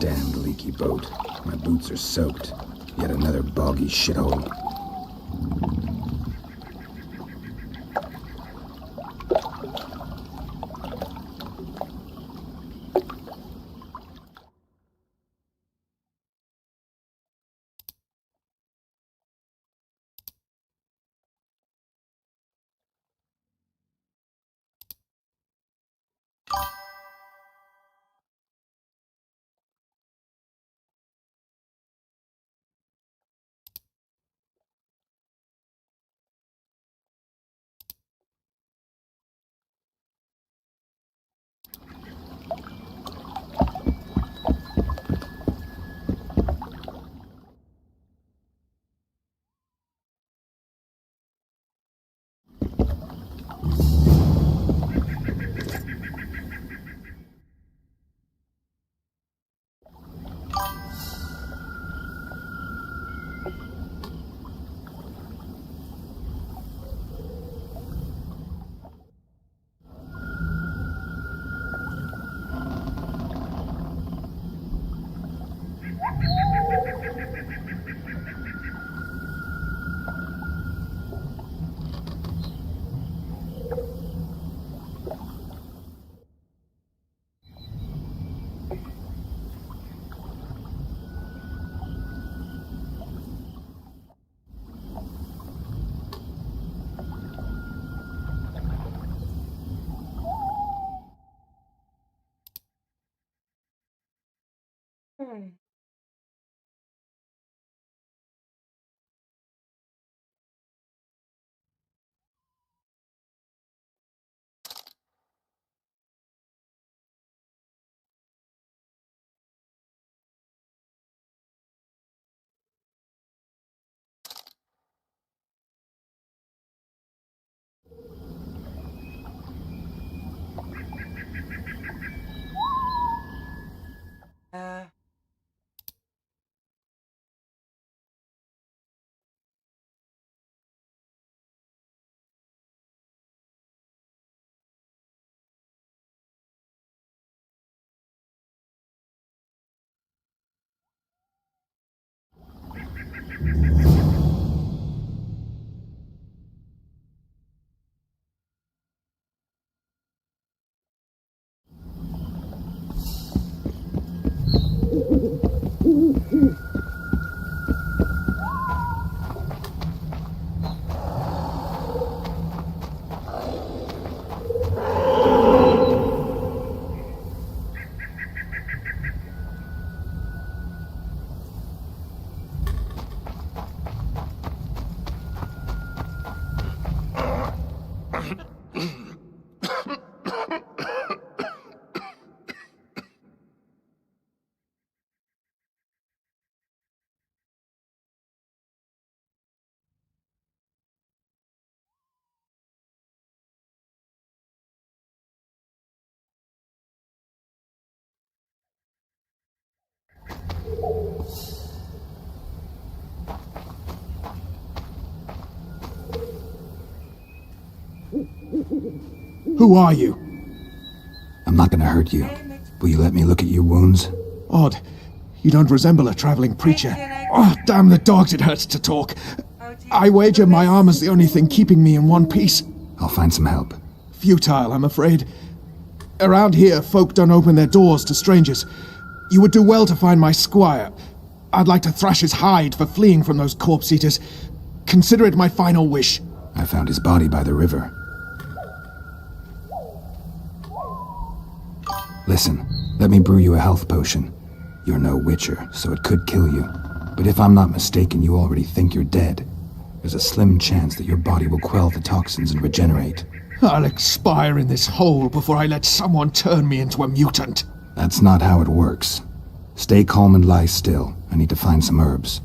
Damned leaky boat. My boots are soaked. Yet another boggy shithole. Who are you? I'm not gonna hurt you. Will you let me look at your wounds? Odd. You don't resemble a traveling preacher. Oh, damn the dogs, it hurts to talk. I wager my armor's the only thing keeping me in one piece. I'll find some help. Futile, I'm afraid. Around here, folk don't open their doors to strangers. You would do well to find my squire. I'd like to thrash his hide for fleeing from those corpse-eaters. Consider it my final wish. I found his body by the river. Listen, let me brew you a health potion. You're no witcher, so it could kill you. But if I'm not mistaken, you already think you're dead. There's a slim chance that your body will quell the toxins and regenerate. I'll expire in this hole before I let someone turn me into a mutant. That's not how it works. Stay calm and lie still. I need to find some herbs.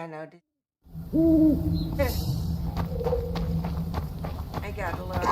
I know. I gotta learn.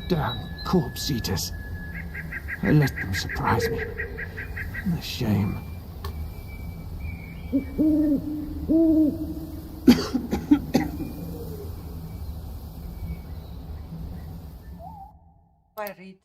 Damn corpse eaters. I let them surprise me. The shame. I read.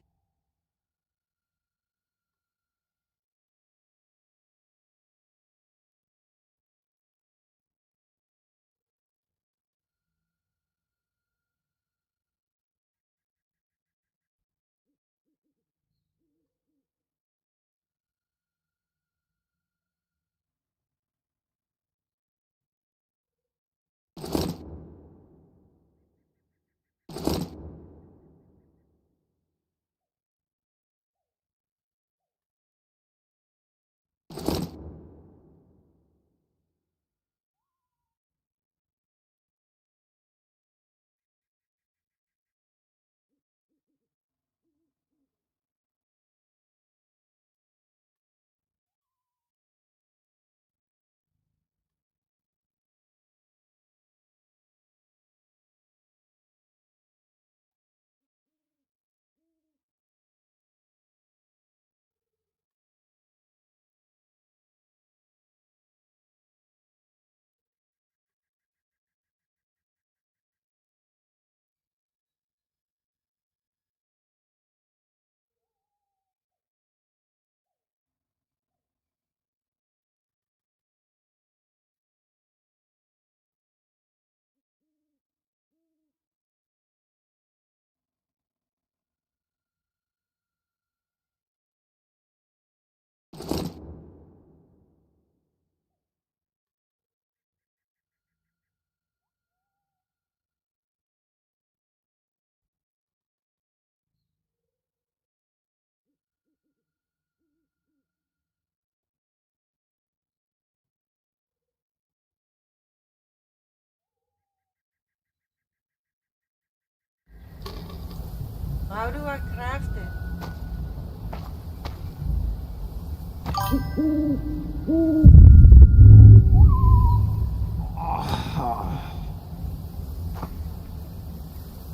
How do I craft it?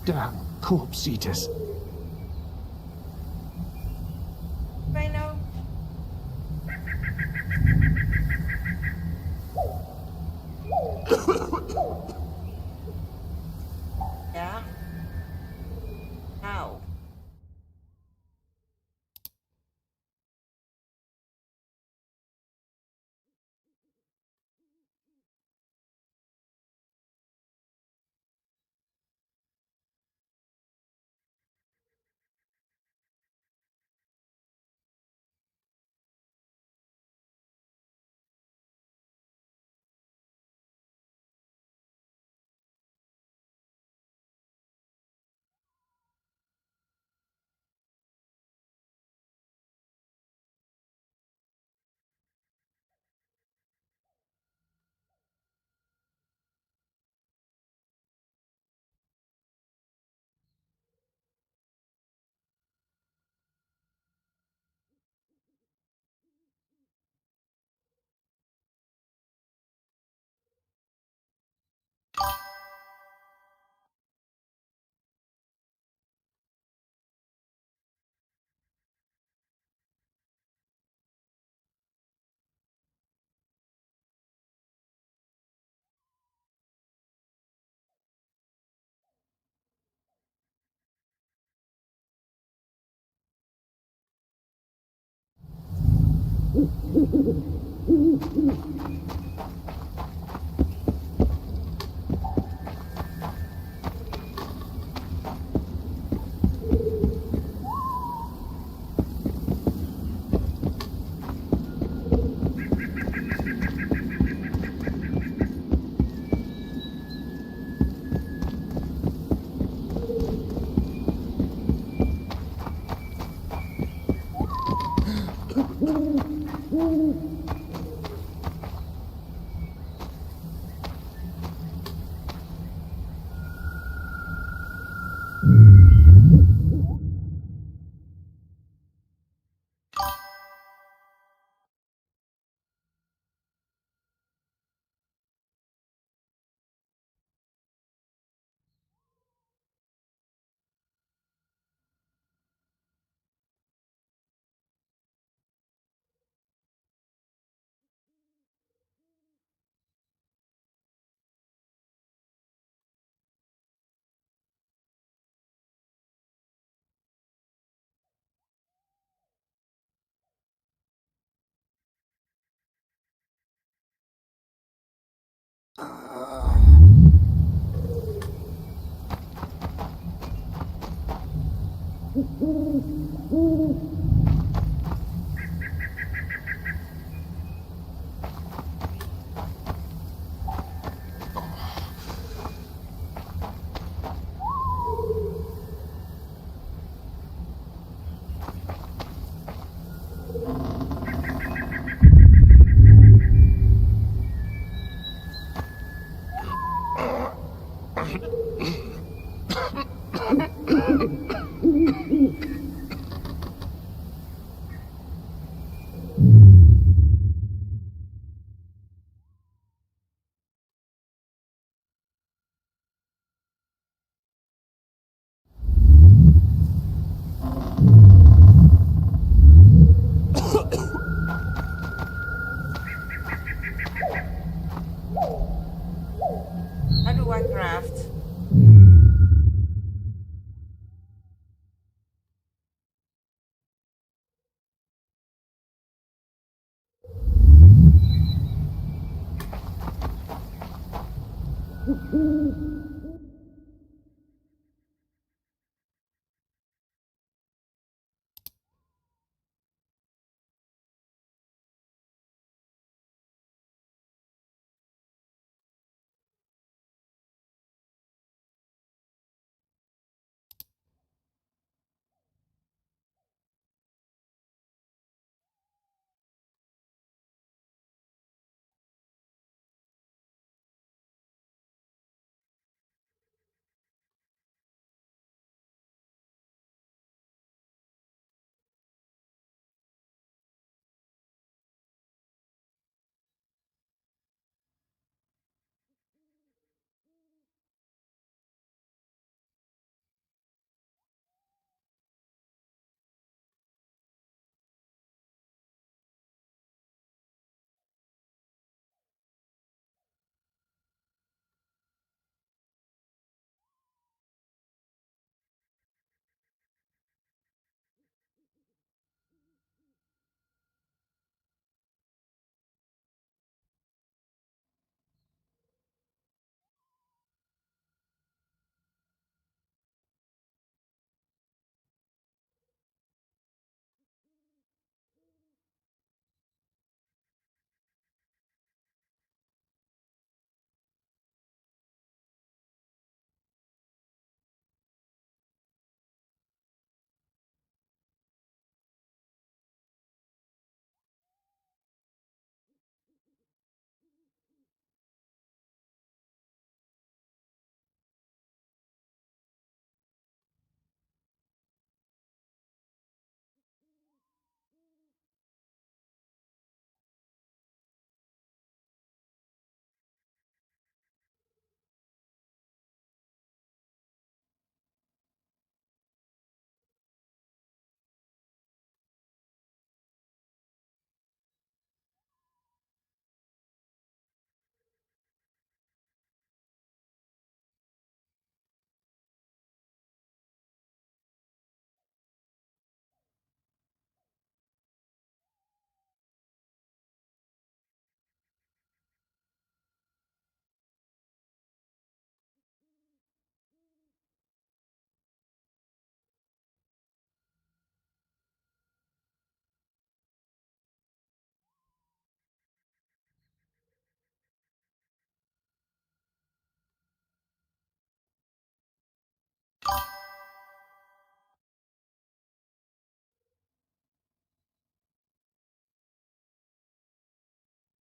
Damn corpse eaters. I know.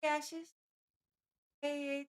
ashes. Hey,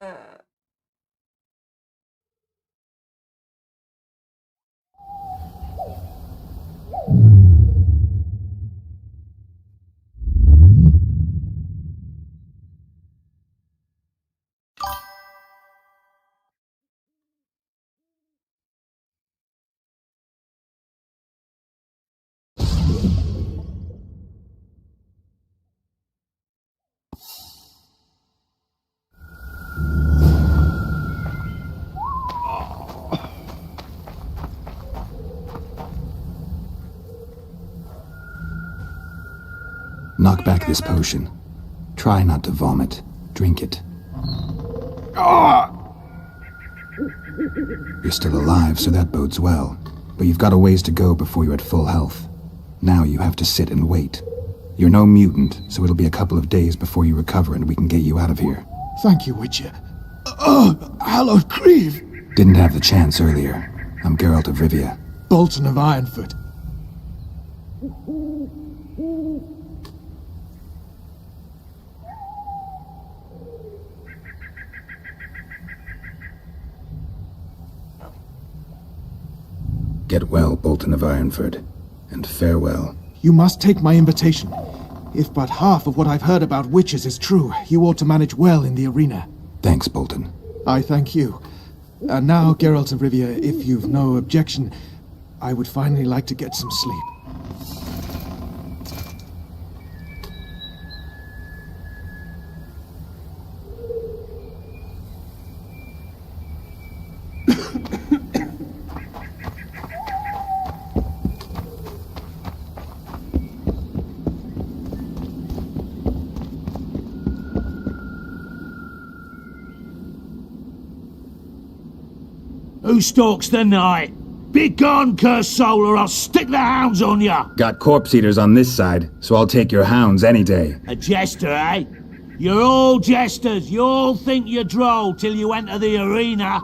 uh, Knock back this potion. Try not to vomit. Drink it. You're still alive, so that bodes well. But you've got a ways to go before you're at full health. Now you have to sit and wait. You're no mutant, so it'll be a couple of days before you recover and we can get you out of here. Thank you, Witcher. Hallowed Grieve! Didn't have the chance earlier. I'm Geralt of Rivia. Bolton of Ironfoot. Get well, Bolton of Ironford, and farewell. You must take my invitation. If but half of what I've heard about witches is true, you ought to manage well in the arena. Thanks, Bolton. I thank you. And now, Geralt of Rivia, if you've no objection, I would finally like to get some sleep. Who stalks the night? Be gone, cursed soul, or I'll stick the hounds on ya! Got corpse eaters on this side, so I'll take your hounds any day. A jester, eh? You're all jesters. You all think you're droll till you enter the arena.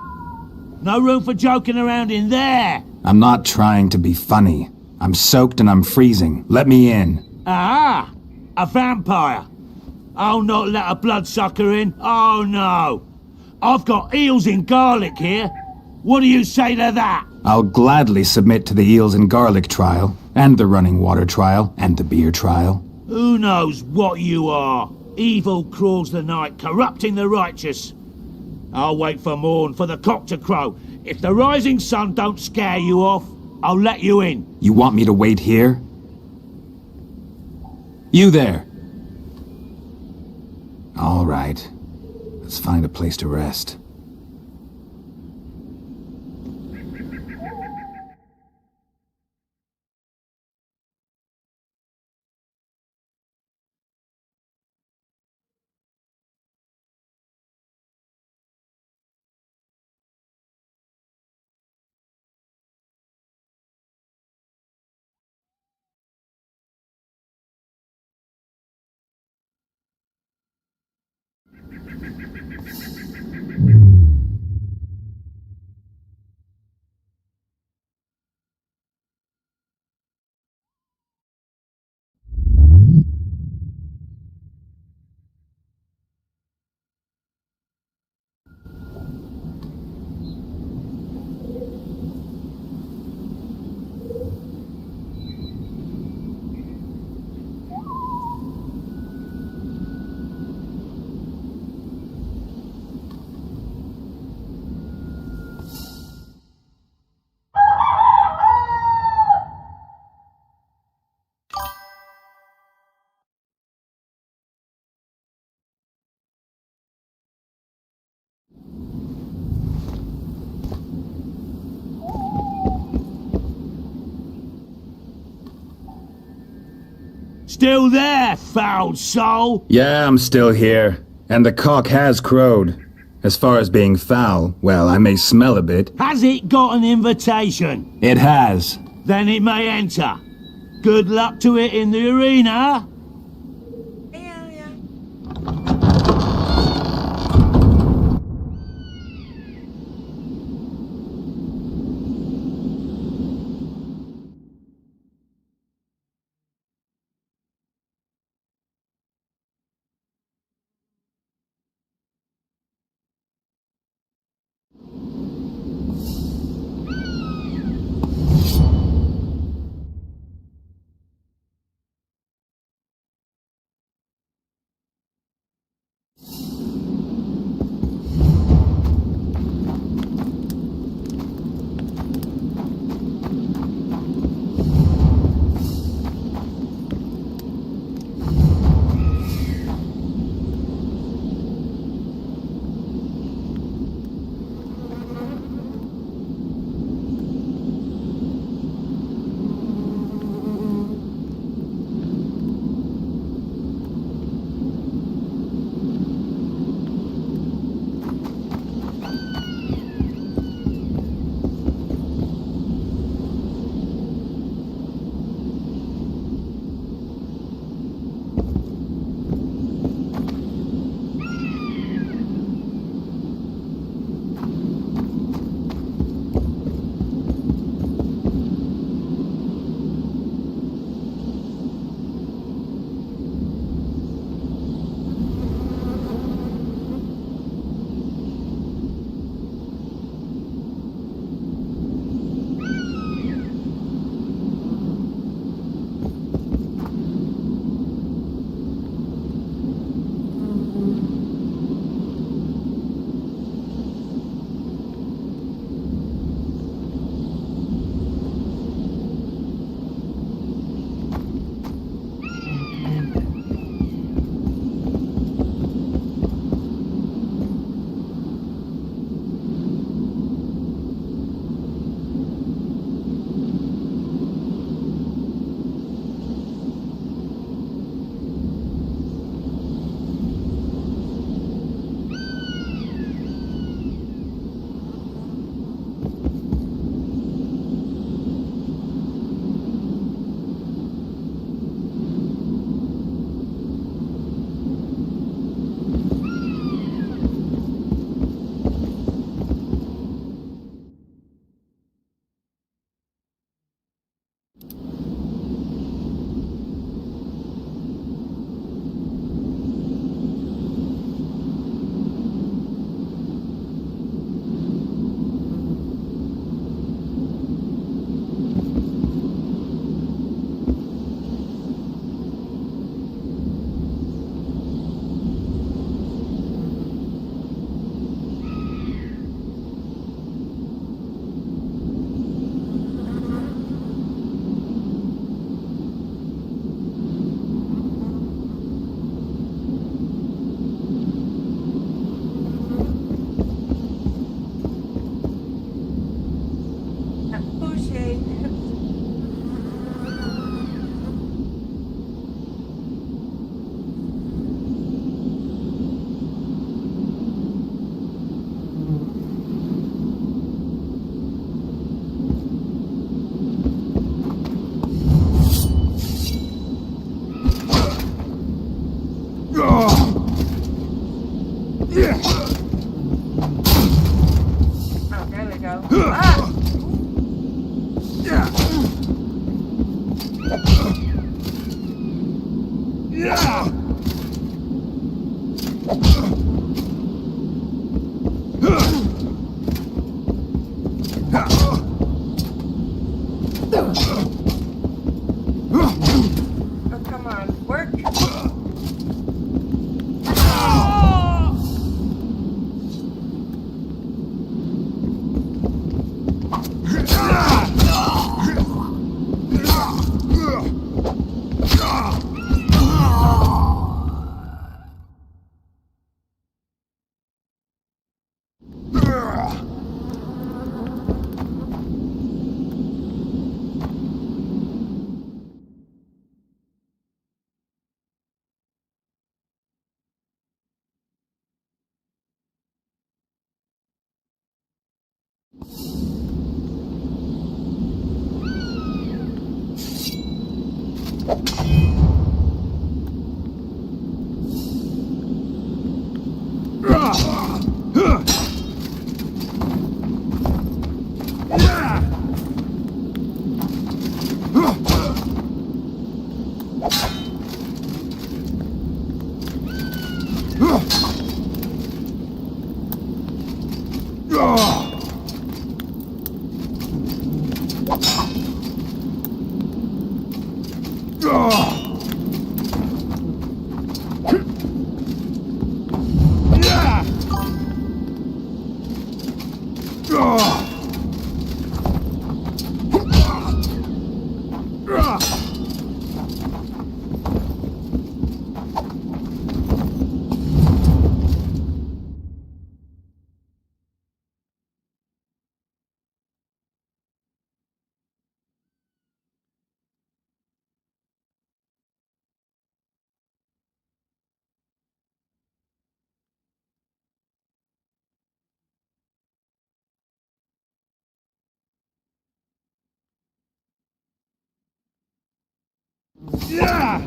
No room for joking around in there. I'm not trying to be funny. I'm soaked and I'm freezing. Let me in. Ah, a vampire. I'll not let a bloodsucker in. Oh no. I've got eels in garlic here. What do you say to that? I'll gladly submit to the eels and garlic trial, and the running water trial, and the beer trial. Who knows what you are? Evil crawls the night, corrupting the righteous. I'll wait for morn, for the cock to crow. If the rising sun don't scare you off, I'll let you in. You want me to wait here? You there! All right. Let's find a place to rest. Still there, foul soul? Yeah, I'm still here. And the cock has crowed. As far as being foul, well, I may smell a bit. Has it got an invitation? It has. Then it may enter. Good luck to it in the arena. Yeah, yeah. Oh, there we go. Ah! Oh, come on, work. Ah.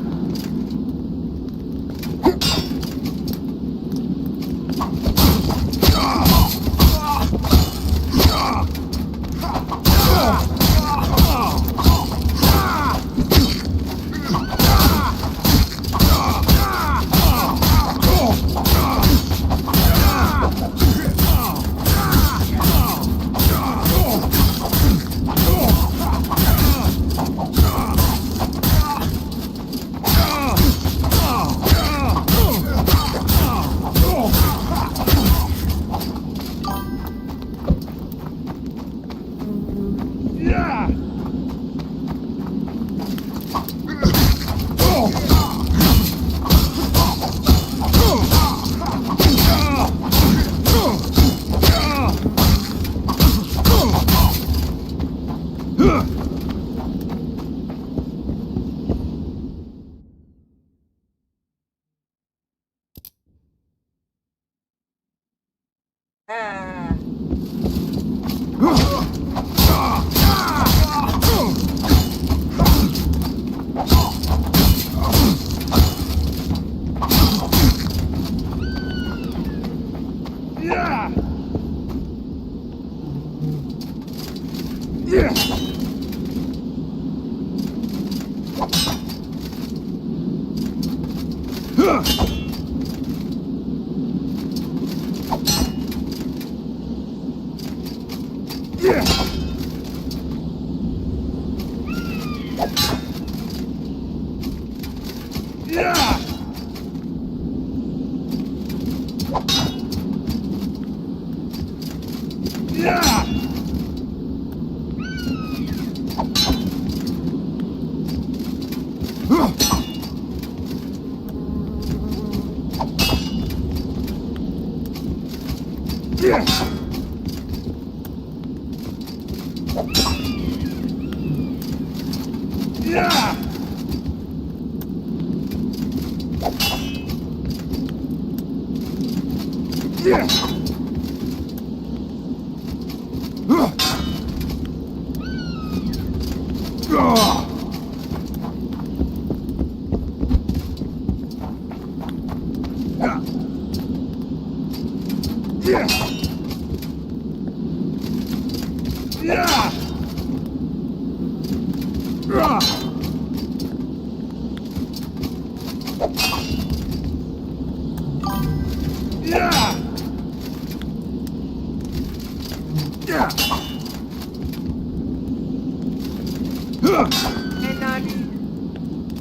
Hey, Nani.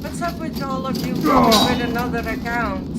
What's up with all of you coming with another account?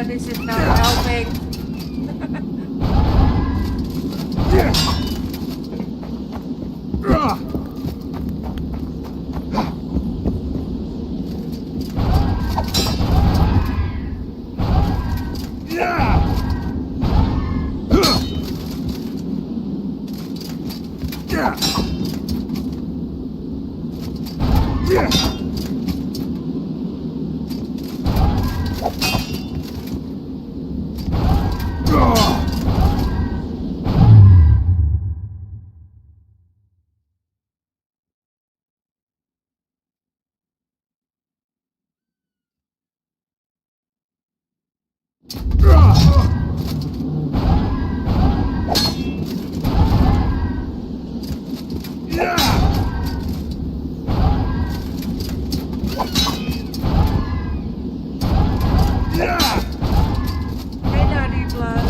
This is not helping. Hey, Naughty Blood.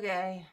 Okay.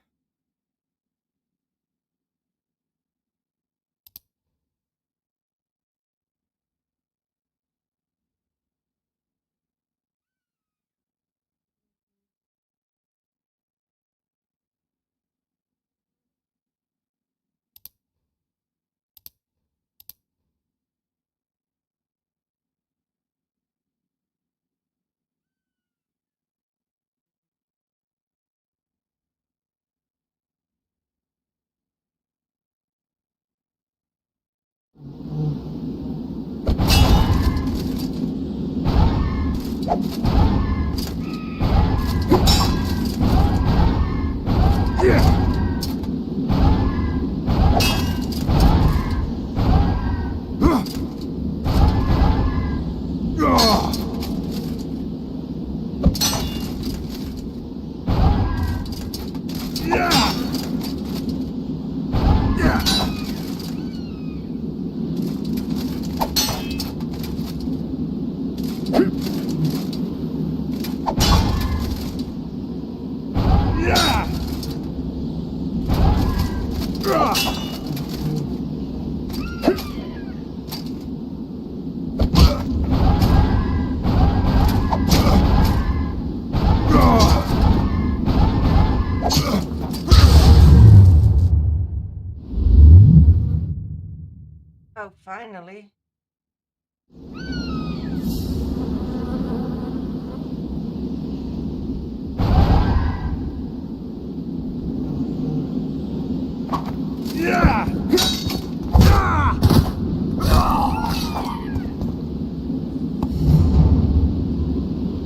Oh, finally.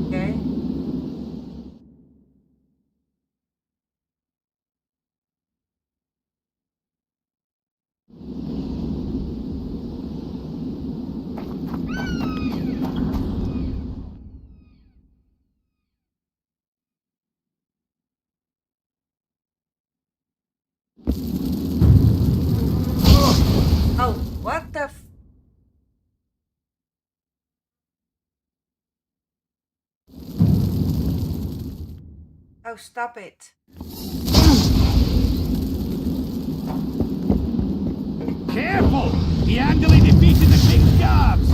Okay. Oh, what the f- Oh, stop it. Careful! He handily defeated the king's guards!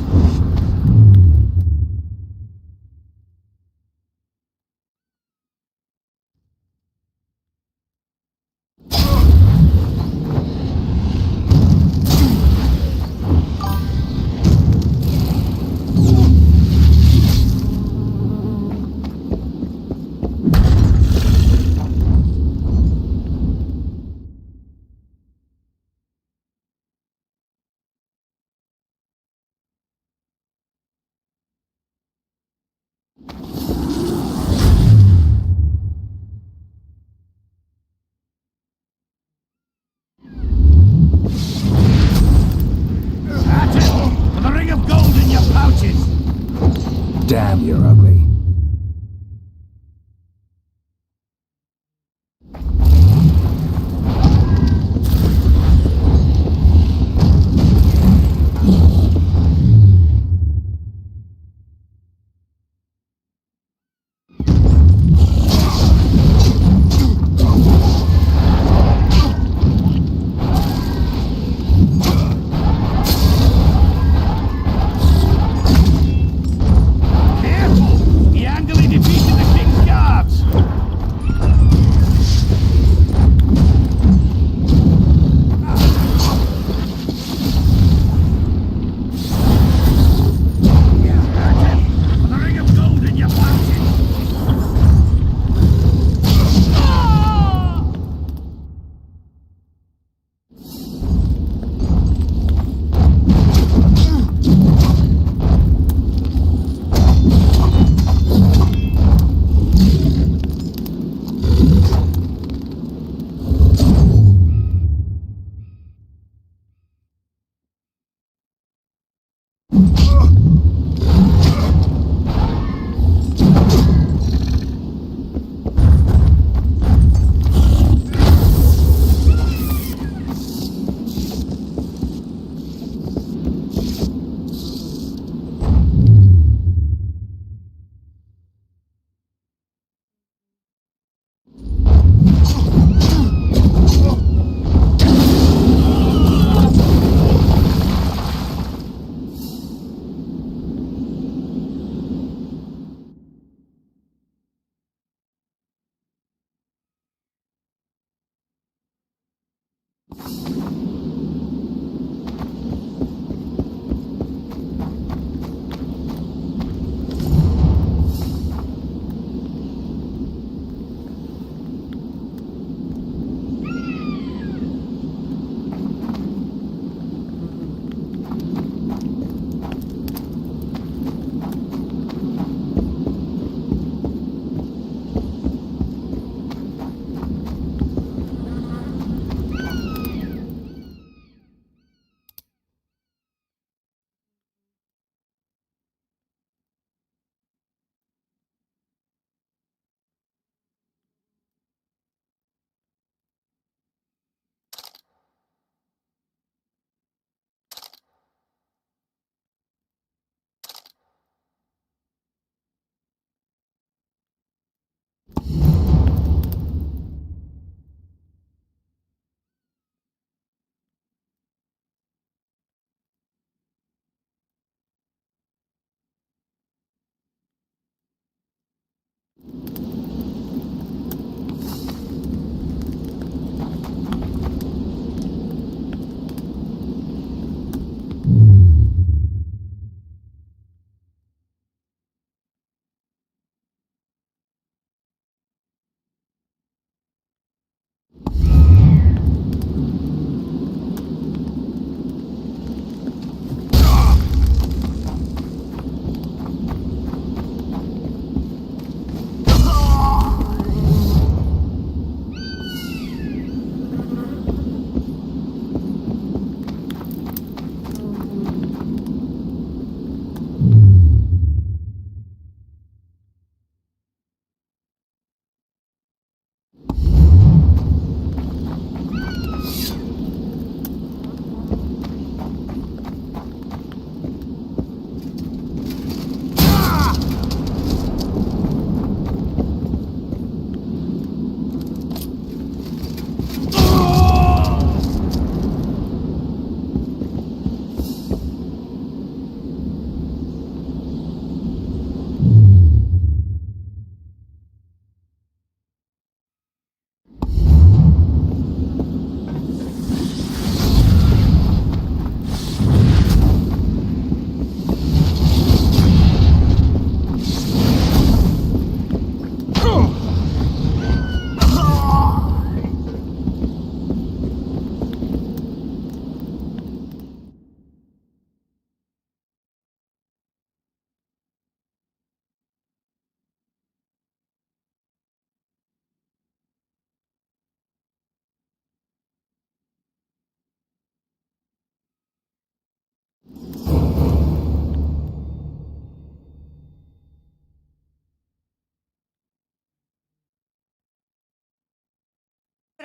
At it! For the ring of gold in your pouches! Damn, you're ugly. Careful!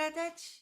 Credits?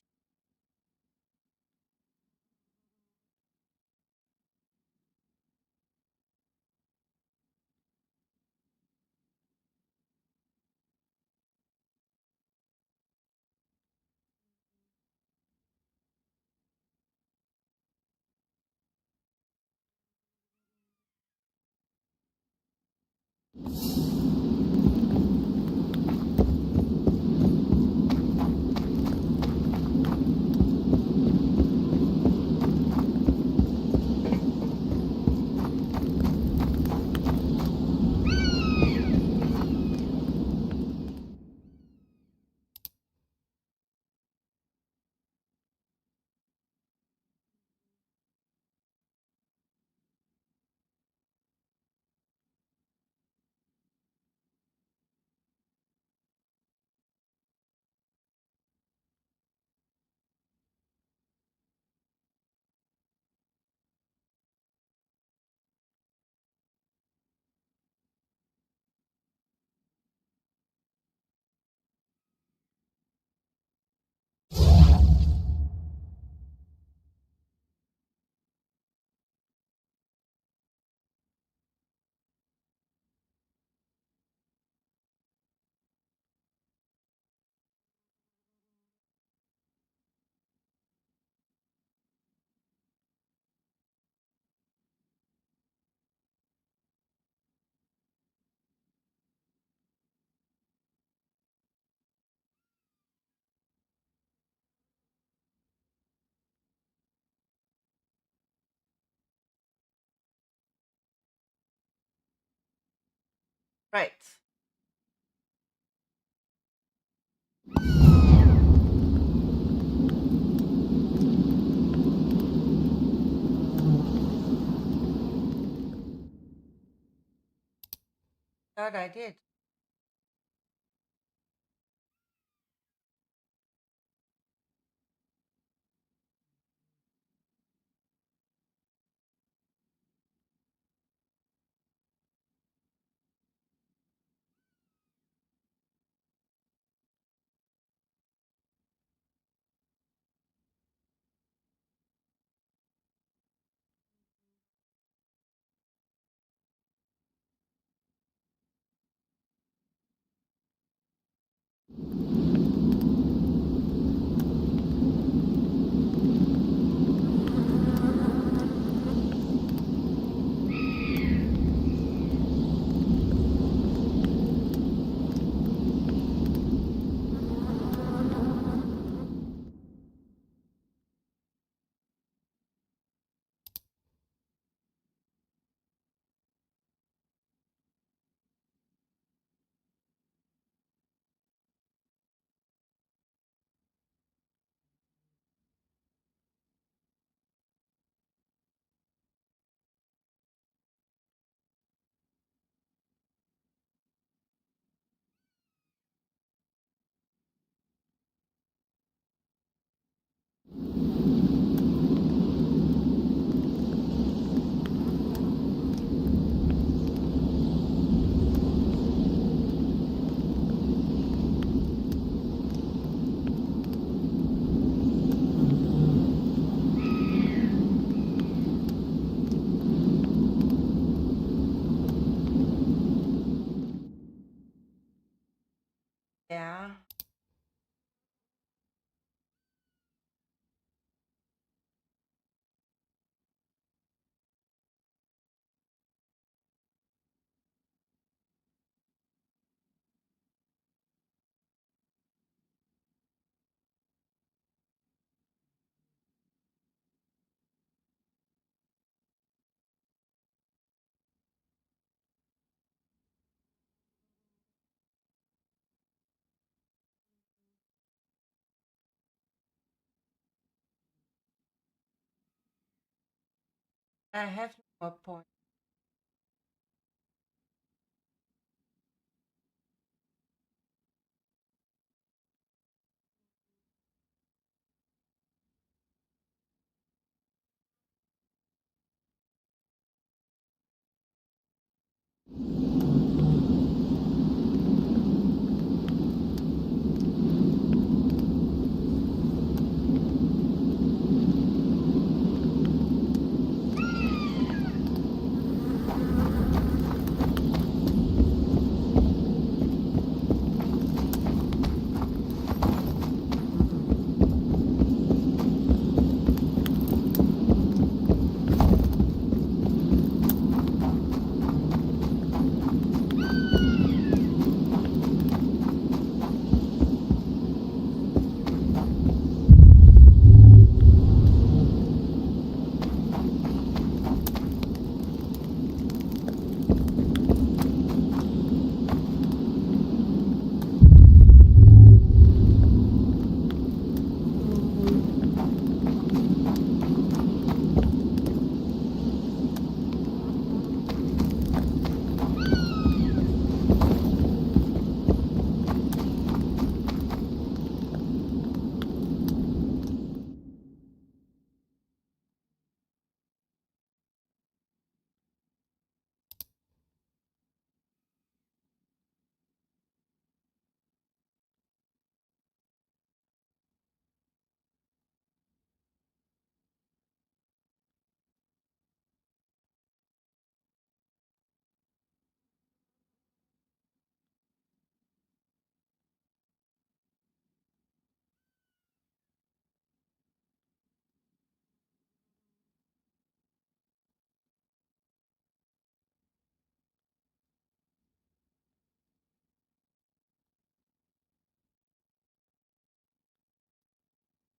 Right. Thought I did. Yeah. I have no more point.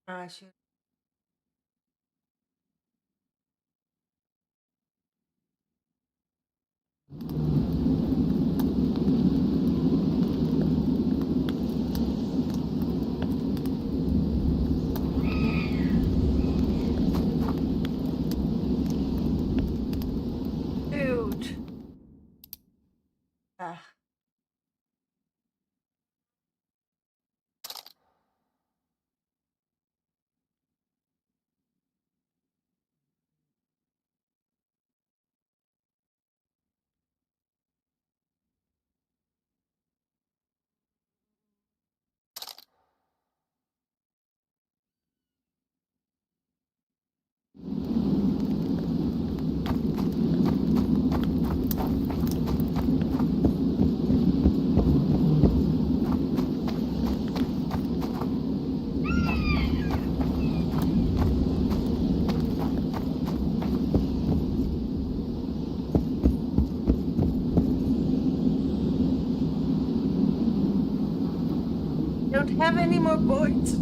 I should. Dude. Ah. Don't have any more points.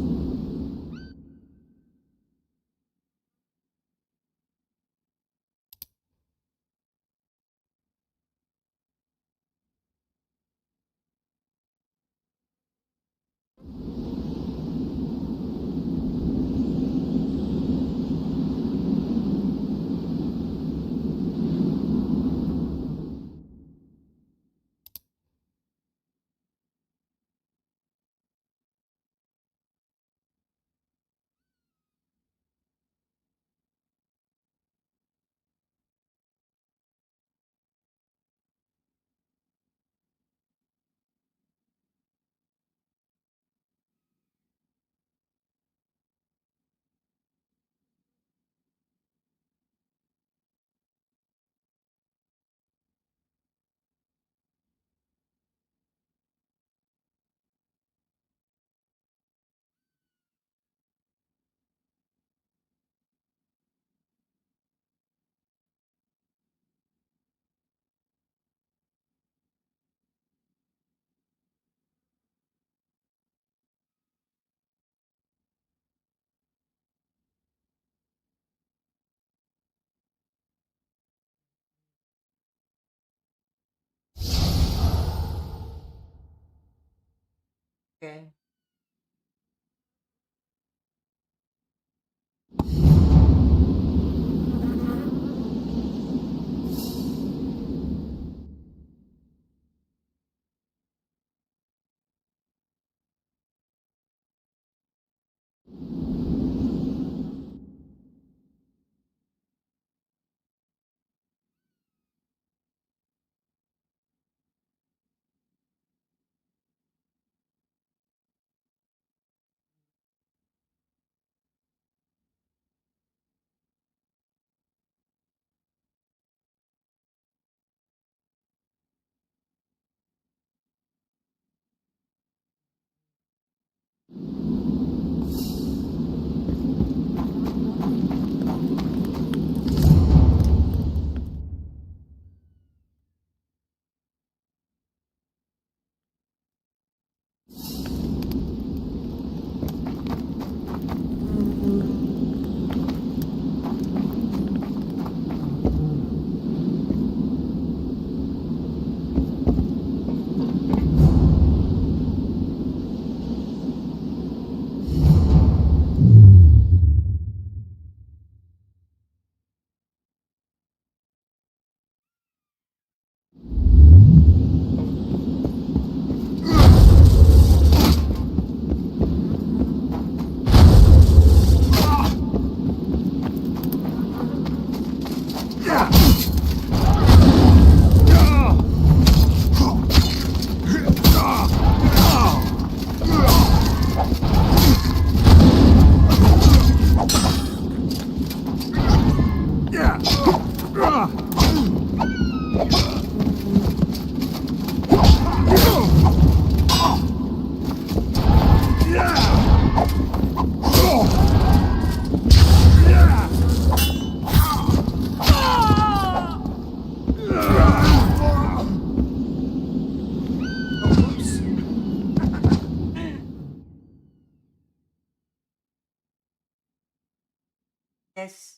Okay. Yes.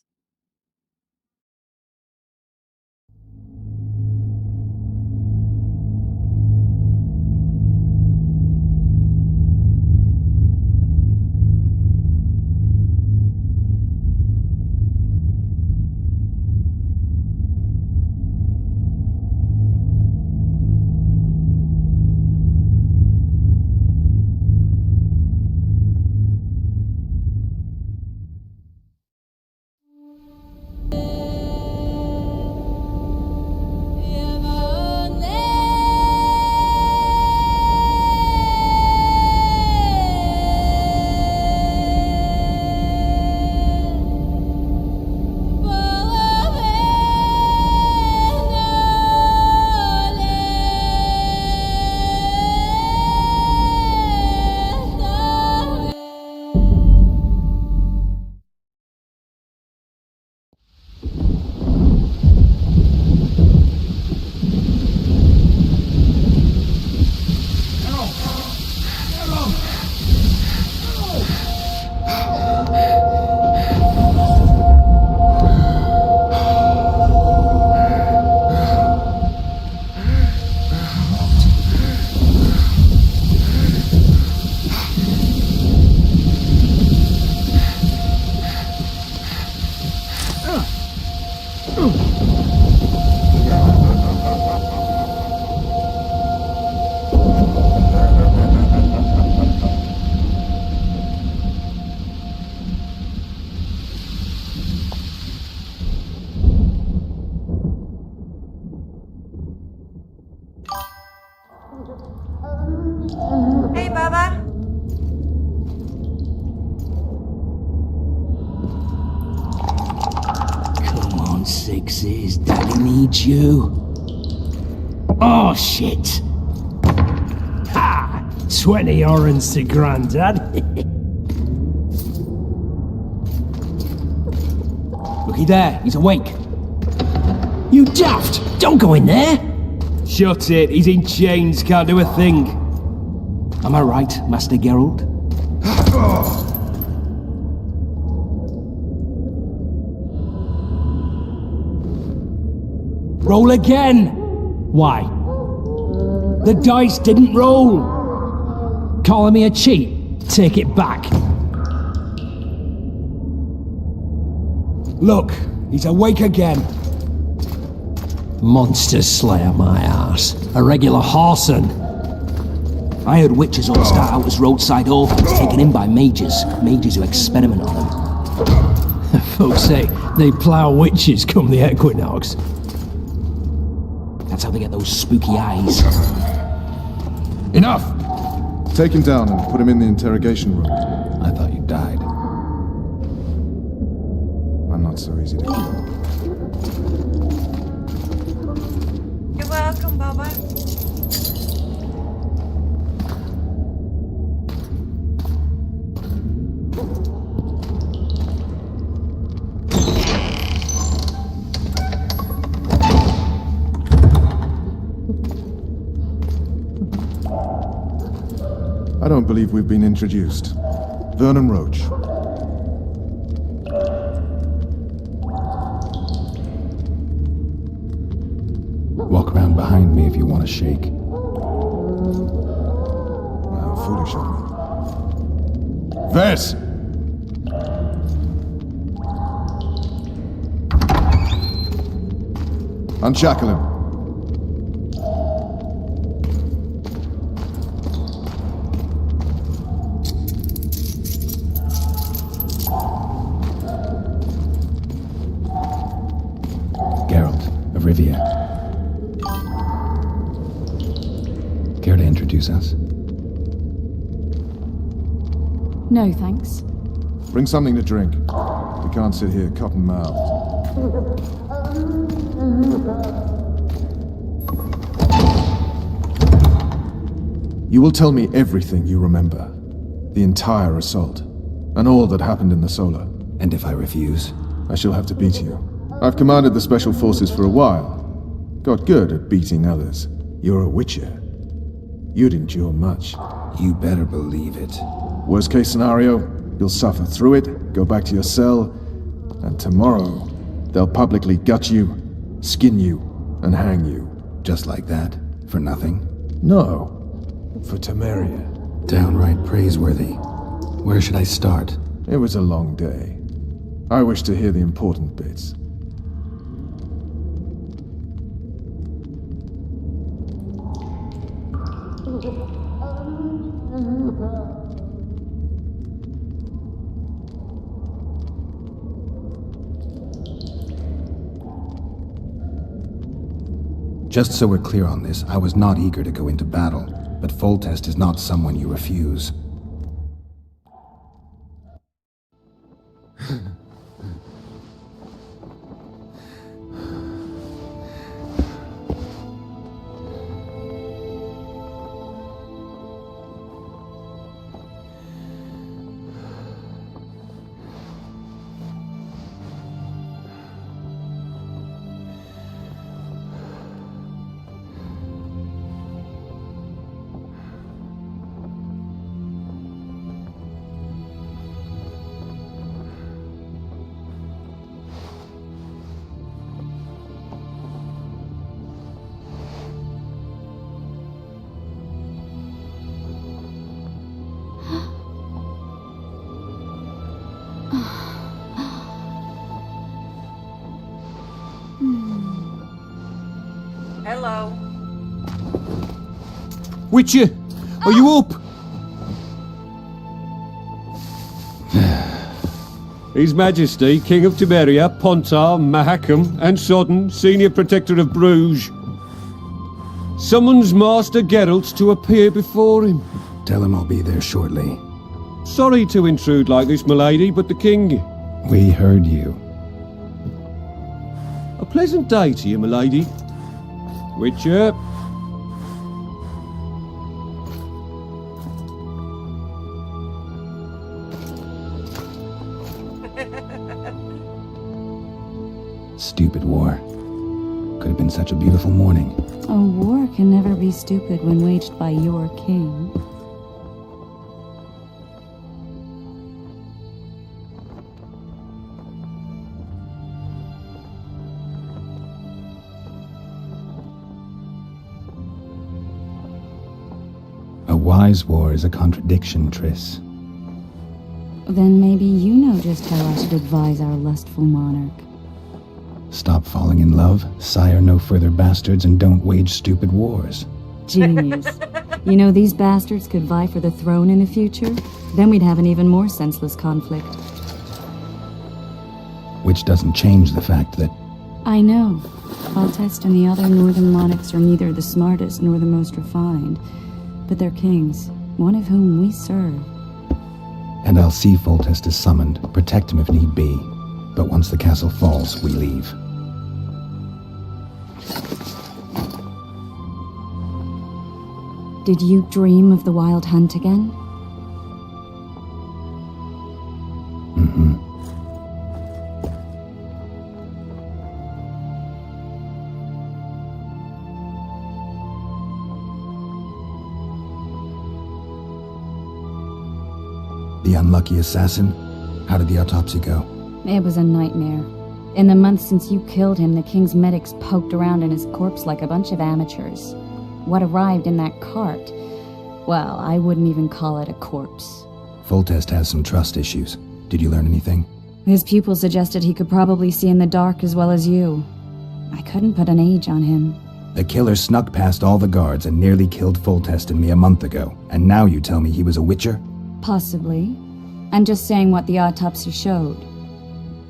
Hey, Baba. Come on, Sixes. Daddy needs you. Oh, shit. Ha! 20 orange to Grandad. Looky there, he's awake. You daft! Don't go in there! Shut it, he's in chains, can't do a thing. Am I right, Master Geralt? Roll again! Why? The dice didn't roll! Calling me a cheat? Take it back. Look, he's awake again. Monster Slayer, my ass. A regular whoreson. I heard witches all start out as roadside orphans taken in by mages. Mages who experiment on them. Folks say they plough witches come the equinox. That's how they get those spooky eyes. Enough! Take him down and put him in the interrogation room. I thought you died. I'm not so easy to kill. You're welcome, Baba. I don't believe we've been introduced. Vernon Roach. Walk around behind me if you want to shake. How foolish of me. Vess! Unshackle him. Geralt of Rivia. Care to introduce us? No, thanks. Bring something to drink. We can't sit here cotton-mouthed. You will tell me everything you remember. The entire assault. And all that happened in the Solar. And if I refuse? I shall have to beat you. I've commanded the Special Forces for a while. Got good at beating others. You're a Witcher. You'd endure much. You better believe it. Worst case scenario, you'll suffer through it, go back to your cell, And tomorrow, they'll publicly gut you, skin you, and hang you. Just like that? For nothing? No, for Temeria. Downright praiseworthy. Where should I start? It was a long day. I wish to hear the important bits. Just so we're clear on this, I was not eager to go into battle, but Foltest is not someone you refuse. Hello. Witcher, are you up? His Majesty, King of Temeria, Pontar, Mahakam, and Sodden, Senior Protector of Bruges, summons Master Geralt to appear before him. Tell him I'll be there shortly. Sorry to intrude like this, milady, but the King... We heard you. A pleasant day to you, milady. Witcher. Stupid war. Could have been such a beautiful morning. A war can never be stupid when waged by your king. A wise war is a contradiction, Triss. Then maybe you know just how I should advise our lustful monarch. Stop falling in love, sire no further bastards, and don't wage stupid wars. Genius. You know, these bastards could vie for the throne in the future? Then we'd have an even more senseless conflict. Which doesn't change the fact that... I know. Foltest and the other northern monarchs are neither the smartest nor the most refined. But they're kings, one of whom we serve. And I'll see Foltest is summoned, protect him if need be. But once the castle falls, we leave. Did you dream of the wild hunt again? Mm-hmm. The unlucky assassin? How did the autopsy go? It was a nightmare. In the months since you killed him, the king's medics poked around in his corpse like a bunch of amateurs. What arrived in that cart? Well, I wouldn't even call it a corpse. Foltest has some trust issues. Did you learn anything? His pupil suggested he could probably see in the dark as well as you. I couldn't put an age on him. The killer snuck past all the guards and nearly killed Foltest and me a month ago. And now you tell me he was a witcher? Possibly. I'm just saying what the autopsy showed.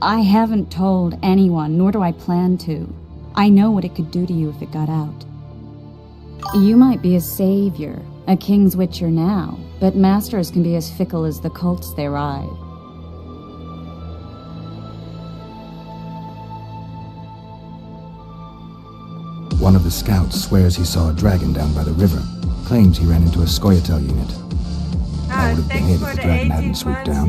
I haven't told anyone, nor do I plan to. I know what it could do to you if it got out. You might be a savior, a king's witcher now, but masters can be as fickle as the cults they ride. One of the scouts swears he saw a dragon down by the river. Claims he ran into a Scoia'tael unit. I would have been hit if the dragon hadn't swooped down.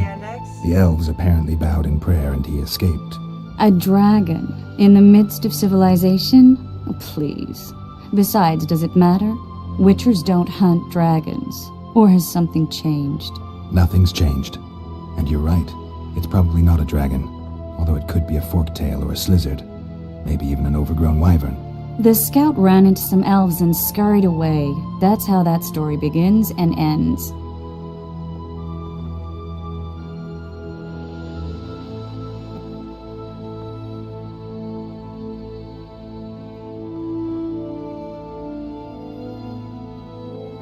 The elves apparently bowed in prayer and he escaped. A dragon? In the midst of civilization? Oh, please. Besides, does it matter? Witchers don't hunt dragons. Or has something changed? Nothing's changed. And you're right. It's probably not a dragon. although it could be a forktail or a slizzard, maybe even an overgrown wyvern. The scout ran into some elves and scurried away. That's how that story begins and ends.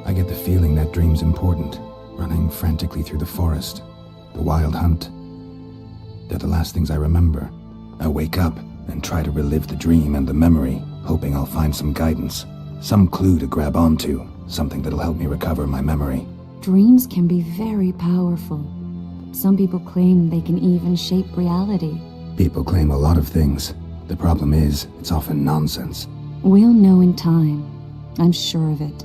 I get the feeling that dream's important, running frantically through the forest, the wild hunt. They're the last things I remember. I wake up and try to relive the dream and the memory, hoping I'll find some guidance, some clue to grab onto, something that'll help me recover my memory. Dreams can be very powerful. Some people claim they can even shape reality. People claim a lot of things. The problem is, it's often nonsense. We'll know in time. I'm sure of it.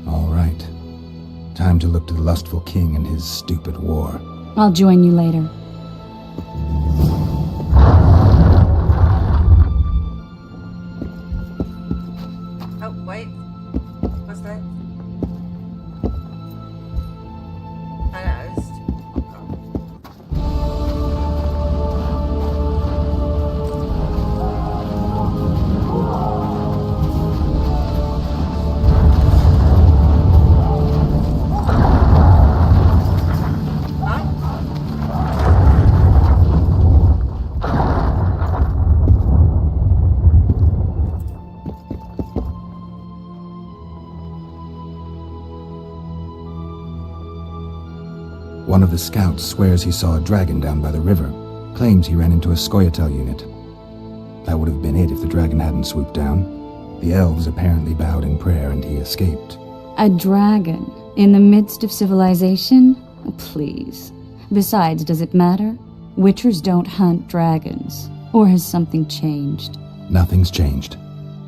All right. Time to look to the lustful king and his stupid war. I'll join you later. Oh, wait. What's that? I know, it's... One of the scouts swears he saw a dragon down by the river, claims he ran into a Scoia'tael unit. That would have been it if the dragon hadn't swooped down. The elves apparently bowed in prayer and he escaped. A dragon in the midst of civilization? Please. Besides, does it matter? Witchers don't hunt dragons. Or has something changed? Nothing's changed.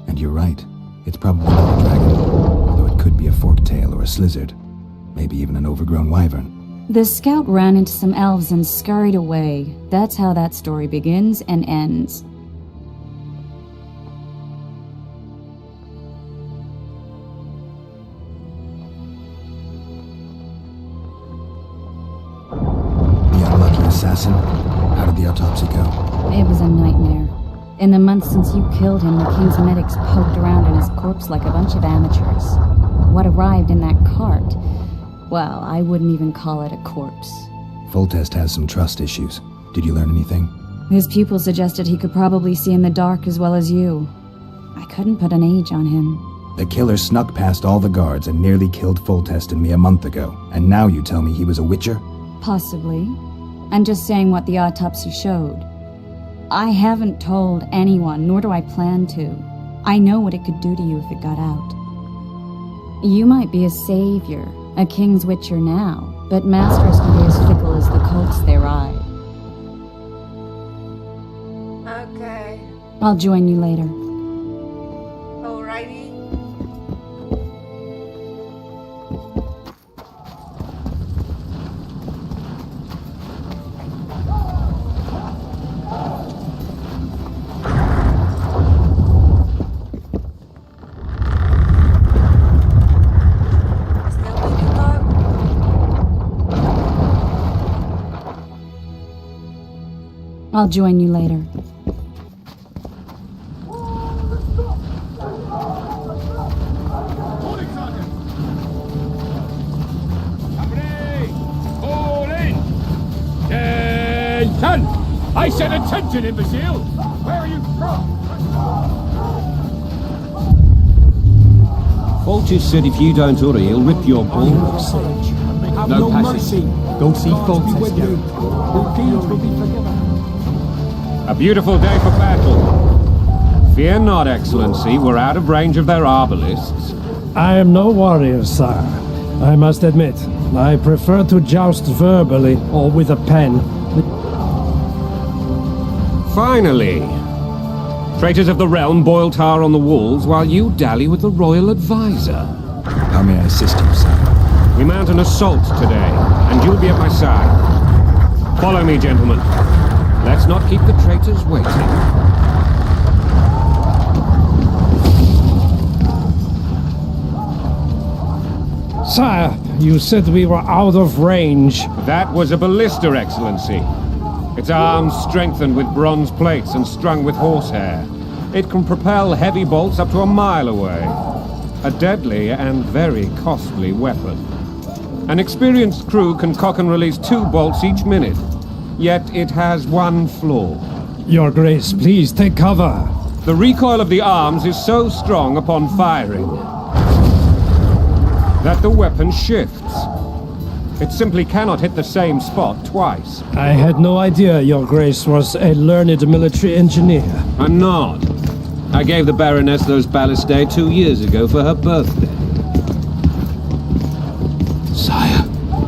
And you're right. It's probably not a dragon, although it could be a forktail or a slizzard. Maybe even an overgrown wyvern. The scout ran into some elves and scurried away. That's how that story begins and ends. The unlucky assassin? How did the autopsy go? It was a nightmare. In the months since you killed him, the king's medics poked around in his corpse like a bunch of amateurs. What arrived in that cart? Well, I wouldn't even call it a corpse. Foltest has some trust issues. Did you learn anything? His pupils suggested he could probably see in the dark as well as you. I couldn't put an age on him. The killer snuck past all the guards and nearly killed Foltest and me a month ago. And now you tell me he was a witcher? Possibly. I'm just saying what the autopsy showed. I haven't told anyone, nor do I plan to. I know what it could do to you if it got out. You might be a savior, a king's witcher now, but masters can be as fickle as the colts they ride. Okay. I'll join you later. Alrighty. Still need to go? I'll join you later. Attention! I said attention, imbecile! Where are you from? Foltest said if you don't hurry, he'll rip your balls. Have No no passing. mercy. Go see folks. Your deeds will be forgiven. A beautiful day for battle. Fear not, Excellency, we're out of range of their arbalists. I am no warrior, sire. I must admit, I prefer to joust verbally or with a pen. Finally! Traitors of the realm boil tar on the walls while you dally with the royal advisor. How may I assist you, sir? We mount an assault today, and you'll be at my side. Follow me, gentlemen. Let's not keep the traitors waiting. Sire, You said we were out of range. That was a ballista, Excellency. Its arms strengthened with bronze plates and strung with horsehair. It can propel heavy bolts up to a mile away. A deadly and very costly weapon. An experienced crew can cock and release 2 bolts each minute. Yet it has one flaw. Your Grace, please take cover. The recoil of the arms is so strong upon firing that the weapon shifts. It simply cannot hit the same spot twice. I had no idea Your Grace was a learned military engineer. I'm not. I gave the Baroness those ballistae 2 years ago for her birthday. Sire.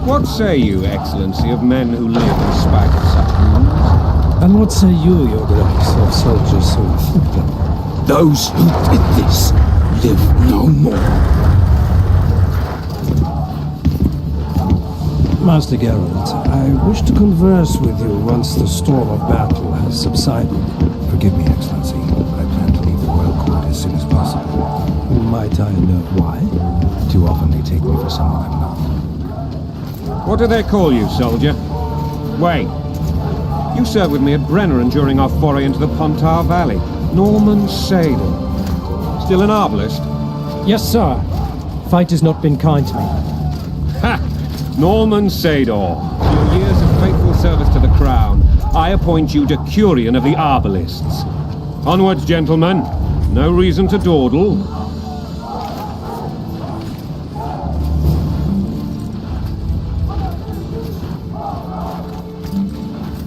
What say you, Excellency, of men who live in spite of such wounds? And what say you, Your Grace, of soldiers who... Those who did this live no more. Master Geralt, I wish to converse with you once the storm of battle has subsided. Forgive me, Excellency, but I plan to leave the royal court as soon as possible. Might I know why? Too often they take me for someone I'm not. What do they call you, soldier? Wait. You served with me at Brenneran during our foray into the Pontar Valley. Norman Sadel. Still an arbalist? Yes, sir. Fate has not been kind to me. Ha! Norman Sador. For your years of faithful service to the crown, I appoint you Decurion of the Arbalists. Onwards, gentlemen. No reason to dawdle.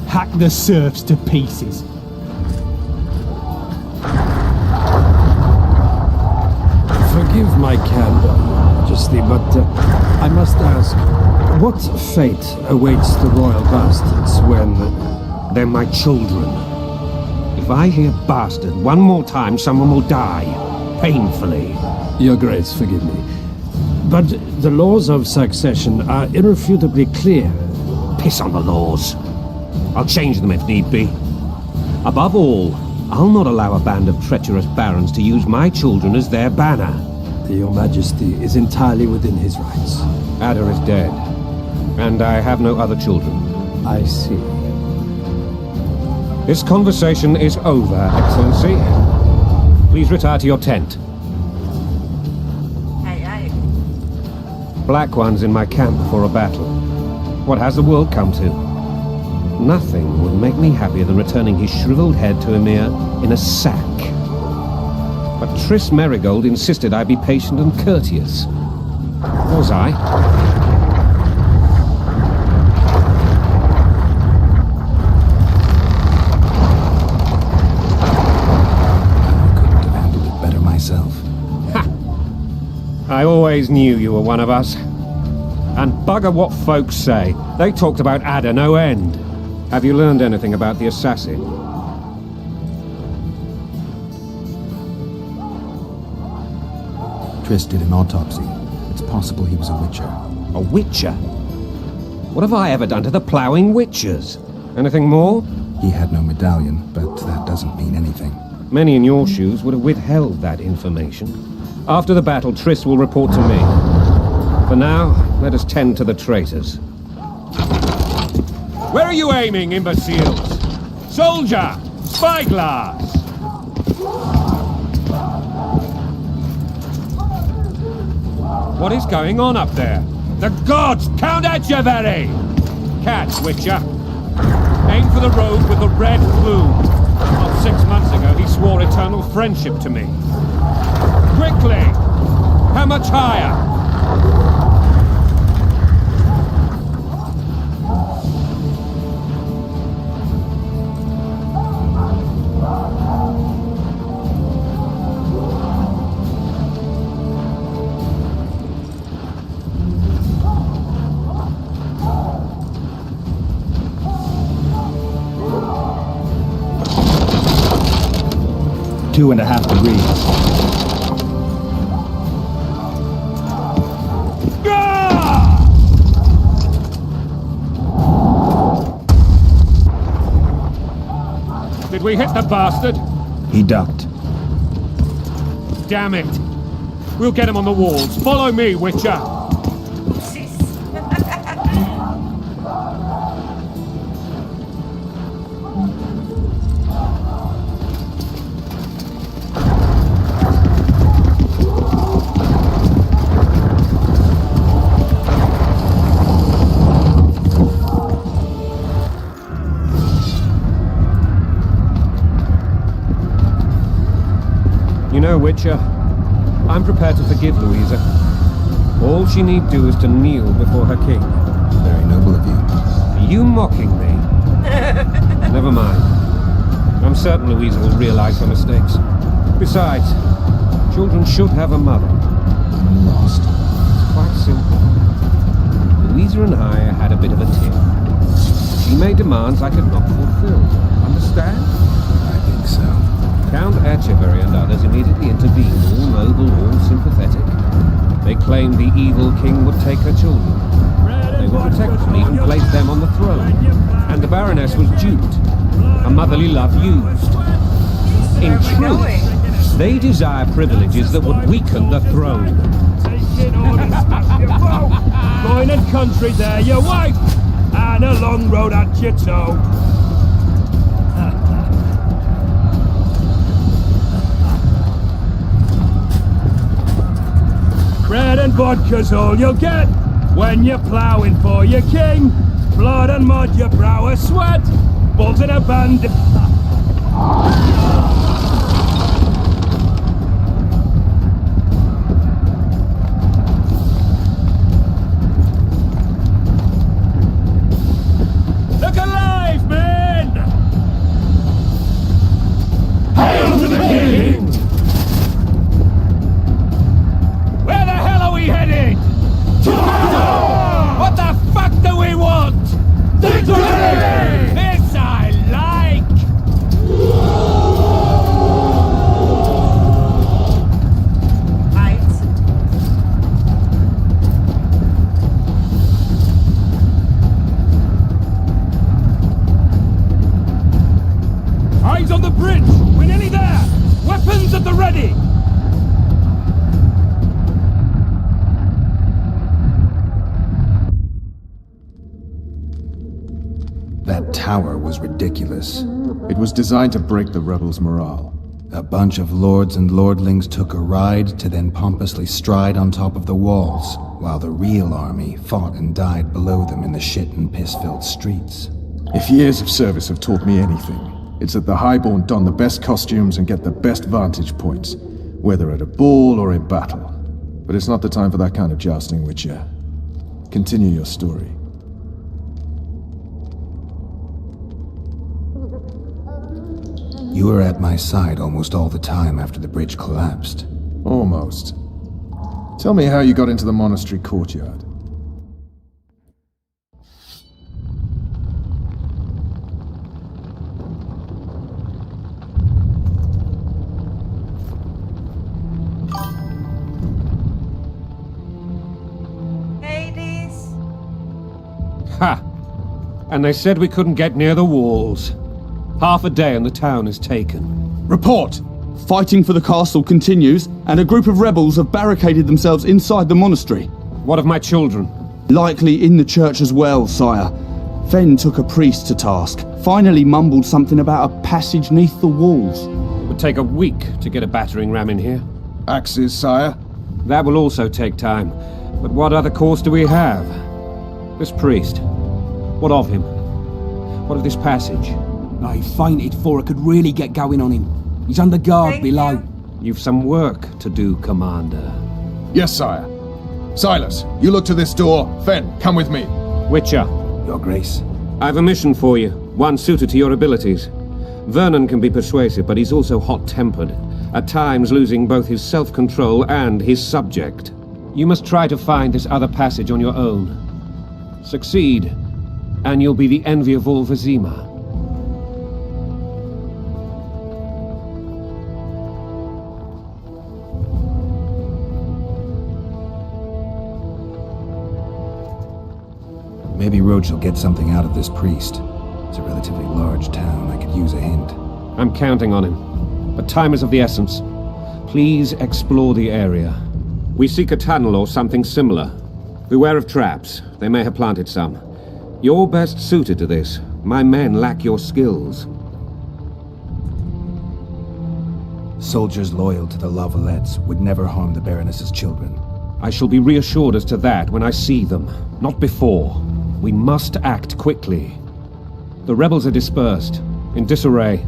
Hack the serfs to pieces. Forgive my candor, Majesty, but I must ask, what fate awaits the royal bastards when... They're my children. If I hear bastard one more time, someone will die. Painfully. Your Grace, forgive me. But the laws of succession are irrefutably clear. Piss on the laws. I'll change them if need be. Above all, I'll not allow a band of treacherous barons to use my children as their banner. Your Majesty is entirely within his rights. Ada is dead, and I have no other children. I see. This conversation is over, Excellency. Please retire to your tent. Aye, aye. Black One's in my camp before a battle. What has the world come to? Nothing would make me happier than returning his shriveled head to Emir in a sack. But Triss Merigold insisted I be patient and courteous. Was I? Couldn't have handled it better myself. Ha! I always knew you were one of us. And bugger what folks say. They talked about Ada no end. Have you learned anything about the assassin? Triss did an autopsy. It's possible he was a witcher. A witcher? What have I ever done to the ploughing witchers? Anything more? He had no medallion, but that doesn't mean anything. Many in your shoes would have withheld that information. After the battle, Triss will report to me. For now, let us tend to the traitors. Where are you aiming, imbeciles? Soldier! Spyglass! What is going on up there? The gods! Count Etcheverry! Catch, Witcher! Aim for the road with the red plume. Not 6 months ago, he swore eternal friendship to me. Quickly! How much higher? Two and a half degrees. Did we hit the bastard? He ducked. Damn it! We'll get him on the walls. Follow me, Witcher! Si You know, Witcher, I'm prepared to forgive Louisa. All she need do is to kneel before her king. Very noble of you. Are you mocking me? Never mind. I'm certain Louisa will realize her mistakes. Besides, children should have a mother. I'm lost. It's quite simple. Louisa and I had a bit of a tiff. She made demands I could not fulfill. Understand? I think so. Count Etcheverry and others immediately intervened, all noble, all sympathetic. They claimed the evil king would take her children. They would protect them, even place them on the throne. And the Baroness was duped. A motherly love used. In truth, they desire privileges that would weaken the throne. Going and country there, your wife, and a long road at your toe. Bread and vodka's all you'll get when you're ploughing for your king. Blood and mud, your brow a sweat, bulls in a band. Look alive, men! Hail to the king! Where the hell are we headed? To battle! What the fuck do we want? Victory! This I like! Heights. Eyes on the bridge! We're nearly there! Weapons at the ready! That tower was ridiculous. It was designed to break the rebels' morale. A bunch of lords and lordlings took a ride to then pompously stride on top of the walls, while the real army fought and died below them in the shit and piss-filled streets. If years of service have taught me anything, it's that the highborn don the best costumes and get the best vantage points, whether at a ball or in battle. But it's not the time for that kind of jousting, Witcher. Continue your story. You were at my side almost all the time after the bridge collapsed. Almost. Tell me how you got into the monastery courtyard. Hades. Ha! And they said we couldn't get near the walls. Half a day and the town is taken. Report! Fighting for the castle continues, and a group of rebels have barricaded themselves inside the monastery. What of my children? Likely in the church as well, sire. Fen took a priest to task, finally mumbled something about a passage neath the walls. It would take a week to get a battering ram in here. Axes, sire? That will also take time. But what other course do we have? This priest. What of him? What of this passage? I fainted before I could really get going on him. He's under guard Thank below. you. You've some work to do, Commander. Yes, sire. Silas, you look to this door. Fen, come with me. Witcher, Your Grace. I have a mission for you, one suited to your abilities. Vernon can be persuasive, but he's also hot-tempered, at times losing both his self-control and his subject. You must try to find this other passage on your own. Succeed, and you'll be the envy of all Vizima. Maybe Roach will get something out of this priest. It's a relatively large town. I could use a hint. I'm counting on him, but time is of the essence. Please explore the area. We seek a tunnel or something similar. Beware of traps. They may have planted some. You're best suited to this. My men lack your skills. Soldiers loyal to the Lavalettes would never harm the Baroness's children. I shall be reassured as to that when I see them, not before. We must act quickly. The rebels are dispersed, in disarray.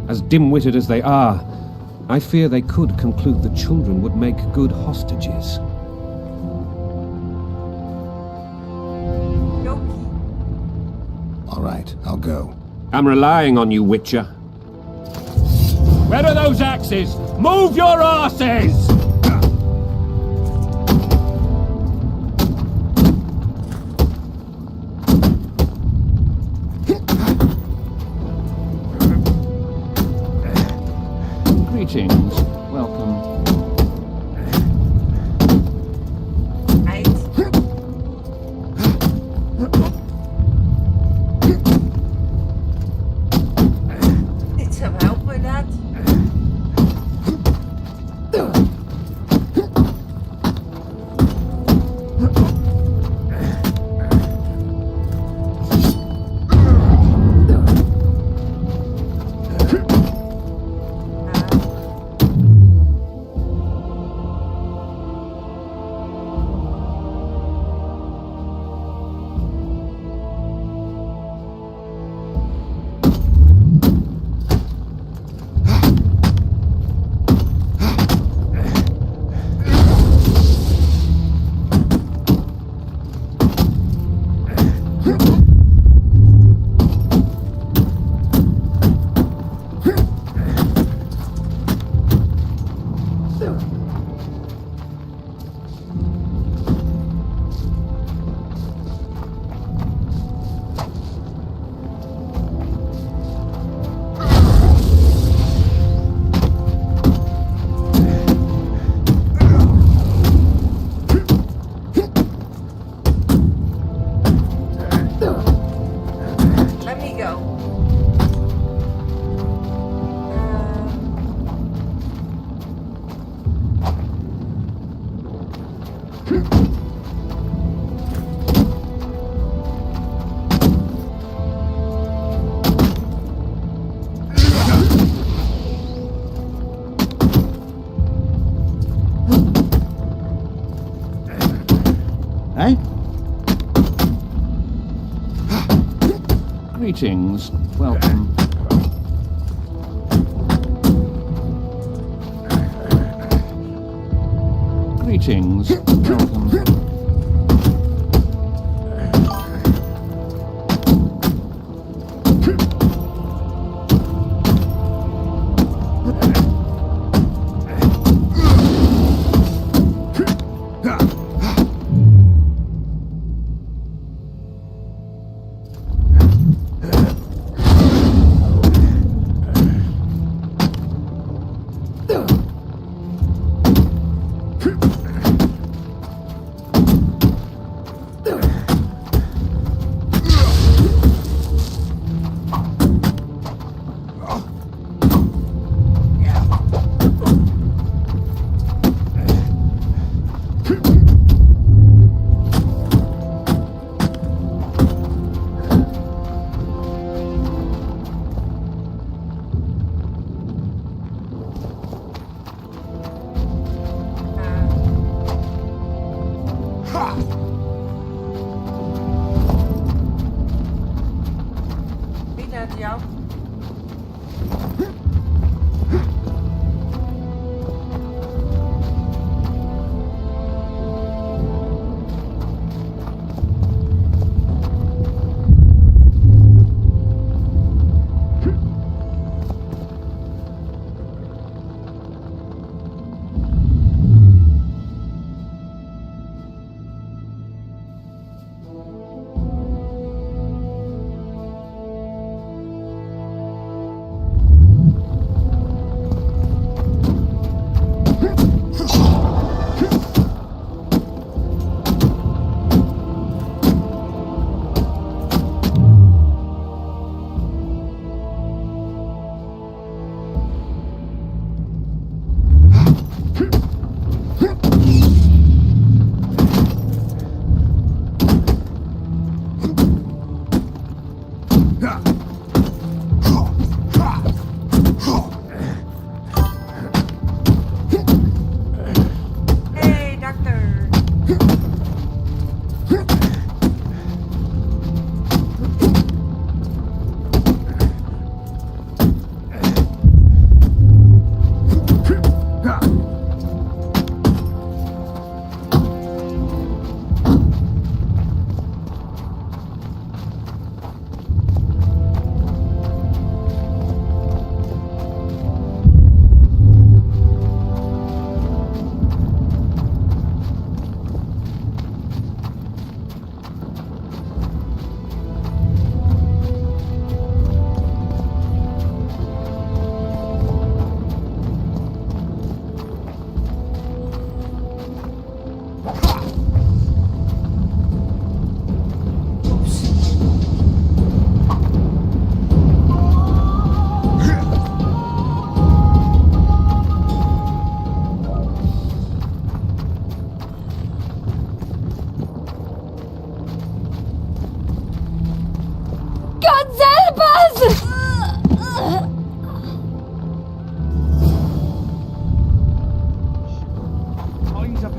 As dim-witted as they are, I fear they could conclude the children would make good hostages. All right, I'll go. I'm relying on you, Witcher. Where are those axes? Move your asses! Greetings. Welcome. Right. Need some help with that? Let me go. Eh? Greetings. Welcome. Greetings. Welcome.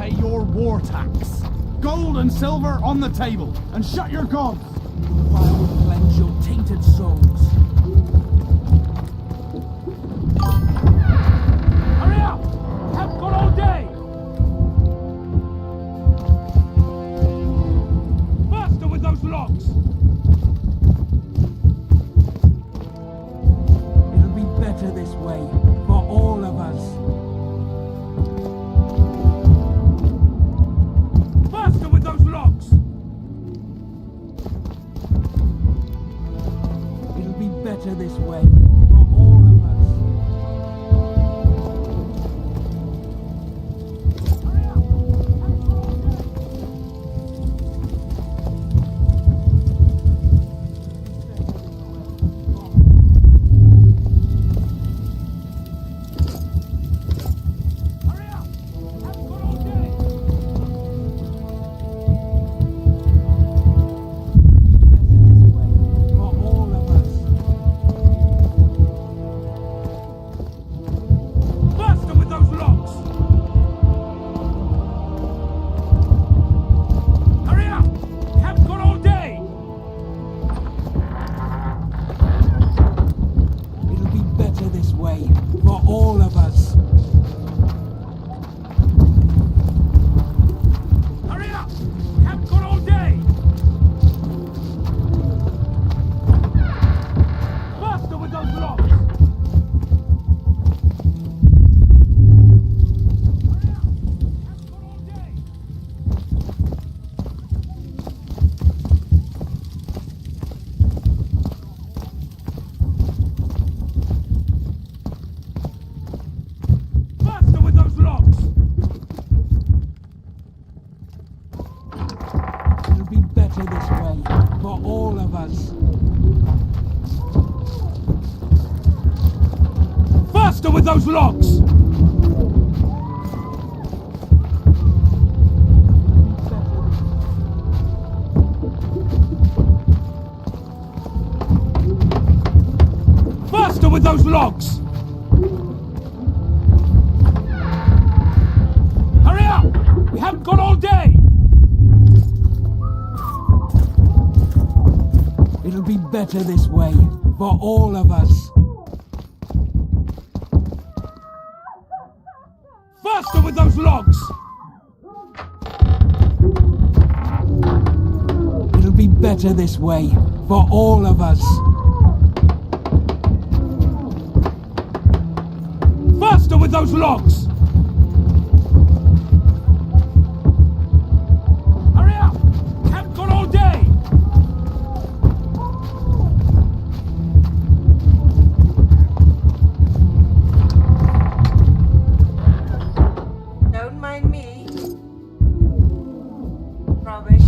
pay your war tax. Gold and silver on the table, and shut your gob. The fire will cleanse your tainted souls. Hurry up! We haven't got all day! Faster with those logs! It'll be better this way, for all of us. Faster with those logs! It'll be better this way, for all of us. Hurry up! We haven't got all day! For all of us. Faster with those logs! Hurry up! We haven't got all day! It'll be better this way, for all of us. Hurry up! We haven't got all day! Faster with those logs! Hurry up! We haven't got all day! Faster with those logs! It'll be better this way, for all of us. Faster with those logs! Faster with those logs! Hurry up! We haven't got all day! It'll be better this way, for all of us. Faster with those logs! It'll be better this way, for all of us. Faster with those logs! Hurry up! We haven't got all day! Don't mind me. Robin.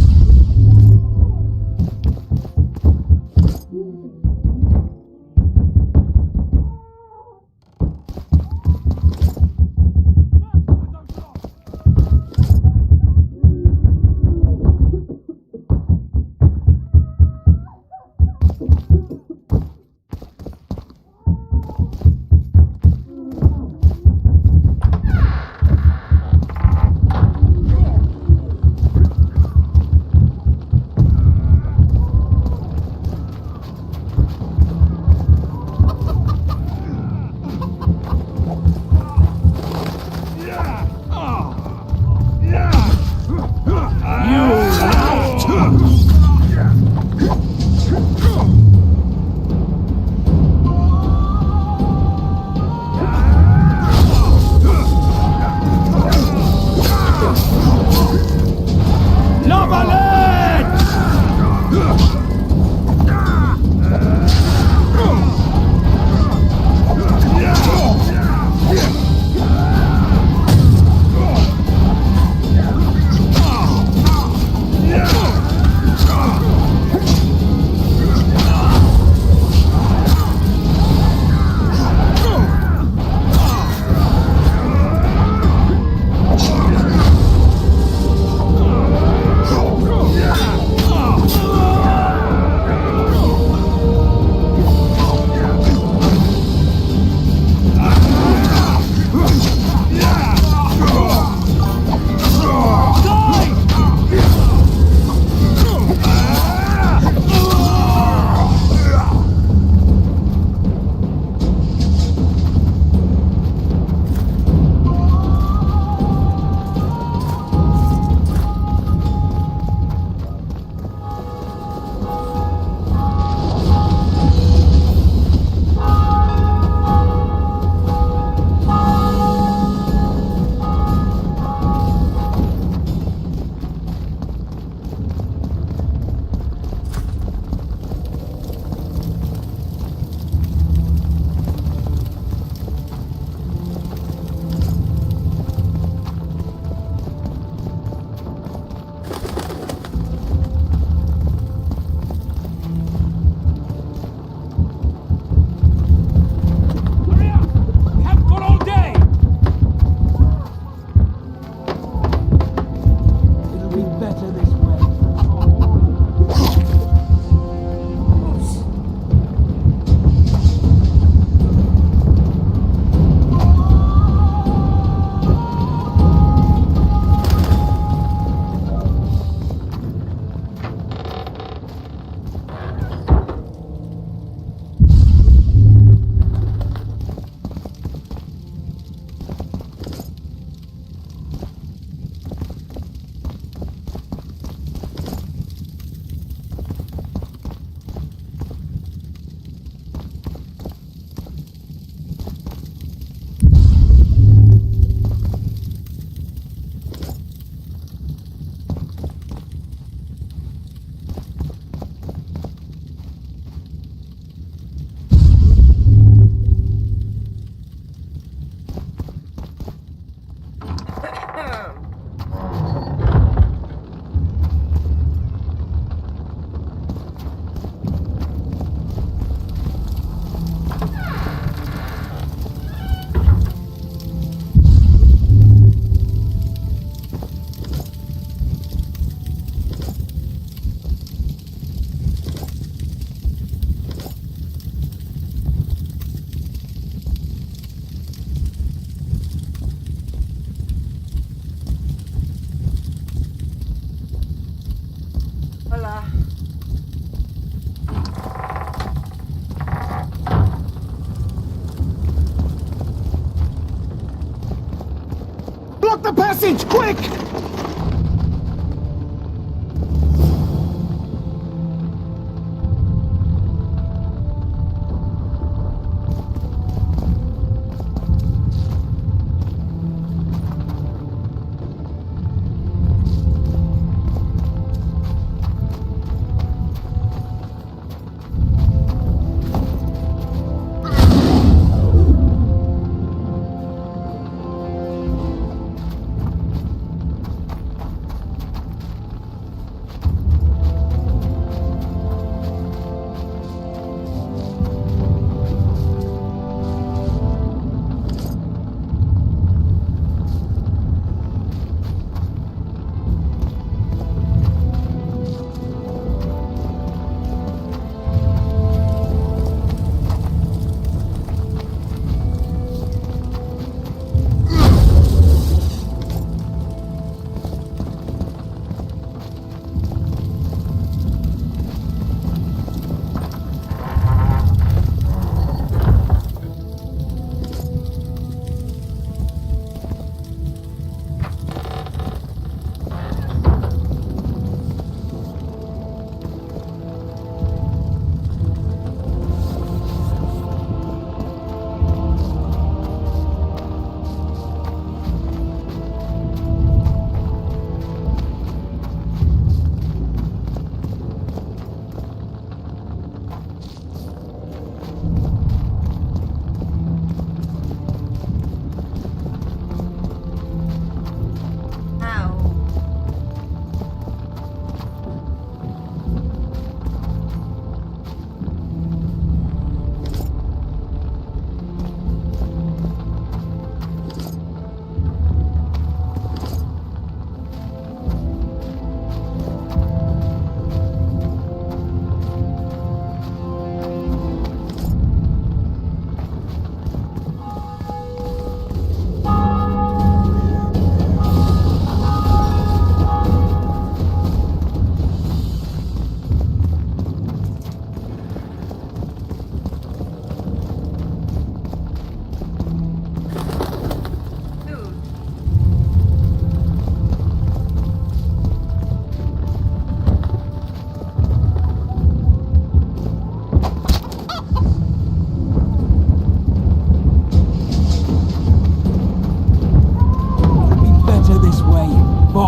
Block the passage, quick!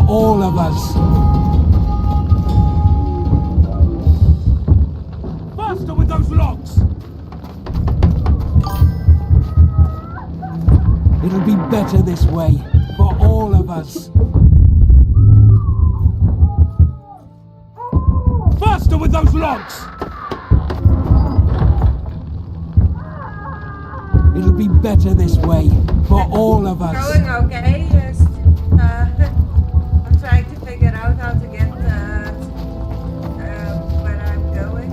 all of us. Faster with those logs! It'll be better this way, for all of us. Faster with those logs! It'll be better this way, for all of us. Going okay, just I'm trying to figure out how to get where I'm going.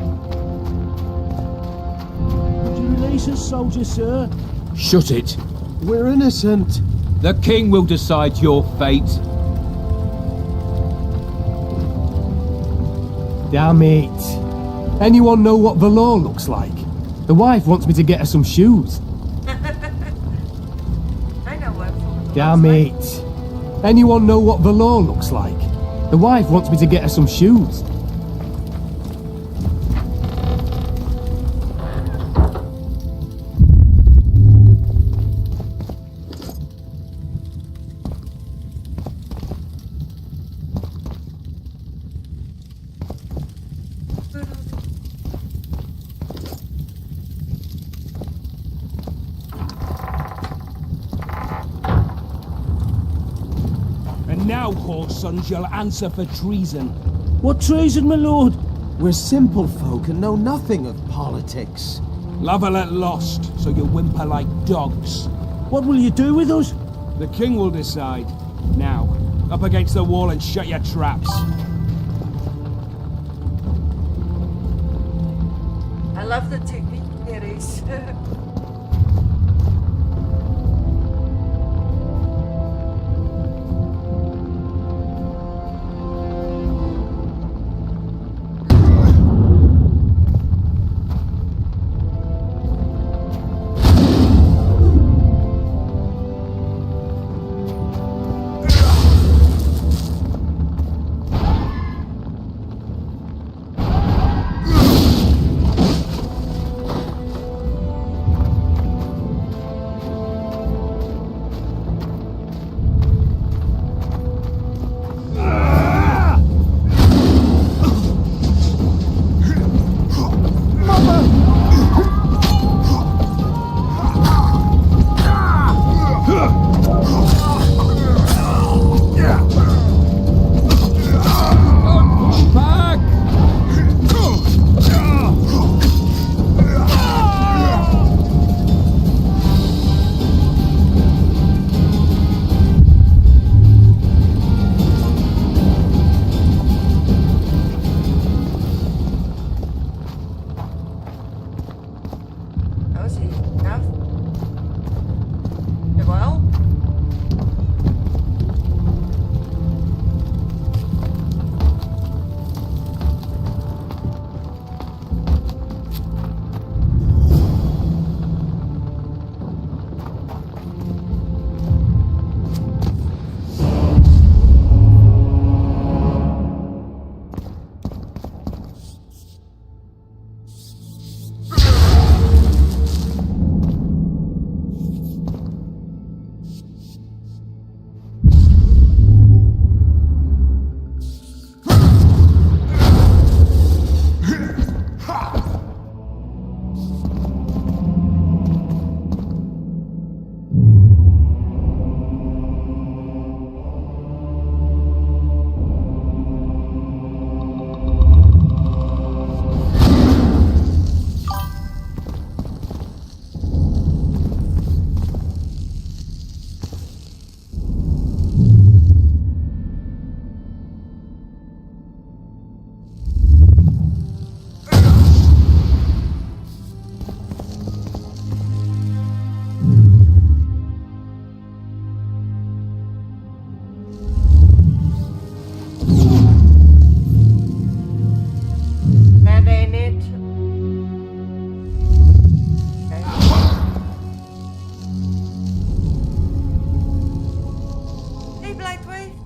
Would you release us, soldier, sir? Shut it. We're innocent. The king will decide your fate. Damn it. Anyone know what velour looks like? The wife wants me to get her some shoes. I know what. Damn it. Anyone know what velour looks like? The wife wants me to get her some shoes. And now, whoresons, you'll answer for treason. What treason, my lord? We're simple folk and know nothing of politics. Love at lost, so you whimper like dogs. What will you do with us? The king will decide. Now, up against the wall and shut your traps. I love the TV series. minute. Okay. Hey, Blightwave.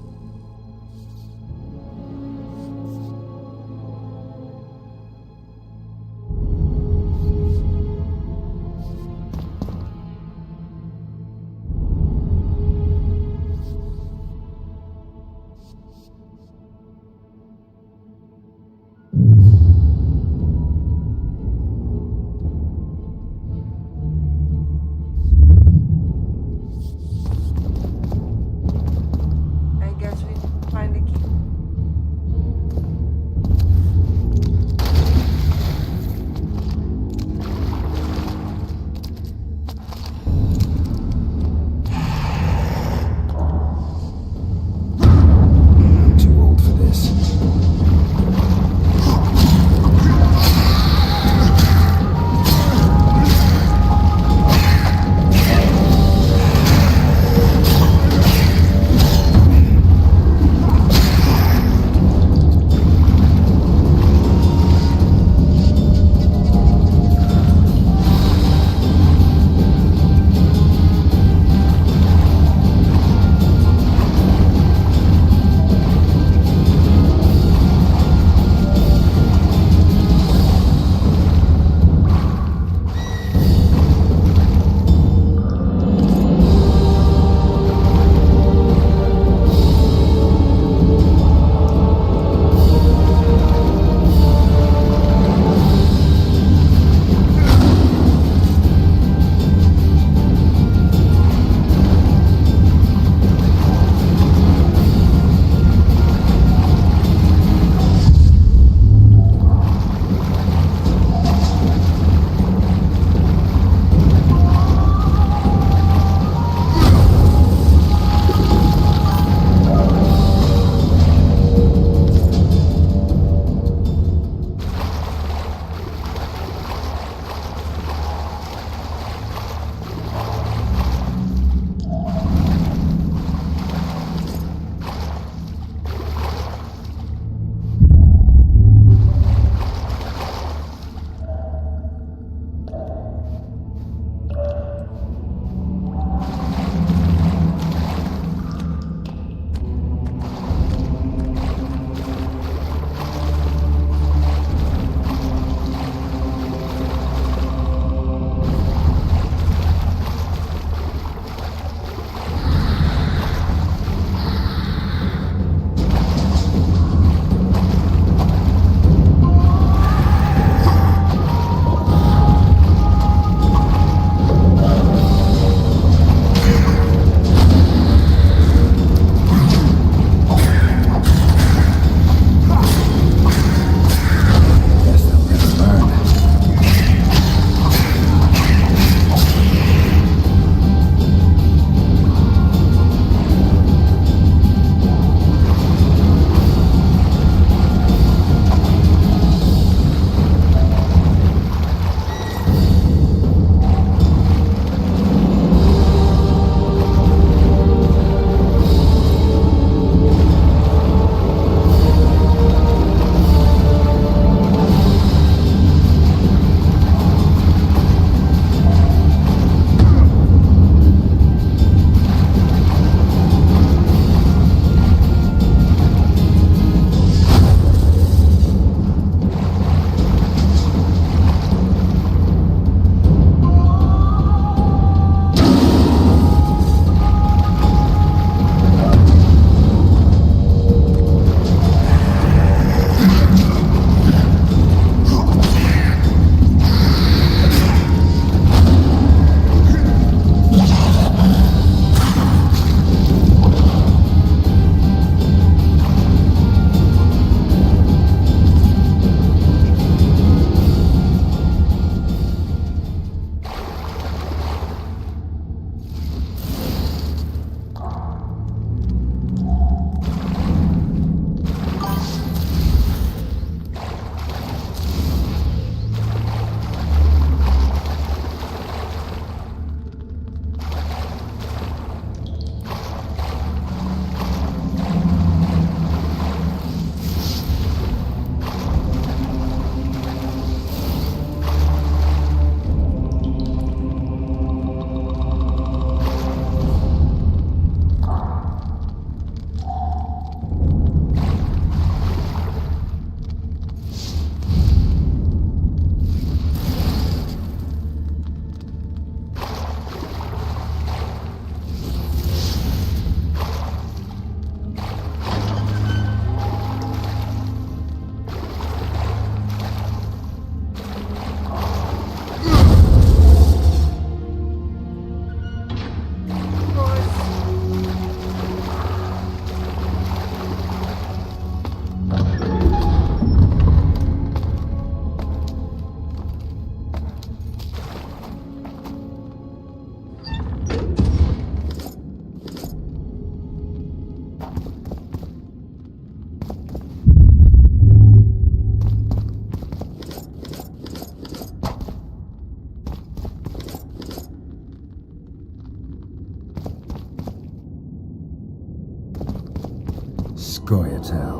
Goyatel.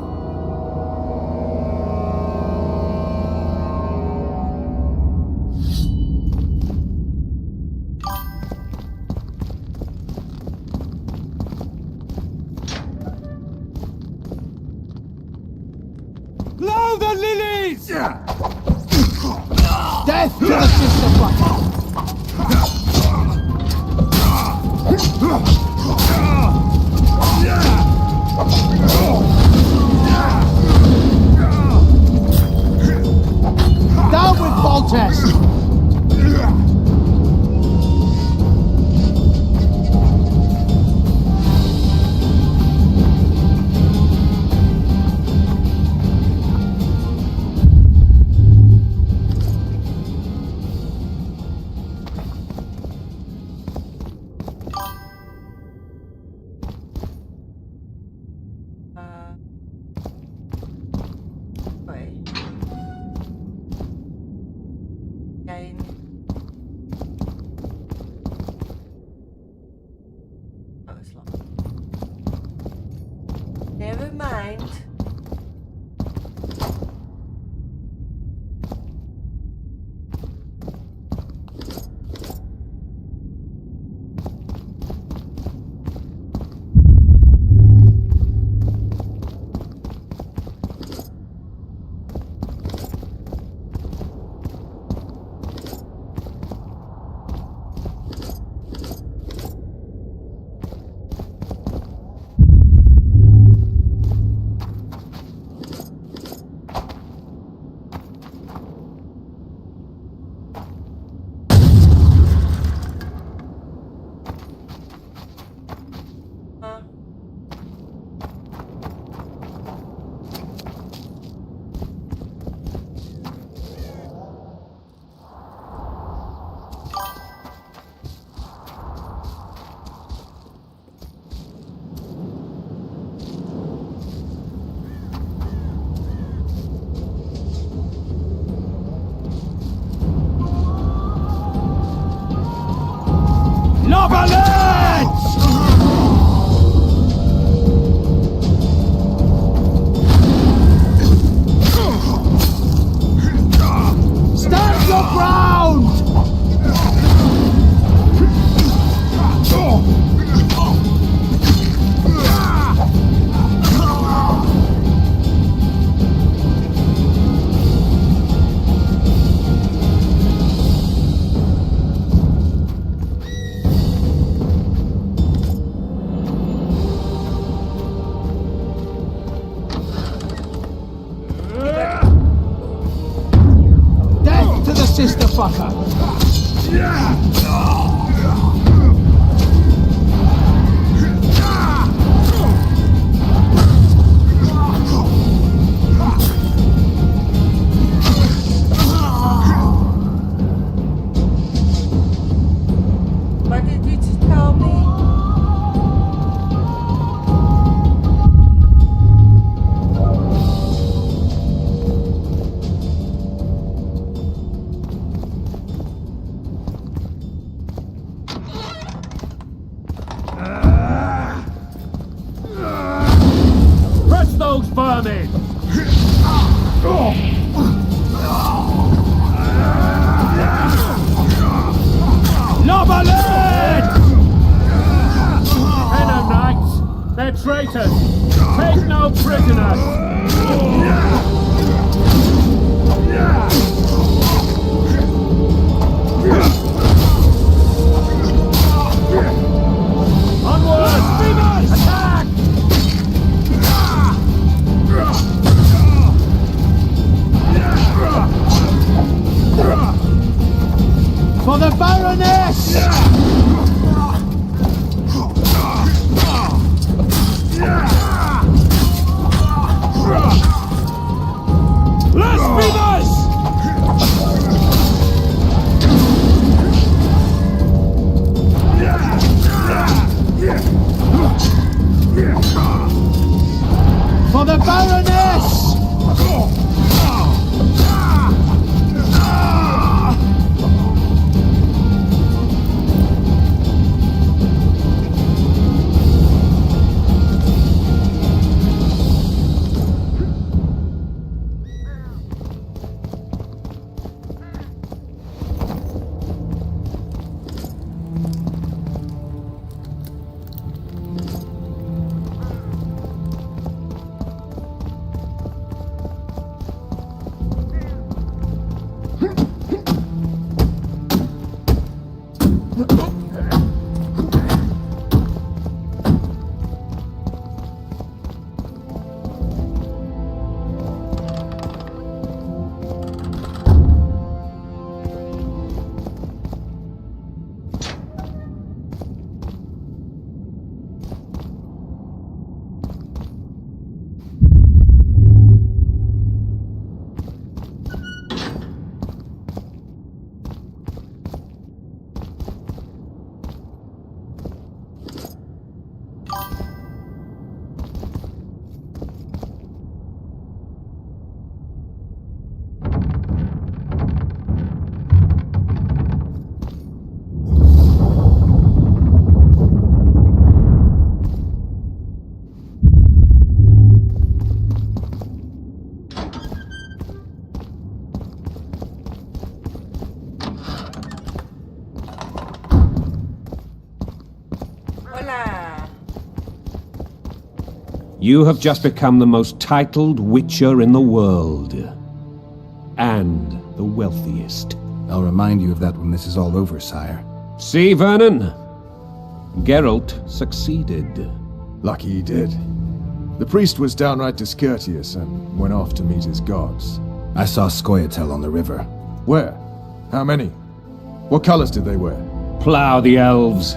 Blow the lilies! Death to the sister fucker! Down with Boltest! Wait. Gain. Oh, it's locked. Never mind. Stand your ground! Death to the sister fucker! What did you just tell me? Press those vermin! Nobalid! Henna Knights! They're traitors! Take no prisoners! Onward! Attack! For the Baroness! Let's be nice! For the Baroness! You have just become the most titled witcher in the world. And the wealthiest. I'll remind you of that when this is all over, sire. See, Vernon? Geralt succeeded. Lucky he did. The priest was downright discourteous and went off to meet his gods. I saw Scoia'tael on the river. Where? How many? What colors did they wear? Plough the elves.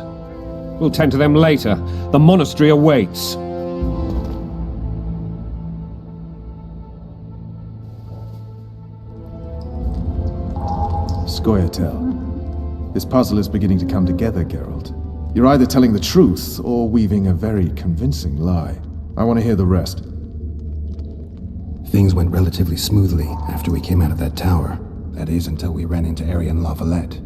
We'll tend to them later. The monastery awaits. Scoia'tael. This puzzle is beginning to come together, Geralt. You're either telling the truth or weaving a very convincing lie. I want to hear the rest. Things went relatively smoothly after we came out of that tower. That is, until we ran into Arian Lavalette.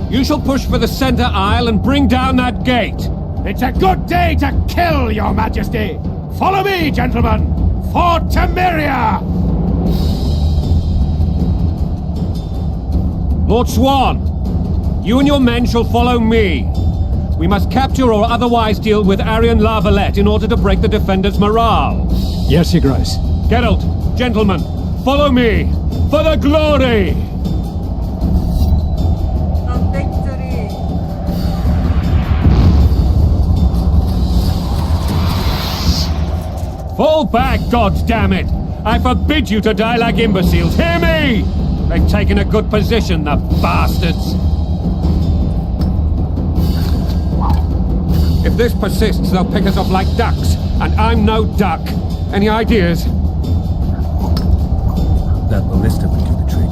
You shall push for the center aisle and bring down that gate. It's a good day to kill, your majesty. Follow me, gentlemen, for Temeria! Lord Swan, you and your men shall follow me. We must capture or otherwise deal with Arian Lavalette in order to break the defenders' morale. Yes, Your Grace. Geralt, gentlemen, follow me, for the glory! Fall back, goddammit! I forbid you to die like imbeciles. Hear me! They've taken a good position, the bastards! If this persists, they'll pick us off like ducks, and I'm no duck. Any ideas? That ballista would do the trick.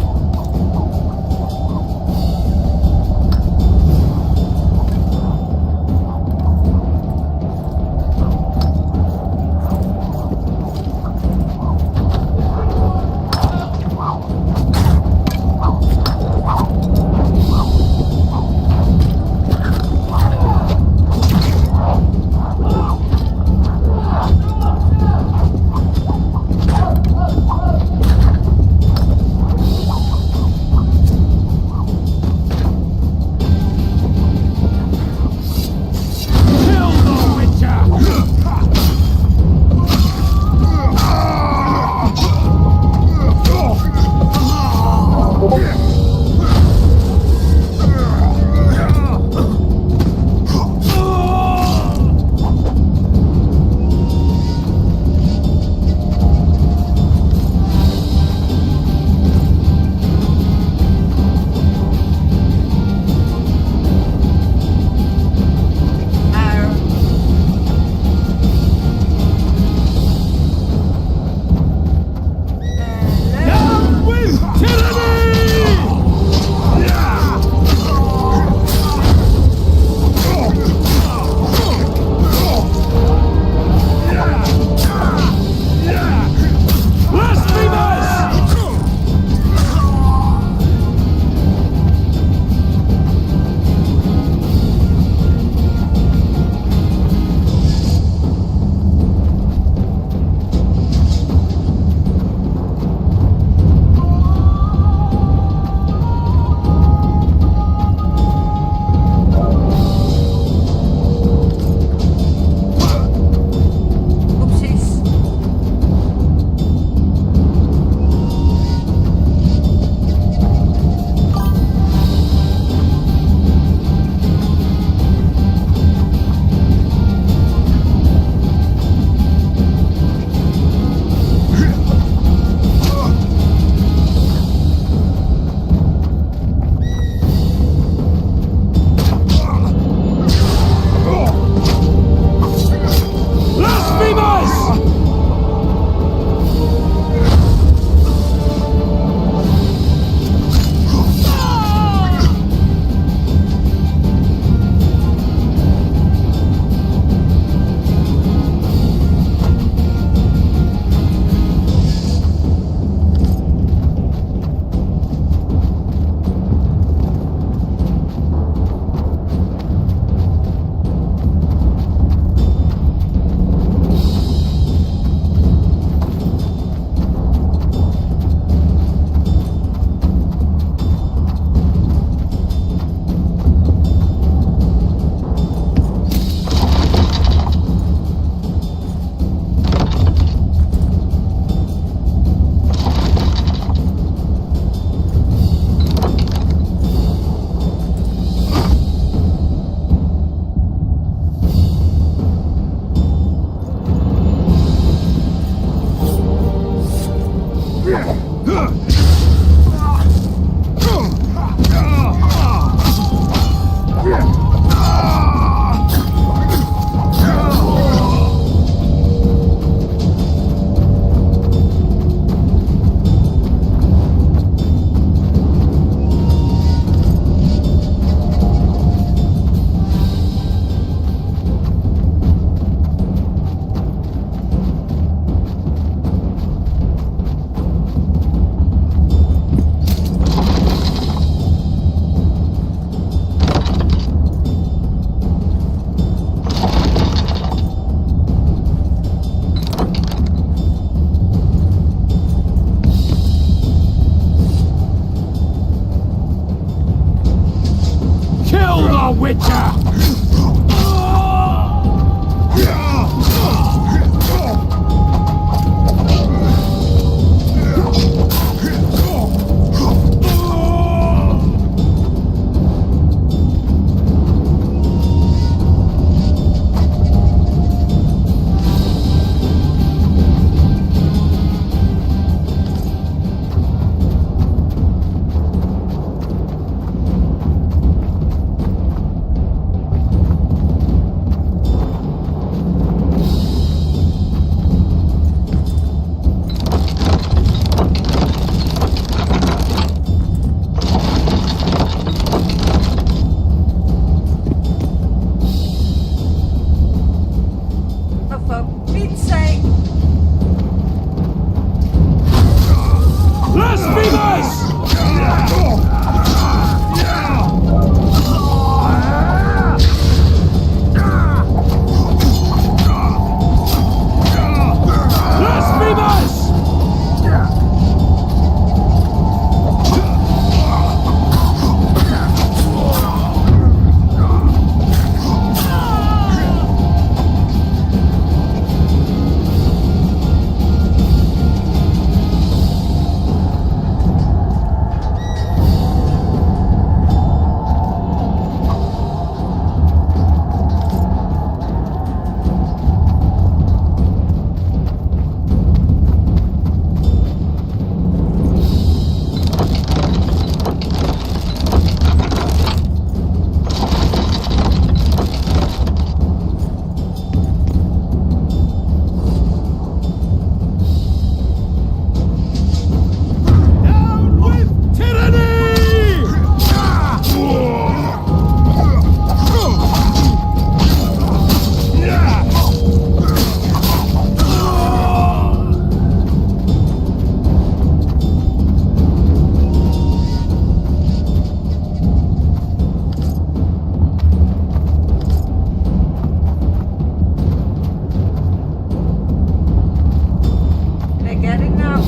getting that one?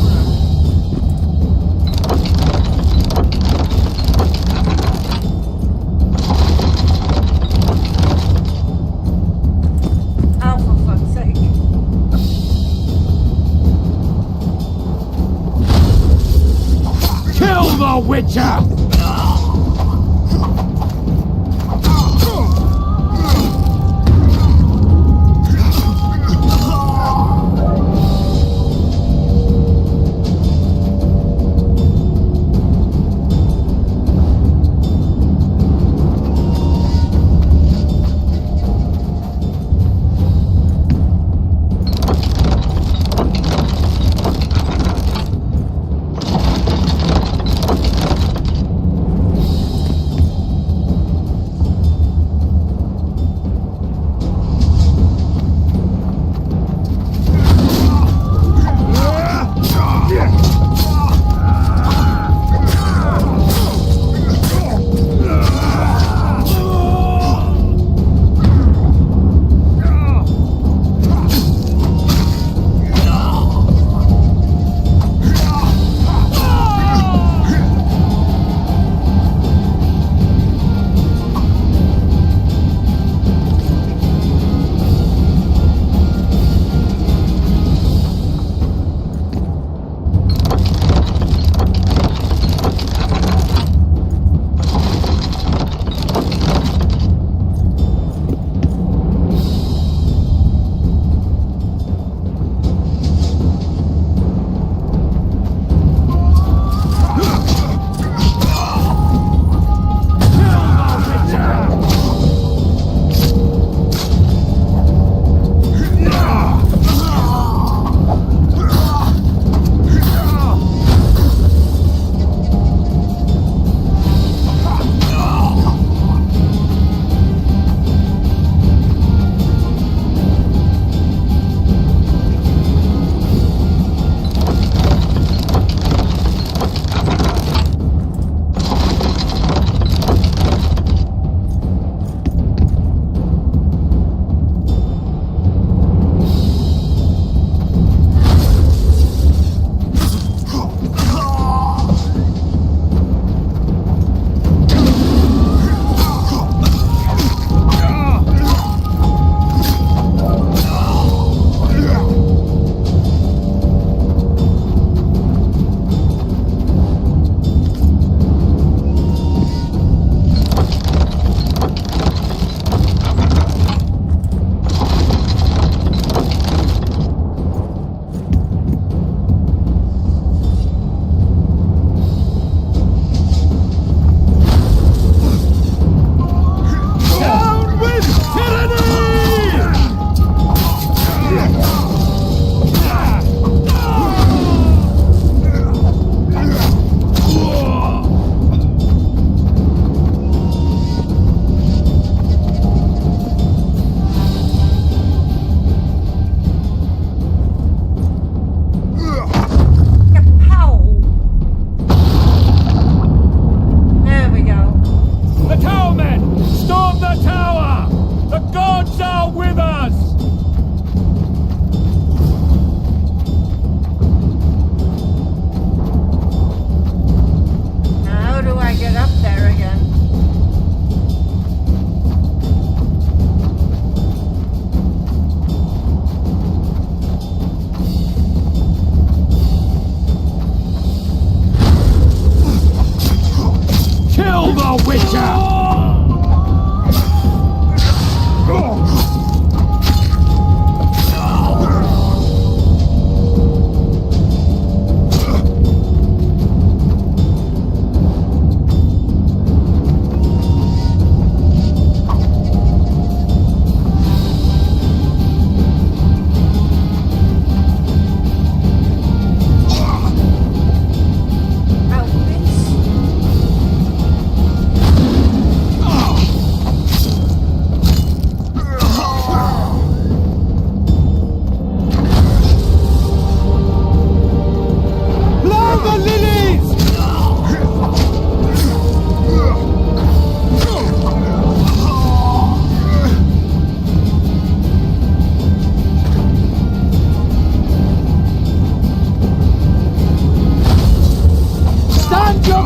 Oh, for fuck's sake. Kill the Witcher!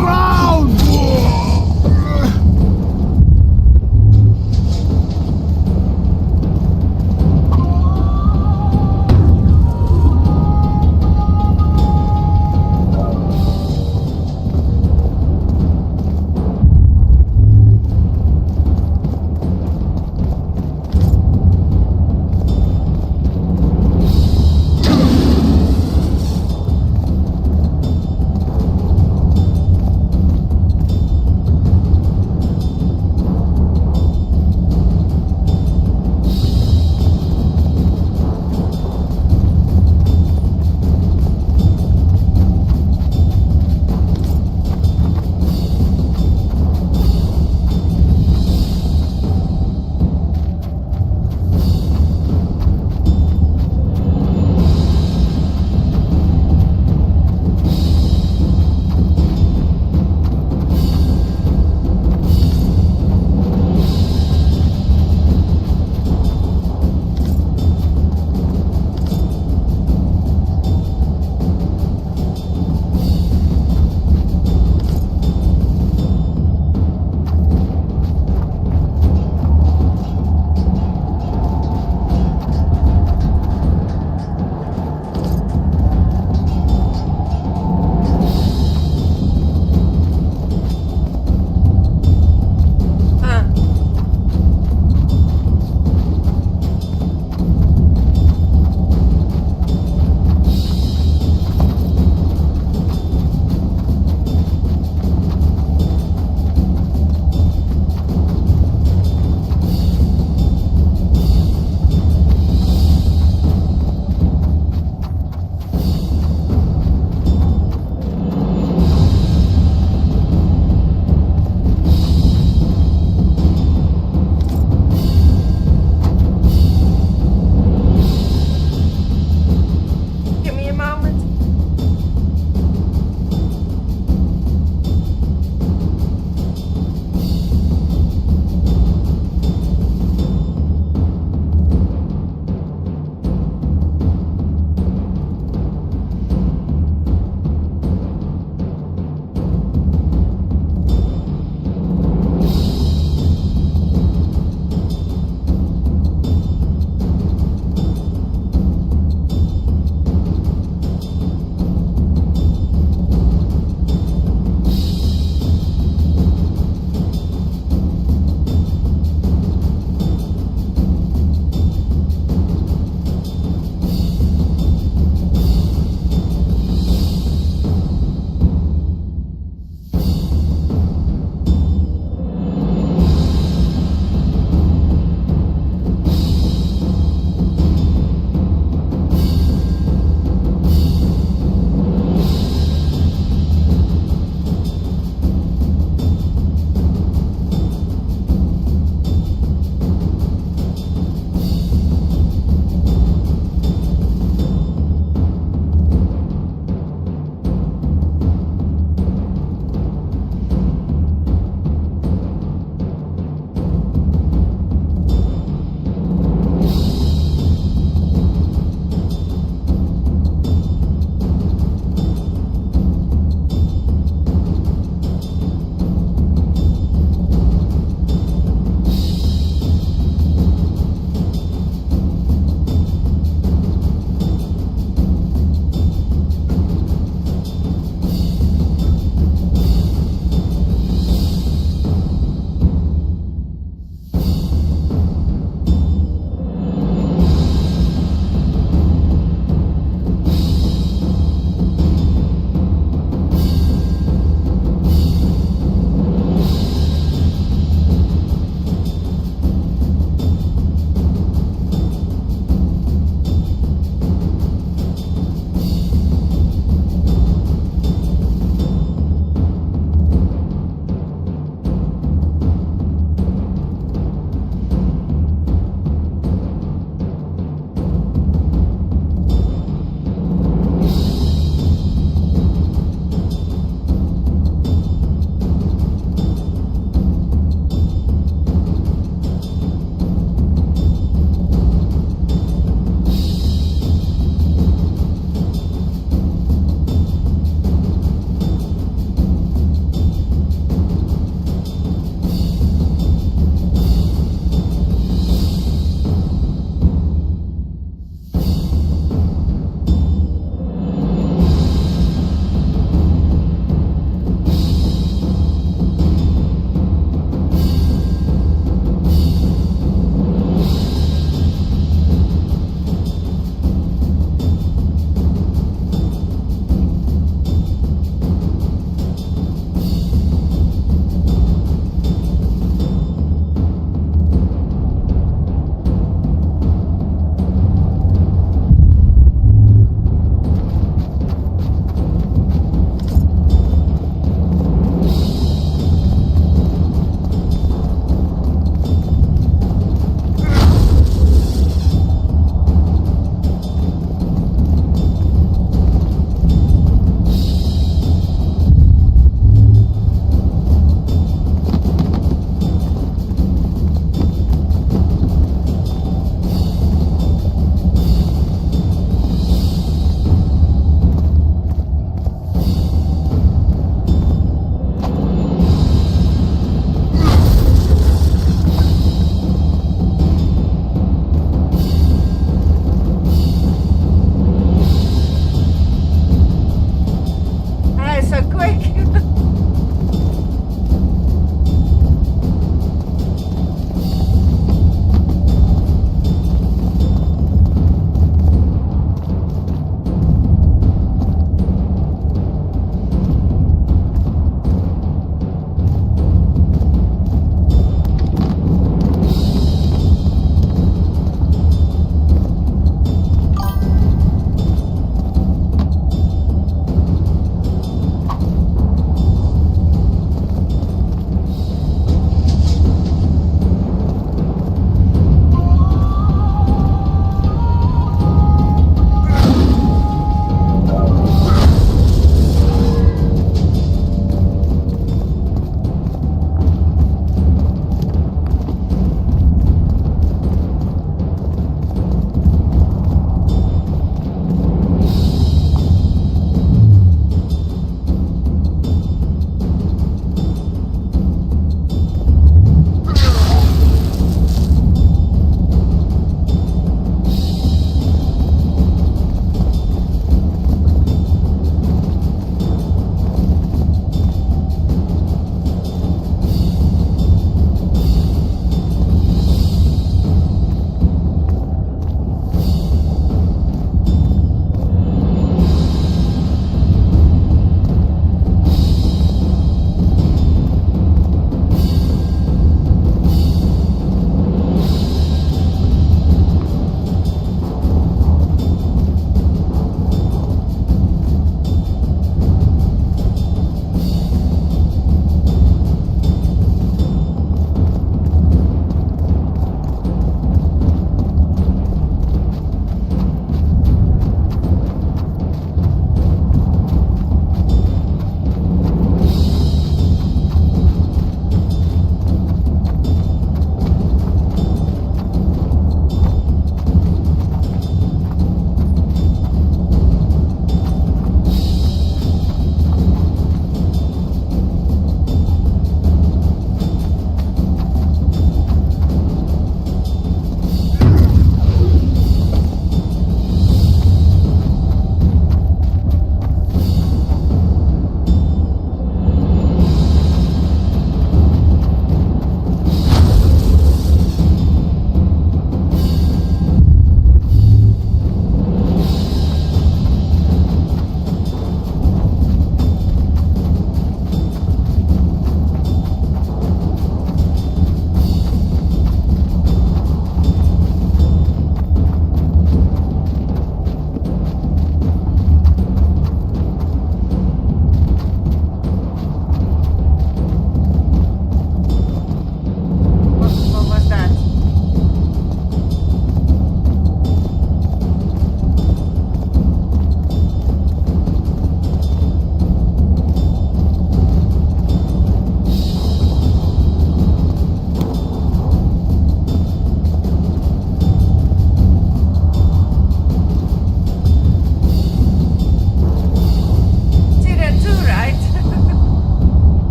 ground!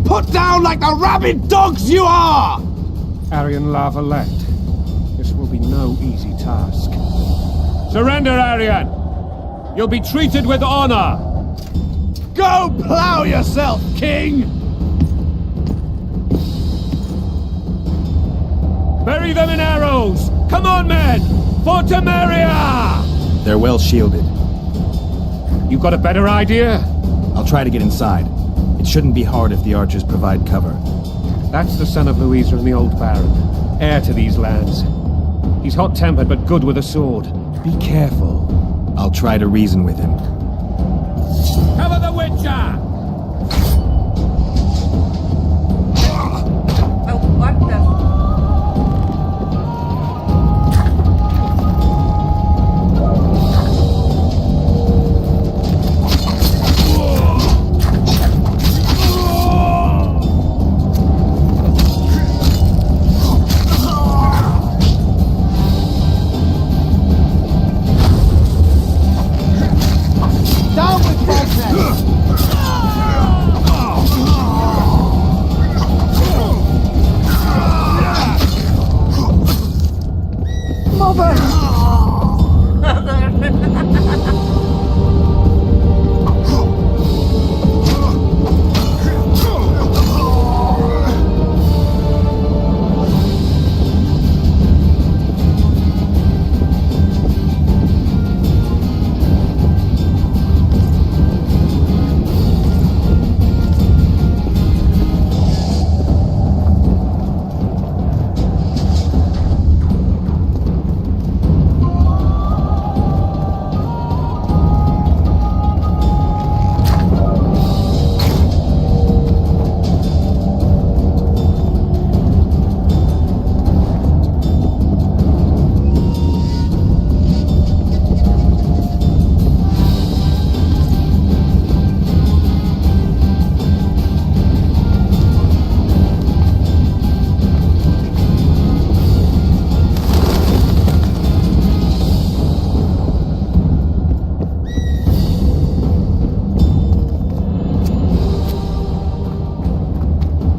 put down like the rabid dogs you are! Aryan Lavalette. This will be no easy task. Surrender, Aryan! You'll be treated with honor! Go plough yourself, king! Bury them in arrows! Come on, men! For Temeria! They're well shielded. You got a better idea? I'll try to get inside. It shouldn't be hard if the archers provide cover. That's the son of Louisa and the old Baron, heir to these lands. He's hot-tempered but good with a sword. Be careful. I'll try to reason with him. Cover the Witcher! Oh, what the?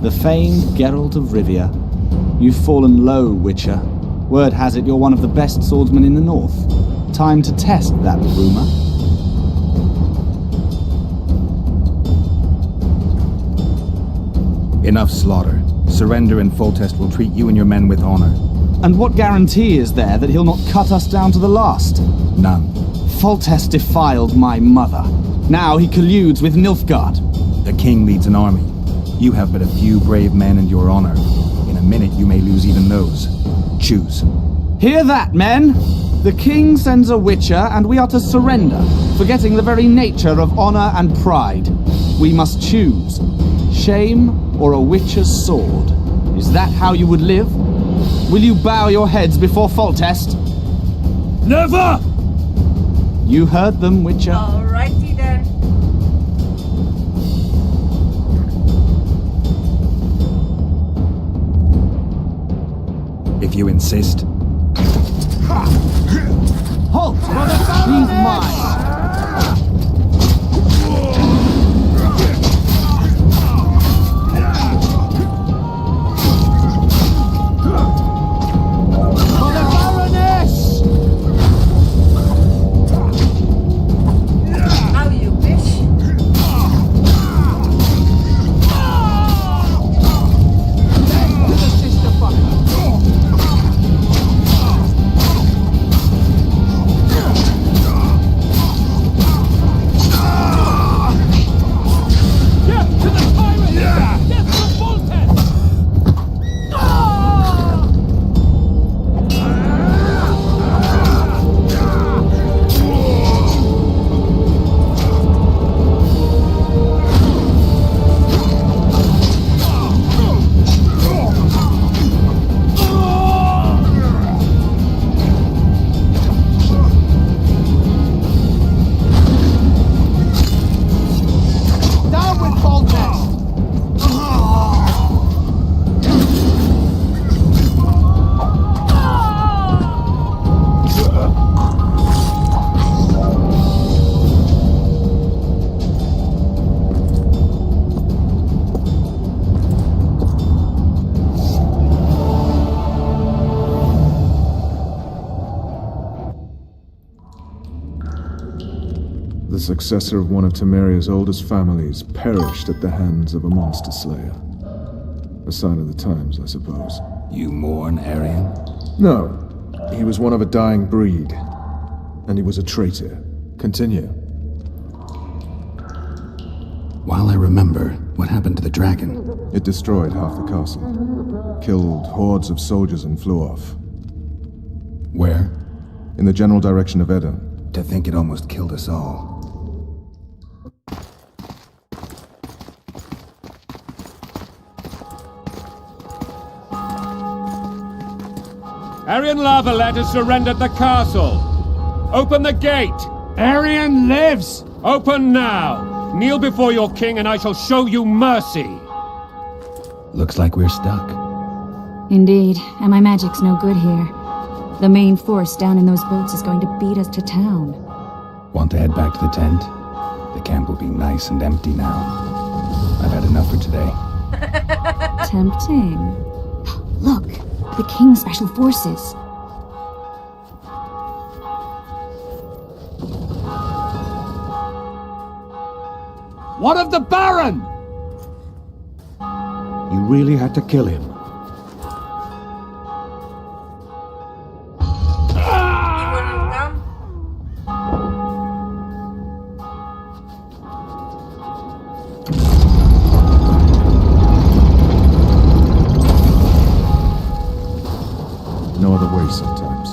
The famed Geralt of Rivia. You've fallen low, Witcher. Word has it you're one of the best swordsmen in the north. Time to test that rumor. Enough slaughter. Surrender and Foltest will treat you and your men with honor. And what guarantee is there that he'll not cut us down to the last? None. Foltest defiled my mother. Now he colludes with Nilfgaard. The king leads an army. You have but a few brave men and your honor. In a minute you may lose even those. Choose. Hear that, men? The king sends a witcher, and we are to surrender, forgetting the very nature of honor and pride. We must choose. Shame or a witcher's sword. Is that how you would live? Will you bow your heads before Foltest? Never! You heard them, Witcher. Alrighty then. If you insist. Halt! He's mine! How you wish. The successor of one of Temeria's oldest families perished at the hands of a monster slayer. A sign of the times, I suppose. You mourn Arian? No. He was one of a dying breed. And he was a traitor. Continue. While I remember, what happened to the dragon? It destroyed half the castle. Killed hordes of soldiers and flew off. Where? In the general direction of Edda. To think it almost killed us all. Arian Lavalet has surrendered the castle. Open the gate! Arian lives! Open now! Kneel before your king and I shall show you mercy! Looks like we're stuck. Indeed, and my magic's no good here. The main force down in those boats is going to beat us to town. Want to head back to the tent? The camp will be nice and empty now. I've had enough for today. Tempting. Look, the King's Special Forces. What of the Baron? You really had to kill him. He wouldn't come? No other way sometimes.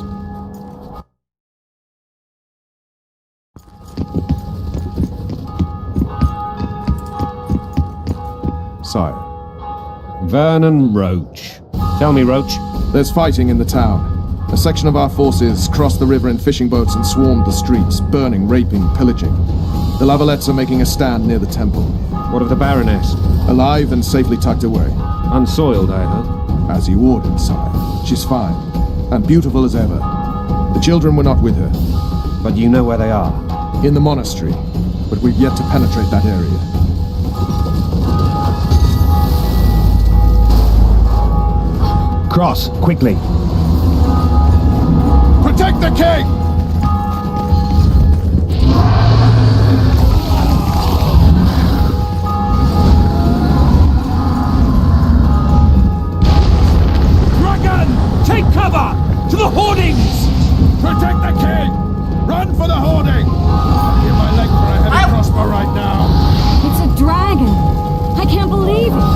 Sire. Vernon Roach. Tell me, Roach. There's fighting in the town. A section of our forces crossed the river in fishing boats and swarmed the streets, burning, raping, pillaging. The Lavalets are making a stand near the temple. What of the Baroness? Alive and safely tucked away. Unsoiled, I hope. As you ordered, sire. She's fine. And beautiful as ever. The children were not with her. But you know where they are. In the monastery. But we've yet to penetrate that area. Cross, quickly. Protect the king! Dragon! Take cover! To the hoardings! Protect the king! Run for the hoarding! Give my leg for a heavy crossbow right now. It's a dragon! I can't believe it!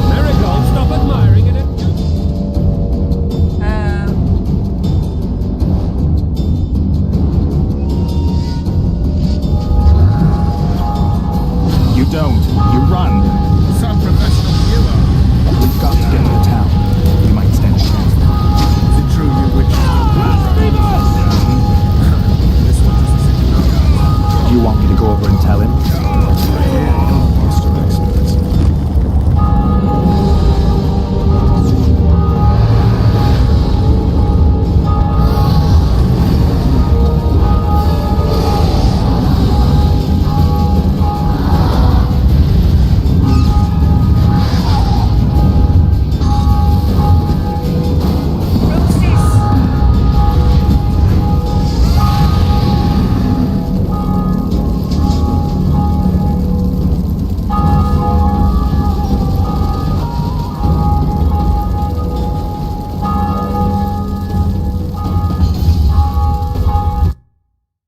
Marigold, stop admiring it and... You don't. You run. Some professional viewer. We've got to get to town. We might stand a chance. Is it true you witch? This one doesn't seem to know. Do you want me to go over and tell him? Monster experts.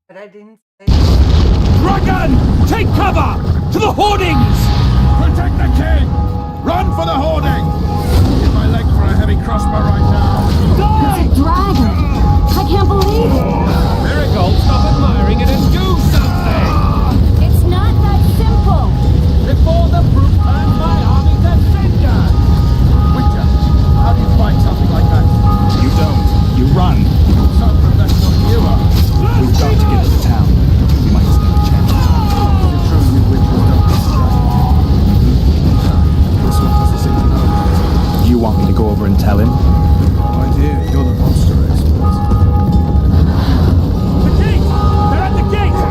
But I didn't say. Dragon! Take cover! To the hoardings! Protect the king! Run for the hoarding! Give my leg for a heavy crossbow right now. It's a dragon! I can't believe it! Marigold, stop admiring it and do something! It's not that simple! Before the brute turns my army to cinder! Witcher, how do you fight something like that? You don't. You run. Some professional viewer. We've got to get to the town. We might stand a chance. Is it true you witches don't This one doesn't seem to know. Do you want me to go over and tell him? No idea. You're the monster expert. The gate! They're at the gate!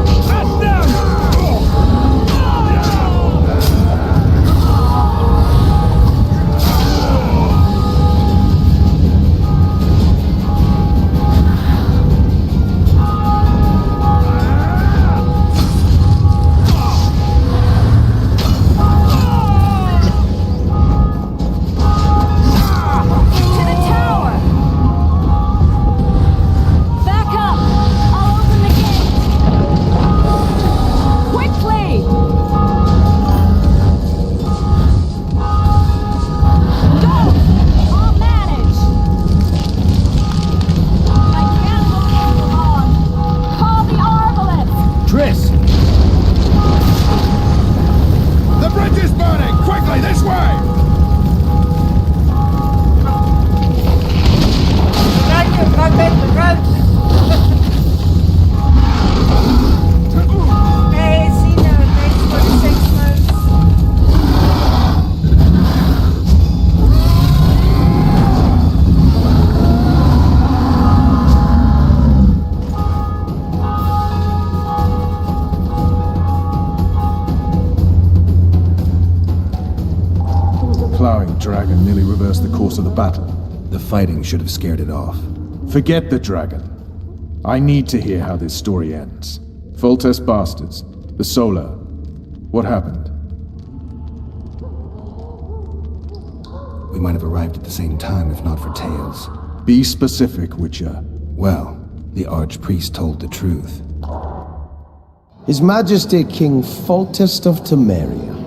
reverse the course of the battle. The fighting should have scared it off. Forget the dragon. I need to hear how this story ends. Foltest bastards. The Solar. What happened? We might have arrived at the same time if not for tales. Be specific, Witcher. Well, the Archpriest told the truth. His Majesty King Foltest of Temeria.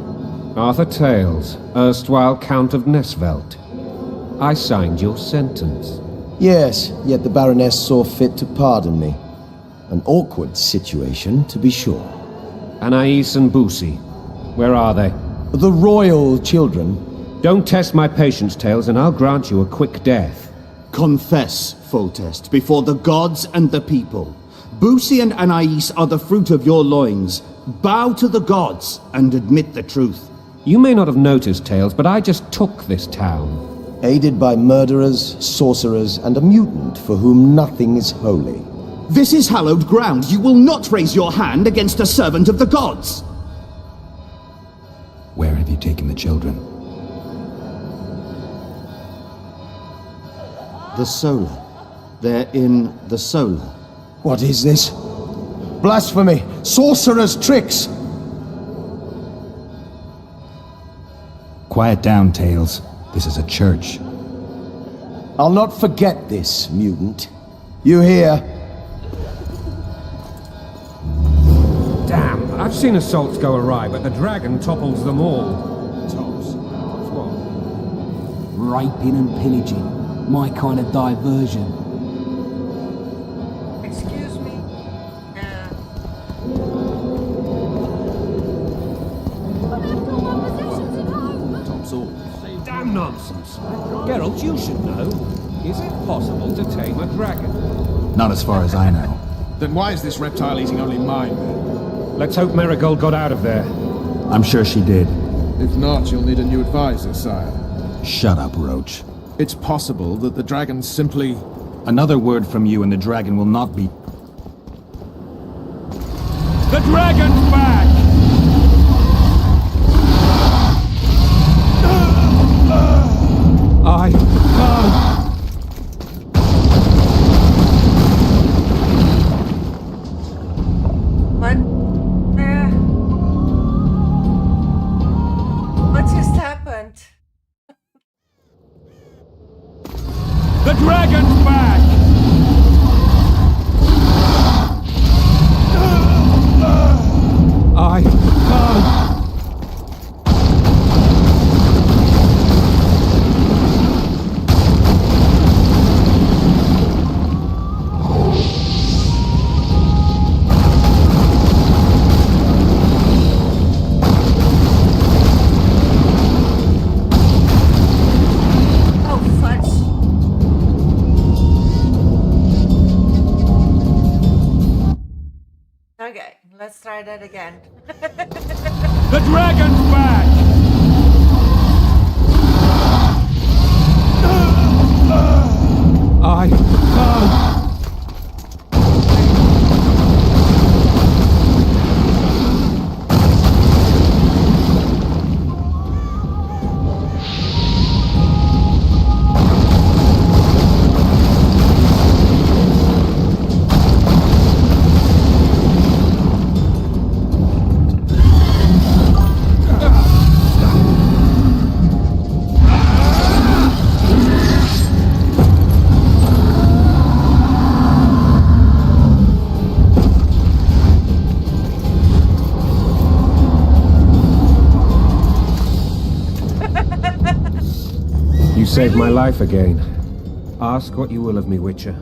Arthur Tales, erstwhile Count of Nesvelt. I signed your sentence. Yes, yet the Baroness saw fit to pardon me. An awkward situation, to be sure. Anais and Boosie, where are they? The royal children. Don't test my patience, Tales, and I'll grant you a quick death. Confess, Foltest, before the gods and the people. Boosie and Anais are the fruit of your loins. Bow to the gods and admit the truth. You may not have noticed, Tales, but I just took this town. Aided by murderers, sorcerers, and a mutant for whom nothing is holy. This is hallowed ground. You will not raise your hand against a servant of the gods. Where have you taken the children? The Solar. They're in the Solar. What is this? Blasphemy! Sorcerer's tricks! Quiet down, Tails. This is a church. I'll not forget this, mutant. You hear? Damn, I've seen assaults go awry, but the dragon topples them all. Tops. What? Raping and pillaging. My kind of diversion. Excuse me. Tops all. Damn nonsense. Geralt, you should know. Is it possible to tame a dragon? Not as far as I know. Then why is this reptile eating only mine? Let's hope Marigold got out of there. I'm sure she did. If not, you'll need a new advisor, sire. Shut up, Roach. It's possible that the dragon simply... Another word from you and the dragon will not be... The dragon's back! I can't. What? What just happened? The dragon's back! I can't. Oh, fudge. Okay, let's try that again. The dragon's back! I can't. You saved my life again. Ask what you will of me, Witcher.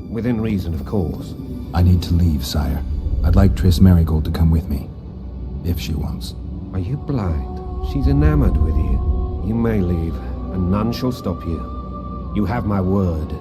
Within reason, of course. I need to leave, sire. I'd like Triss Marigold to come with me. If she wants. Are you blind? She's enamored with you. You may leave, and none shall stop you. You have my word.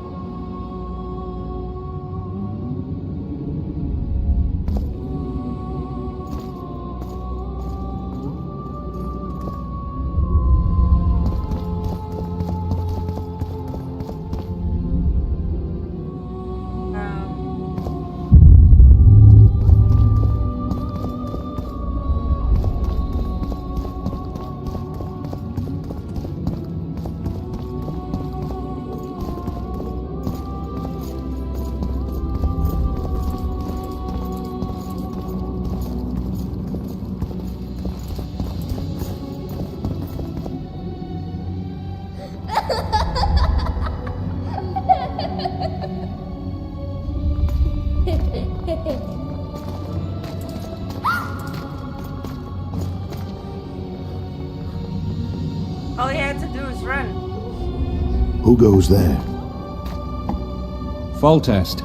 All he had to do is run. Who goes there? Foltest.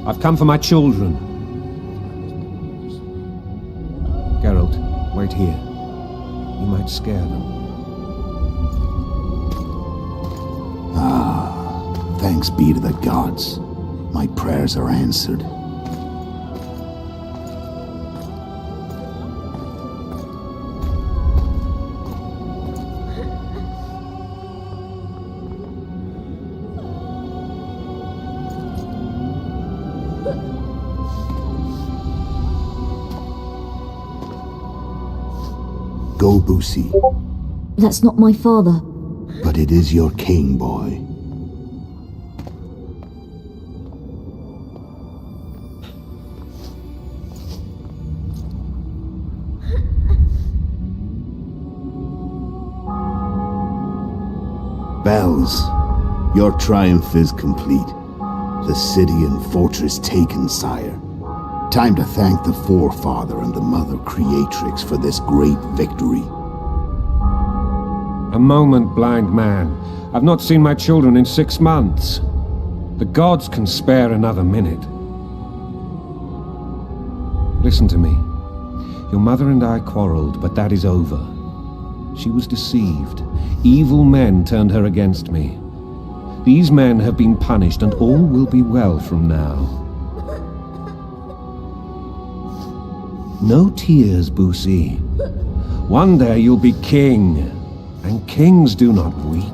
I've come for my children. Geralt, wait here. You might scare them. Thanks be to the gods. My prayers are answered. Go, Boosie. That's not my father. But it is your king, boy. Bells, your triumph is complete. The city and fortress taken, sire. Time to thank the Forefather and the Mother Creatrix for this great victory. A moment, blind man. I've not seen my children in 6 months. The gods can spare another minute. Listen to me. Your mother and I quarreled, but that is over. She was deceived. Evil men turned her against me. These men have been punished, and all will be well from now. No tears, Boosie. One day you'll be king, and kings do not weep.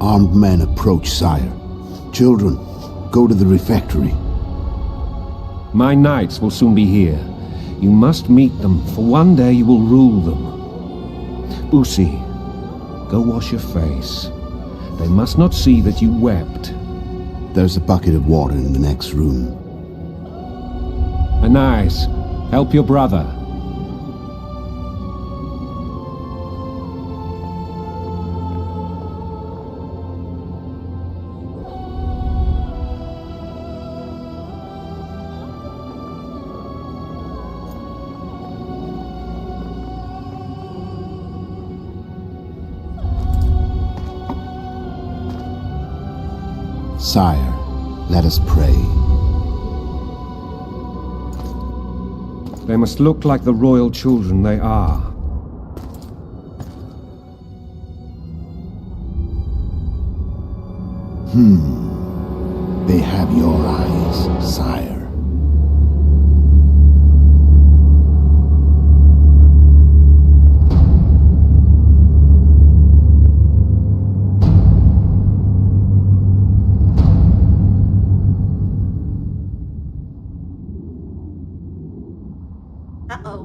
Armed men approach, sire. Children, go to the refectory. My knights will soon be here. You must meet them, for one day you will rule them. Boosie, go wash your face. They must not see that you wept. There's a bucket of water in the next room. Anais, help your brother. Sire, let us pray. They must look like the royal children they are. They have your eyes, sire. Uh-oh.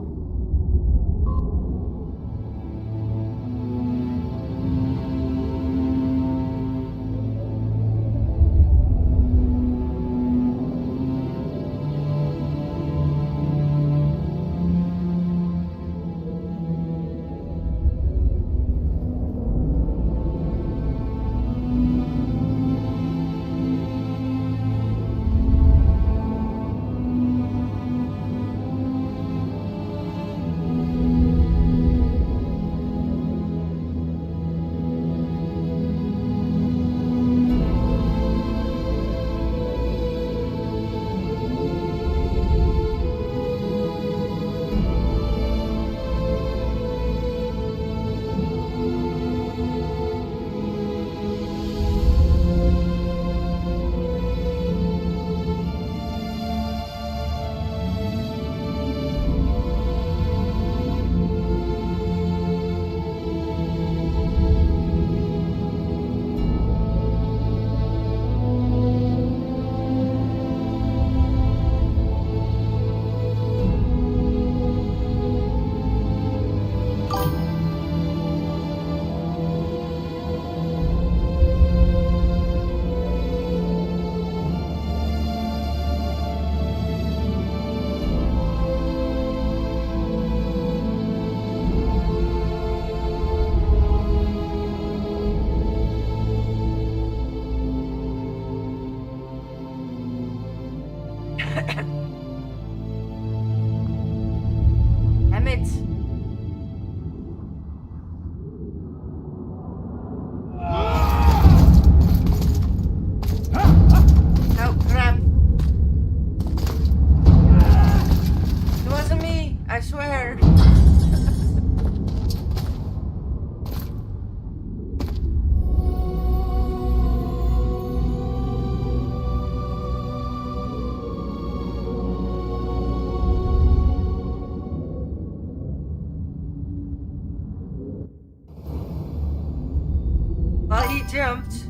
Well, he jumped.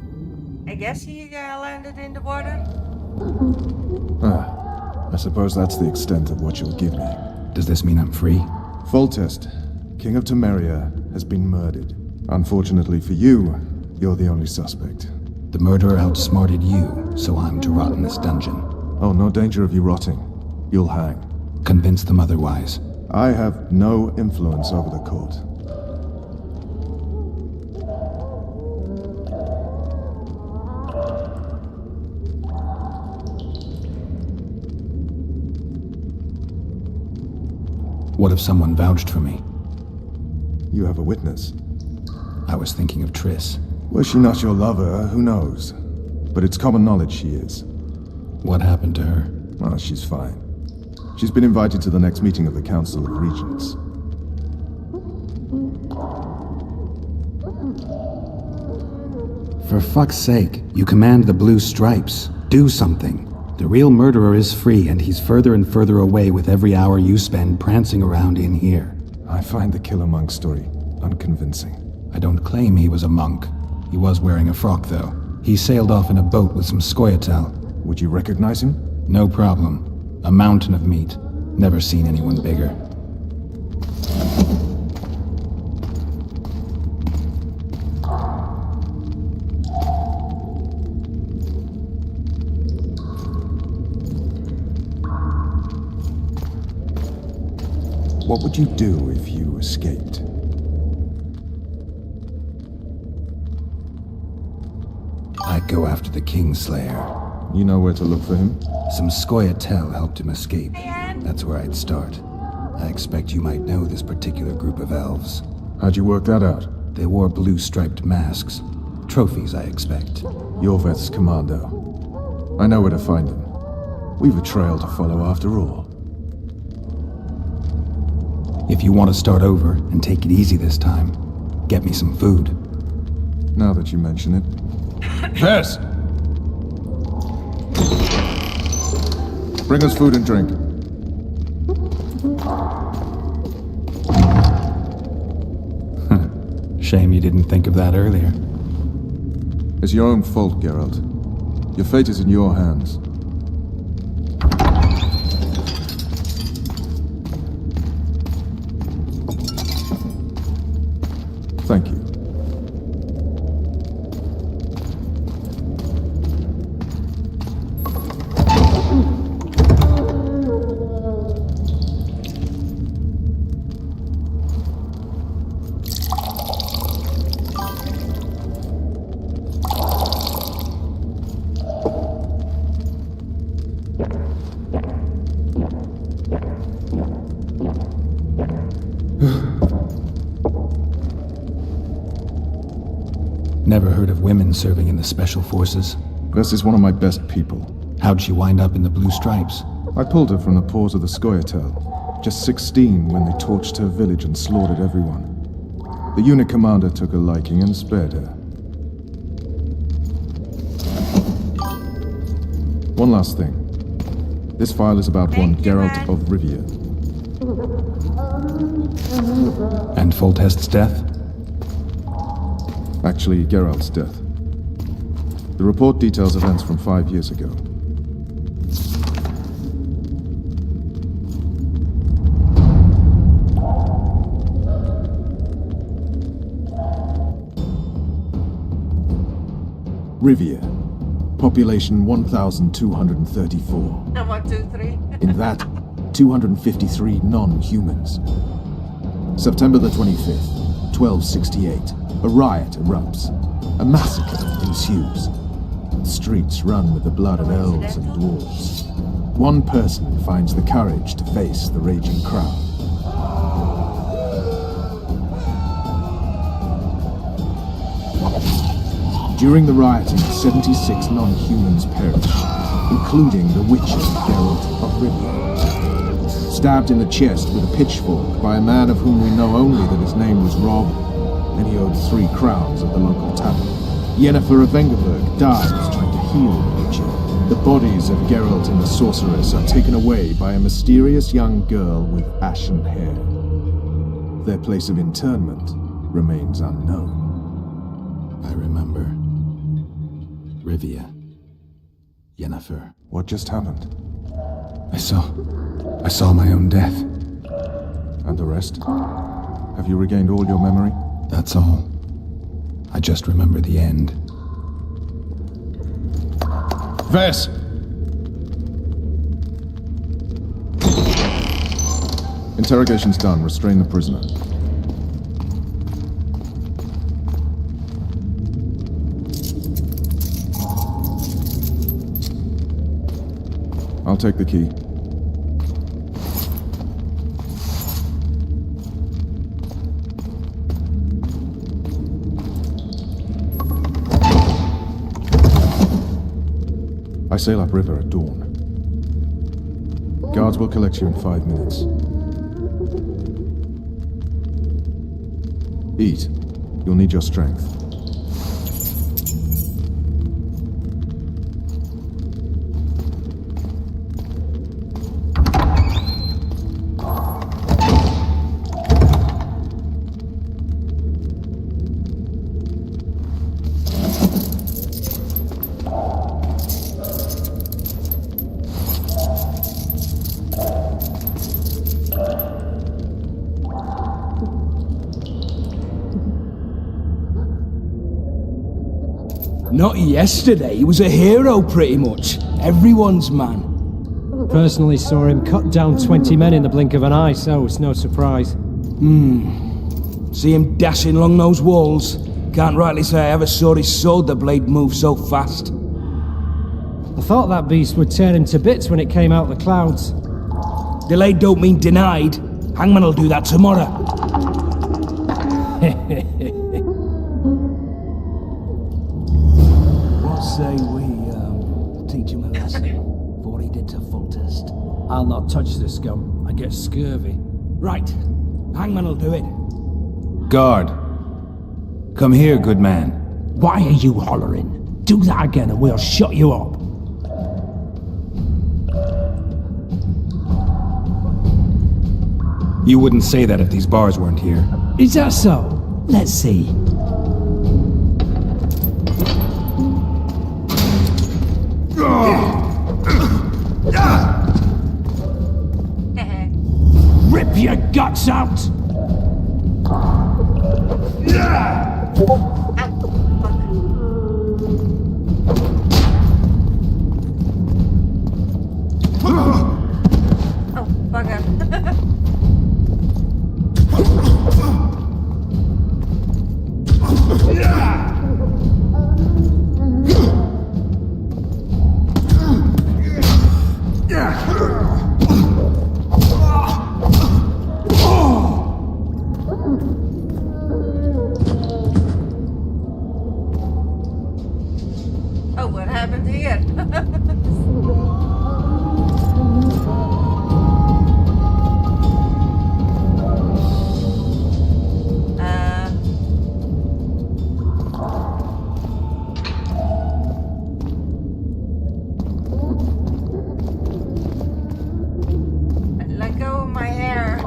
I guess he landed in the water. I suppose that's the extent of what you'll give me. Does this mean I'm free? Foltest, King of Temeria, has been murdered. Unfortunately for you, you're the only suspect. The murderer outsmarted you, so I'm to rot in this dungeon. Oh, no danger of you rotting. You'll hang. Convince them otherwise. I have no influence over the court. What if someone vouched for me? You have a witness. I was thinking of Triss. Was she not your lover? Who knows? But it's common knowledge she is. What happened to her? Oh, she's fine. She's been invited to the next meeting of the Council of Regents. For fuck's sake, you command the Blue Stripes. Do something. The real murderer is free, and he's further and further away with every hour you spend prancing around in here. I find the Killer Monk story unconvincing. I don't claim he was a monk. He was wearing a frock, though. He sailed off in a boat with some Scoia'tael. Would you recognize him? No problem. A mountain of meat. Never seen anyone bigger. What would you do if you escaped? I'd go after the Kingslayer. You know where to look for him? Some Scoia'tael helped him escape. That's where I'd start. I expect you might know this particular group of elves. How'd you work that out? They wore blue-striped masks. Trophies, I expect. Yorveth's commando. I know where to find them. We've a trail to follow after all. If you want to start over and take it easy this time, get me some food. Now that you mention it. Vess! Bring us food and drink. Shame you didn't think of that earlier. It's your own fault, Geralt. Your fate is in your hands. Thank you. Never heard of women serving in the Special Forces. Vess is one of my best people. How'd she wind up in the Blue Stripes? I pulled her from the paws of the Scoia'tael. Just 16 when they torched her village and slaughtered everyone. The unit commander took a liking and spared her. One last thing. This file is about one Geralt of Rivia. And Foltest's death? Actually, Geralt's death. The report details events from 5 years ago. Rivia. Population 1,234. 1, 2, 3. In that, 253 non-humans. September the 25th, 1268. A riot erupts. A massacre ensues. The streets run with the blood of elves and dwarves. One person finds the courage to face the raging crowd. During the rioting, 76 non-humans perished, including the Witcher Geralt of Rivia. Stabbed in the chest with a pitchfork by a man of whom we know only that his name was Rob, and he owed 3 crowns at the local tavern. Yennefer of Vengerberg dies trying to heal the Witcher. The bodies of Geralt and the Sorceress are taken away by a mysterious young girl with ashen hair. Their place of interment remains unknown. I remember. Rivia. Yennefer. What just happened? I saw my own death. And the rest? Have you regained all your memory? That's all. I just remember the end. Ves! Interrogation's done. Restrain the prisoner. I'll take the key. I sail upriver at dawn. Guards will collect you in 5 minutes. Eat. You'll need your strength. Not yesterday, he was a hero pretty much. Everyone's man. Personally saw him cut down 20 men in the blink of an eye, so it's no surprise. See him dashing along those walls. Can't rightly say I ever saw his sword the blade move so fast. I thought that beast would tear him to bits when it came out of the clouds. Delayed don't mean denied. Hangman'll do that tomorrow. What say we, teach him a lesson before he did to Foltest? I'll not touch the scum. I get scurvy. Right. Hangman'll do it. Guard. Come here, good man. Why are you hollering? Do that again and we'll shut you up. You wouldn't say that if these bars weren't here. Is that so? Let's see. Rip your guts out! Oh, bugger. Oh, what happened here? Let go of my hair.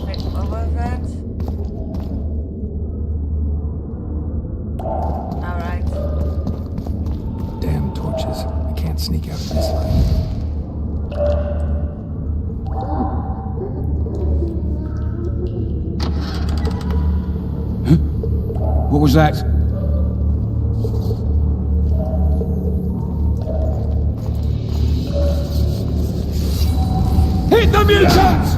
Wait, what was that? Alright. Damn torches. I can't sneak out of this light. What was that? Hit the mutants!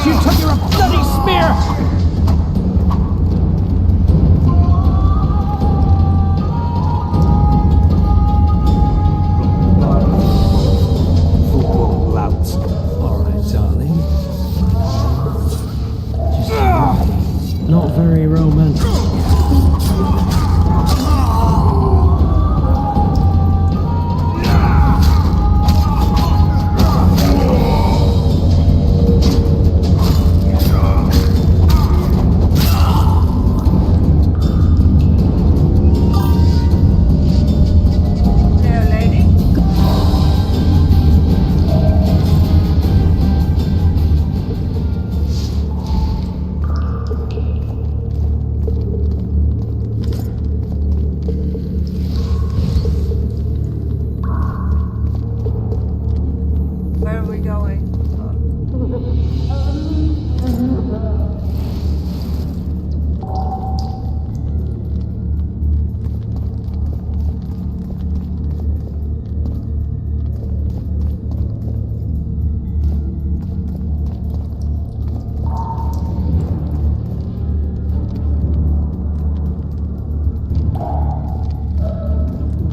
you till you're a bloody smear! Football louts. Alright, darling. Just not very romantic. Where are we going?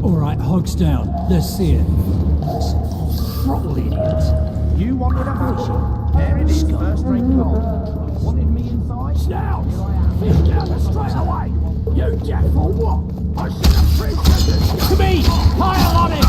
Alright, hogs down. Let's see it. Throttle idiots. You wanted a motion. There it is, first rate gold. Wanted me inside? Snout! Fish down the straight away! You deaf or what? I should have appreciated it! To me! Pile on it!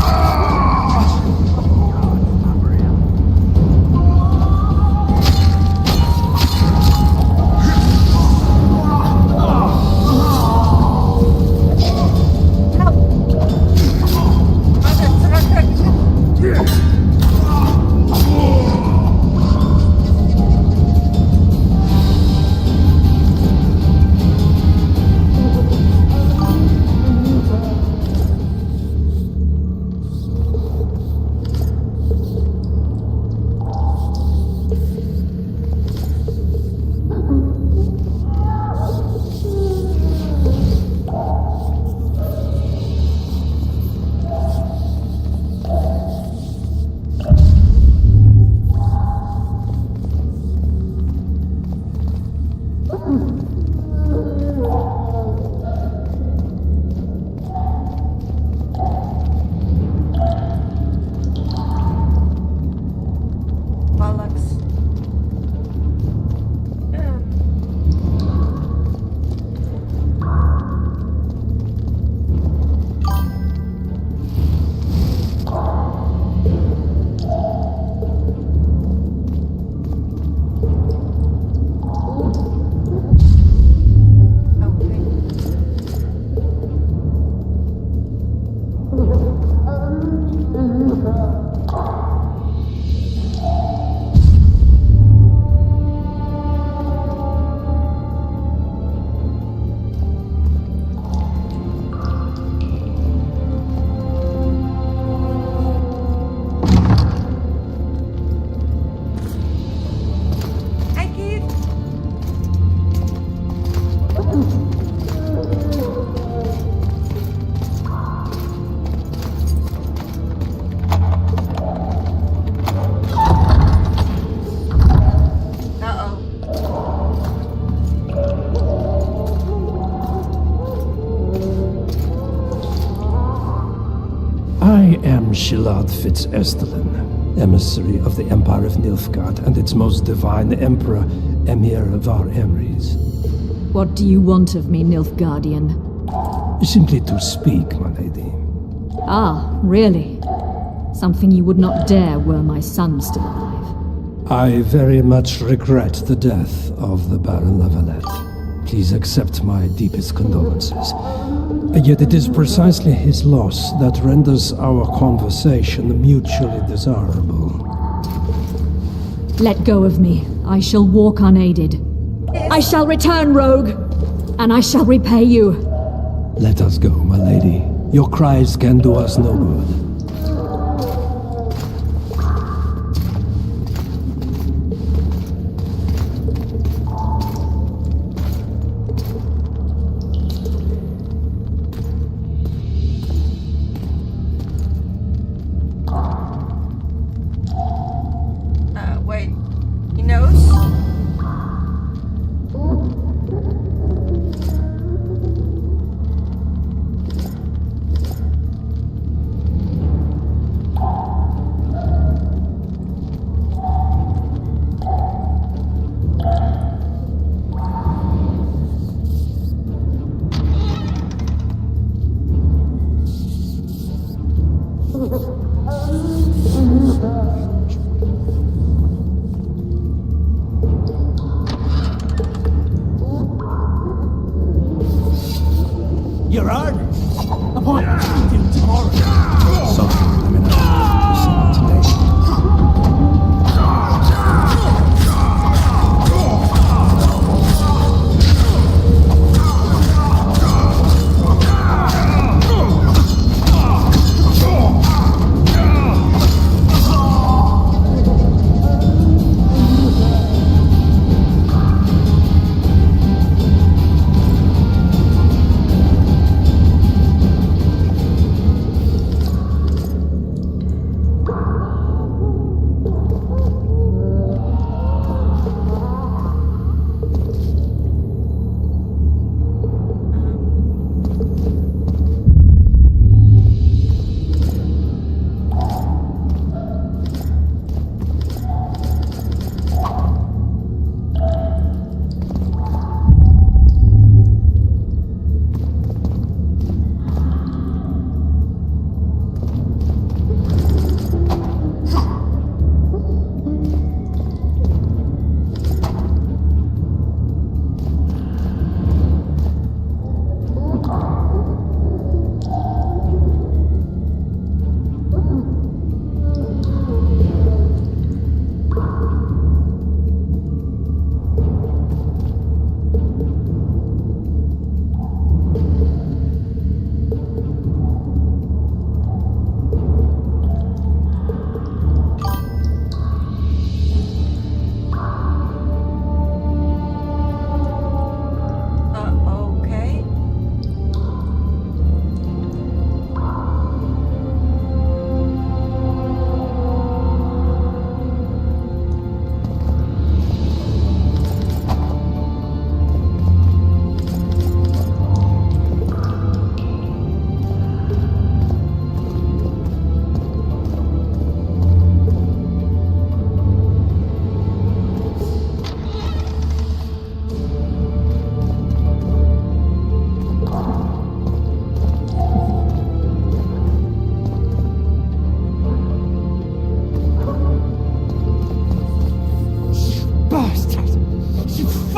I am Shilad Fitz-Estelin, emissary of the Empire of Nilfgaard and its most divine Emperor, Emir Var Emrys. What do you want of me, Nilfgaardian? Simply to speak, my lady. Ah, really? Something you would not dare were my son still alive. I very much regret the death of the Baron Lavalette. Please accept my deepest condolences. Yet it is precisely his loss that renders our conversation mutually desirable. Let go of me. I shall walk unaided. I shall return, rogue, and I shall repay you. Let us go, my lady. Your cries can do us no good. Wait. He knows?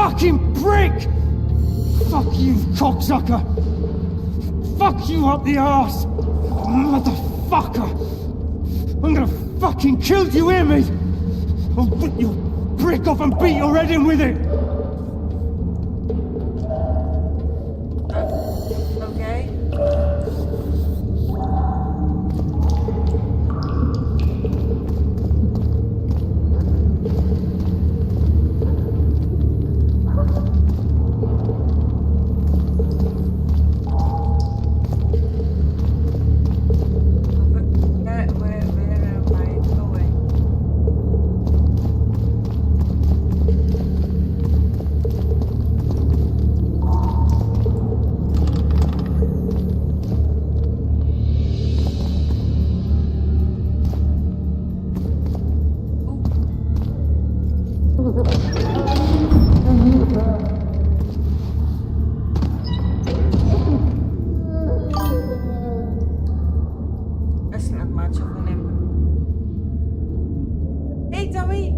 fucking prick! Fuck you, cocksucker! Fuck you up the arse! Motherfucker! I'm gonna fucking kill you, hear me? I'll rip your prick off and beat your head in with it! Okay. Where am I going? That's not much of an input. Hey, Tommy!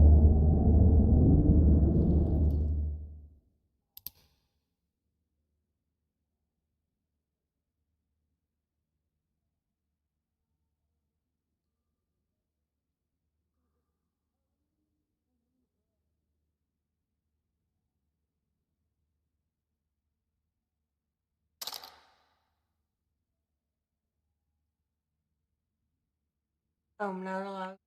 Oh, I'm not allowed.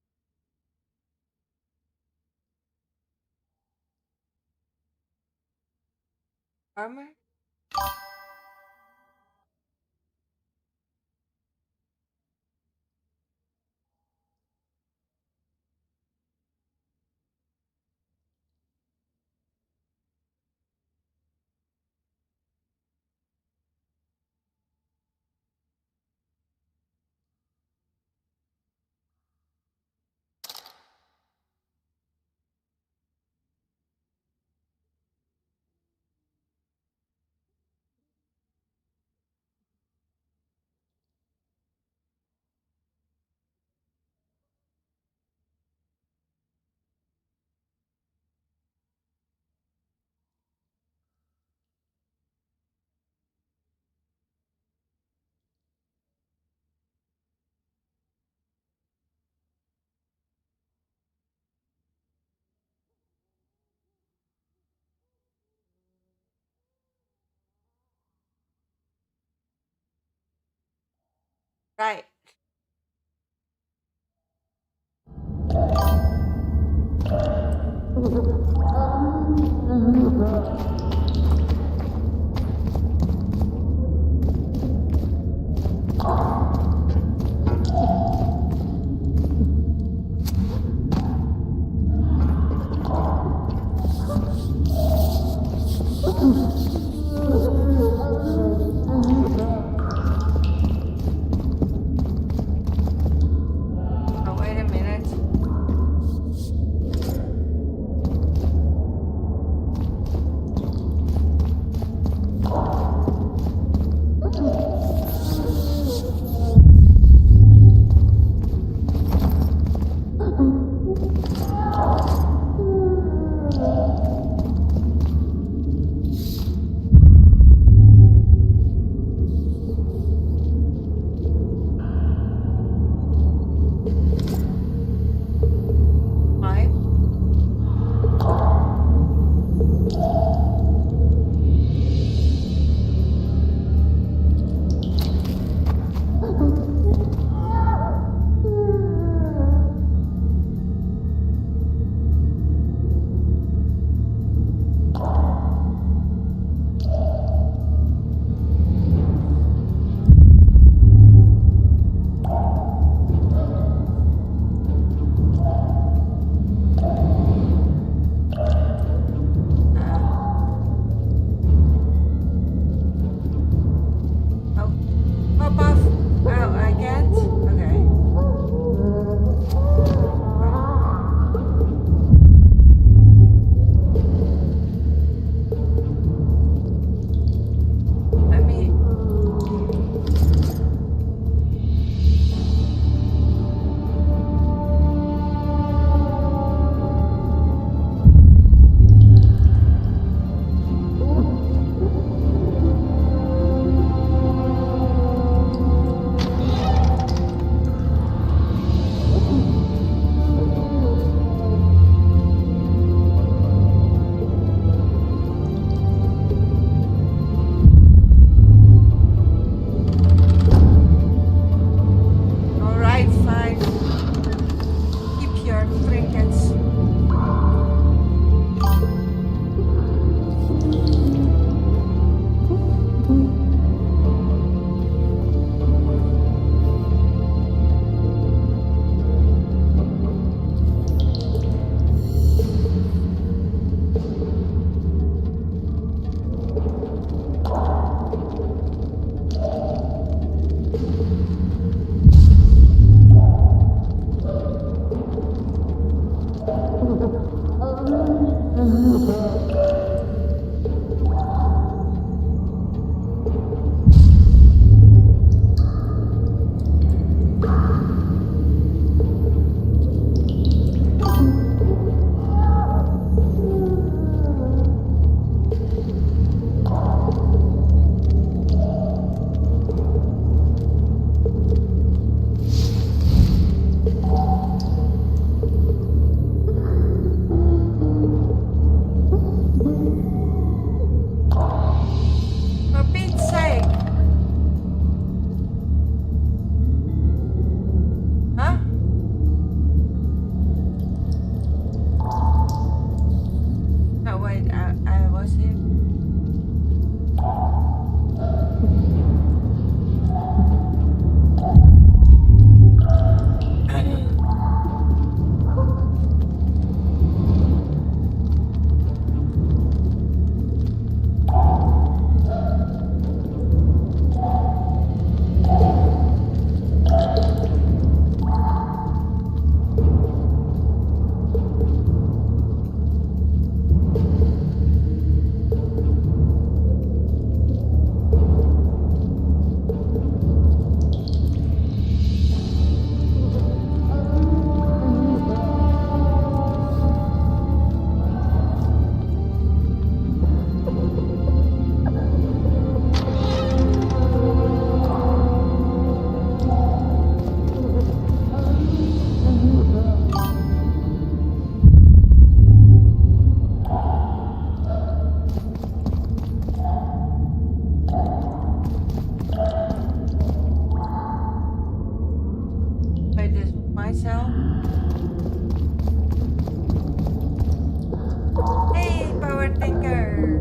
Armor? Right. Oh, wait a minute. trinkets. For Pete's sake. Huh? Oh wait, I was here. Wait, this myself? Hey, power thinker.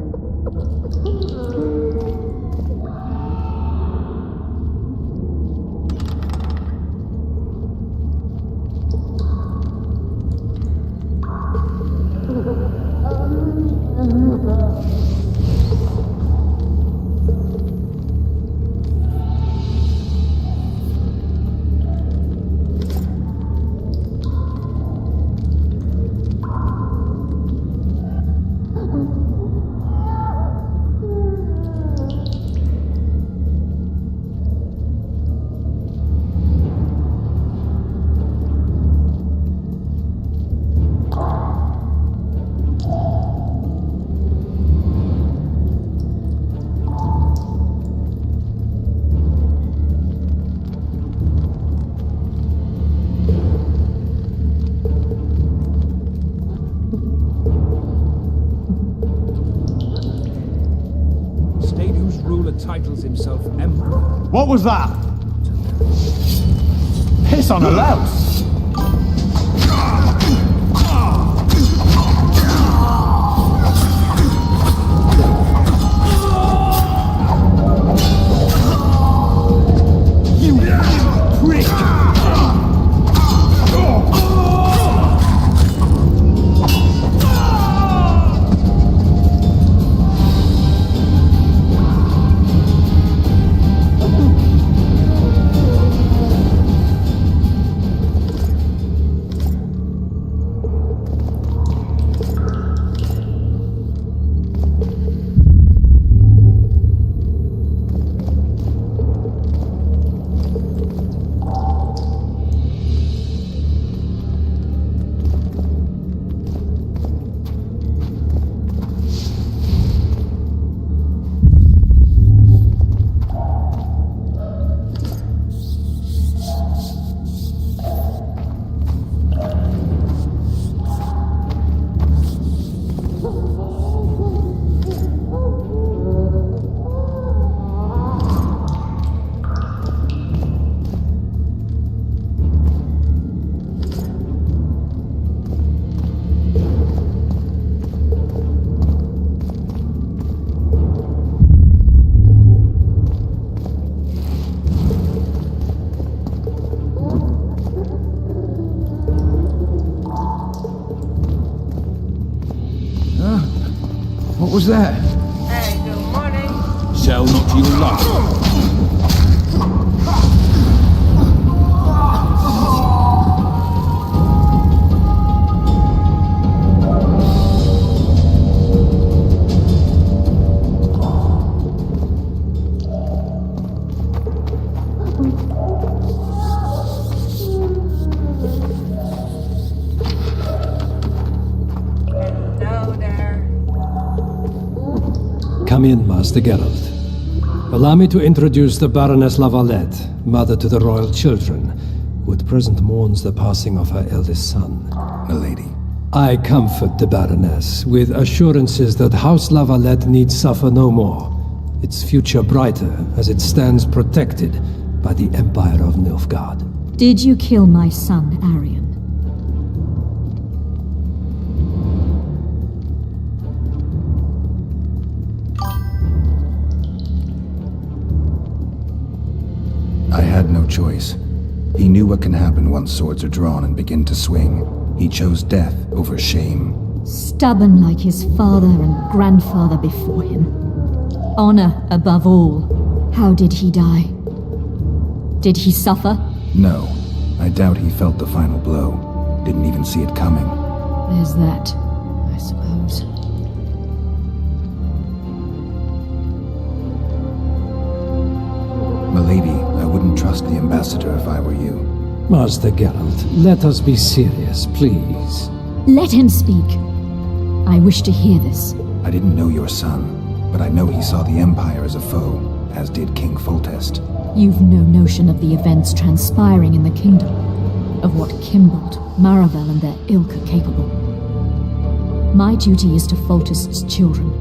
State whose ruler titles himself emperor. What was that? Piss on a louse. You prick! was that? Hey, good morning. Sell not to your luck. Hello there. Come in, Master Geralt. Allow me to introduce the Baroness Lavalette, mother to the royal children, who at present mourns the passing of her eldest son. Milady. I comfort the Baroness with assurances that House Lavalette need suffer no more, its future brighter as it stands protected by the Empire of Nilfgaard. Did you kill my son, Arion? I had no choice. He knew what can happen once swords are drawn and begin to swing. He chose death over shame. Stubborn like his father and grandfather before him. Honor above all. How did he die? Did he suffer? No, I doubt he felt the final blow. Didn't even see it coming. There's that, I suppose. Milady, I wouldn't trust the ambassador if I were you. Master Geralt, let us be serious, please. Let him speak. I wish to hear this. I didn't know your son, but I know he saw the Empire as a foe, as did King Foltest. You've no notion of the events transpiring in the kingdom, of what Kimbold, Maravel, and their ilk are capable. My duty is to Foltest's children,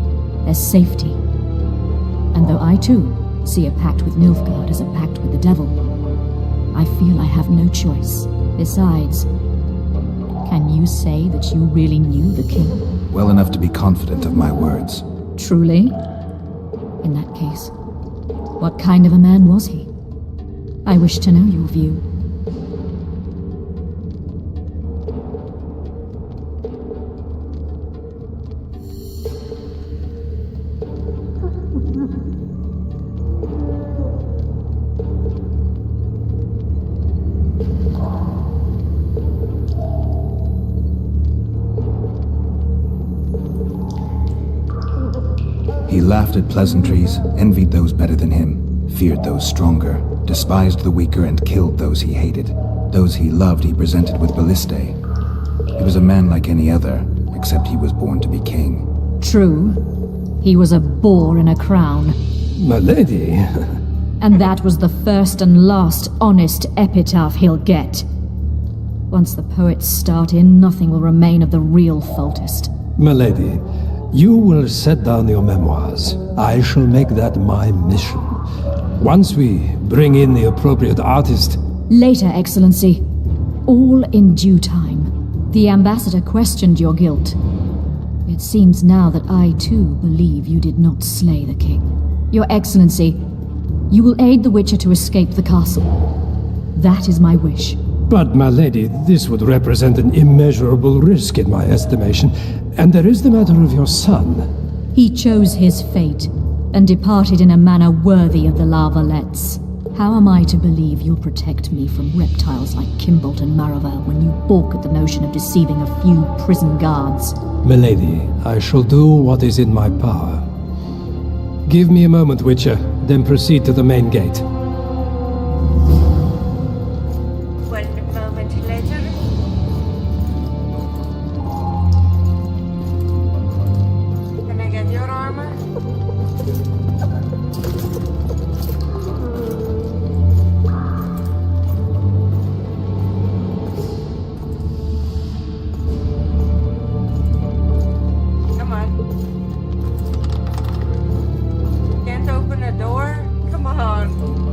their safety. And though I too see a pact with Nilfgaard as a pact with the devil, I feel I have no choice. Besides, can you say that you really knew the king? Well enough to be confident of my words. Truly? In that case, what kind of a man was he? I wish to know your view. He laughed at pleasantries, envied those better than him, feared those stronger, despised the weaker and killed those he hated. Those he loved he presented with ballistae. He was a man like any other, except he was born to be king. True. He was a boar in a crown. My lady. And that was the first and last honest epitaph he'll get. Once the poets start in, nothing will remain of the real Foltest. My lady, you will set down your memoirs. I shall make that my mission. Once we bring in the appropriate artist... Later, Excellency. All in due time. The ambassador questioned your guilt. It seems now that I too believe you did not slay the king. Your Excellency, you will aid the Witcher to escape the castle. That is my wish. But, my lady, this would represent an immeasurable risk in my estimation. And there is the matter of your son. He chose his fate, and departed in a manner worthy of the Lavalettes. How am I to believe you'll protect me from reptiles like Kimbold and Maravel when you balk at the notion of deceiving a few prison guards? Milady, I shall do what is in my power. Give me a moment, Witcher, then proceed to the main gate. 1 moment later. Can I get your armor? Come on. Can't open a door? Come on.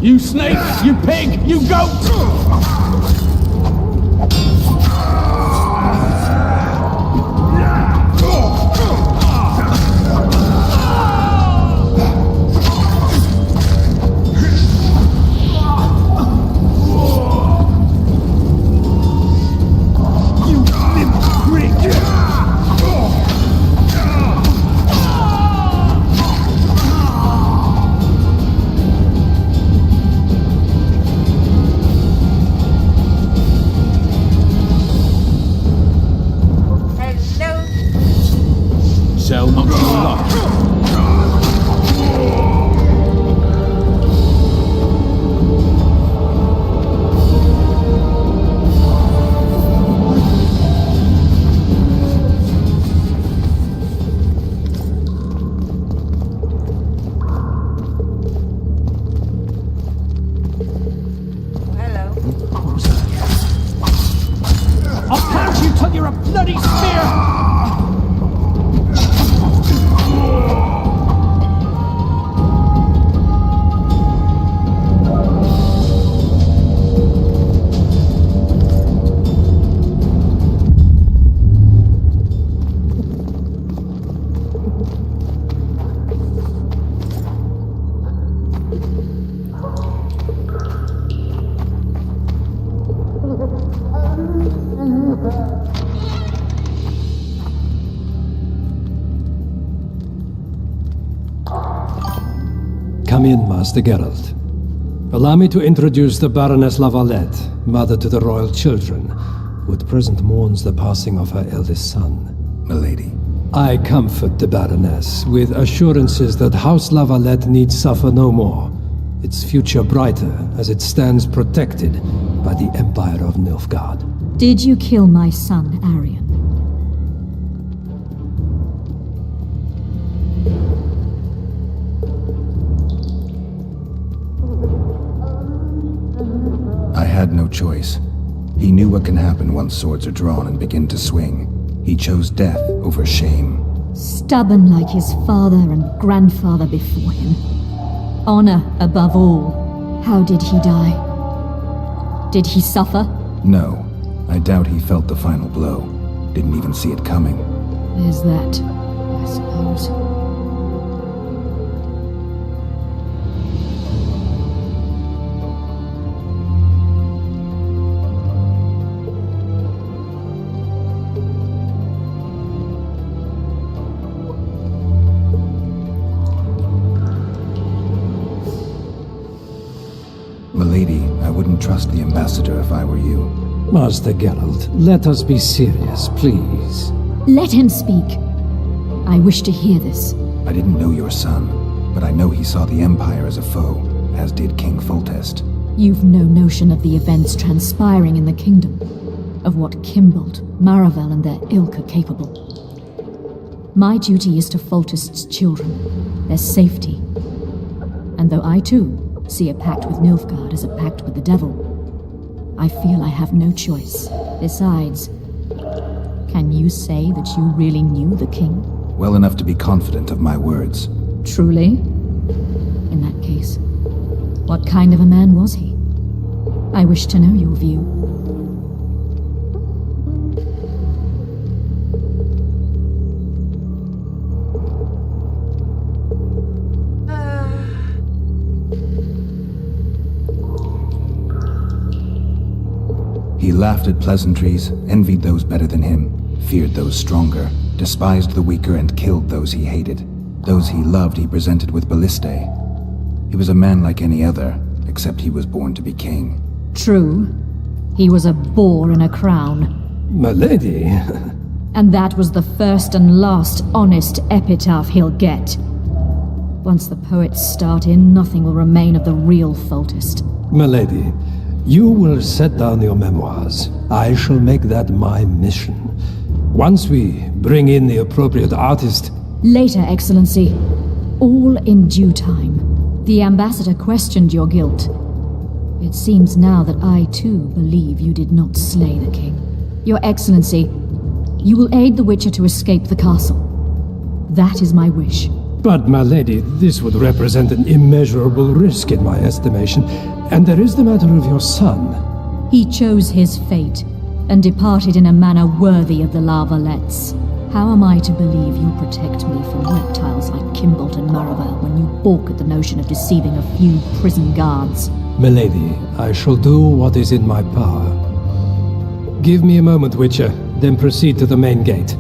You snake! You pig! You goat! So much for luck. I'll punch you till you're a bloody spear! Come in, Master Geralt. Allow me to introduce the Baroness Lavalette, mother to the royal children, who at present mourns the passing of her eldest son. Milady. I comfort the Baroness with assurances that House Lavalette need suffer no more, its future brighter as it stands protected by the Empire of Nilfgaard. Did you kill my son, Arion? I had no choice. He knew what can happen once swords are drawn and begin to swing. He chose death over shame. Stubborn like his father and grandfather before him. Honor above all. How did he die? Did he suffer? No. I doubt he felt the final blow. Didn't even see it coming. There's that, I suppose. Milady, I wouldn't trust the ambassador if I were you. Master Geralt, let us be serious, please. Let him speak. I wish to hear this. I didn't know your son, but I know he saw the Empire as a foe, as did King Foltest. You've no notion of the events transpiring in the kingdom, of what Kimbolt, Maravel, and their ilk are capable. My duty is to Foltest's children, their safety. And though I too see a pact with Nilfgaard as a pact with the devil, I feel I have no choice. Besides, can you say that you really knew the king? Well enough to be confident of my words. Truly? In that case, what kind of a man was he? I wish to know your view. He laughed at pleasantries, envied those better than him, feared those stronger, despised the weaker and killed those he hated. Those he loved he presented with ballistae. He was a man like any other, except he was born to be king. True. He was a boar in a crown. Milady. And that was the first and last honest epitaph he'll get. Once the poets start in, nothing will remain of the real Foltest. Milady, you will set down your memoirs. I shall make that my mission. Once we bring in the appropriate artist... Later, Excellency. All in due time. The ambassador questioned your guilt. It seems now that I too believe you did not slay the king. Your Excellency, you will aid the Witcher to escape the castle. That is my wish. But, my lady, this would represent an immeasurable risk in my estimation. And there is the matter of your son. He chose his fate, and departed in a manner worthy of the Larvalets. How am I to believe you'll protect me from reptiles like Kimbolt and Maravel when you balk at the notion of deceiving a few prison guards? Milady, I shall do what is in my power. Give me a moment, Witcher, then proceed to the main gate.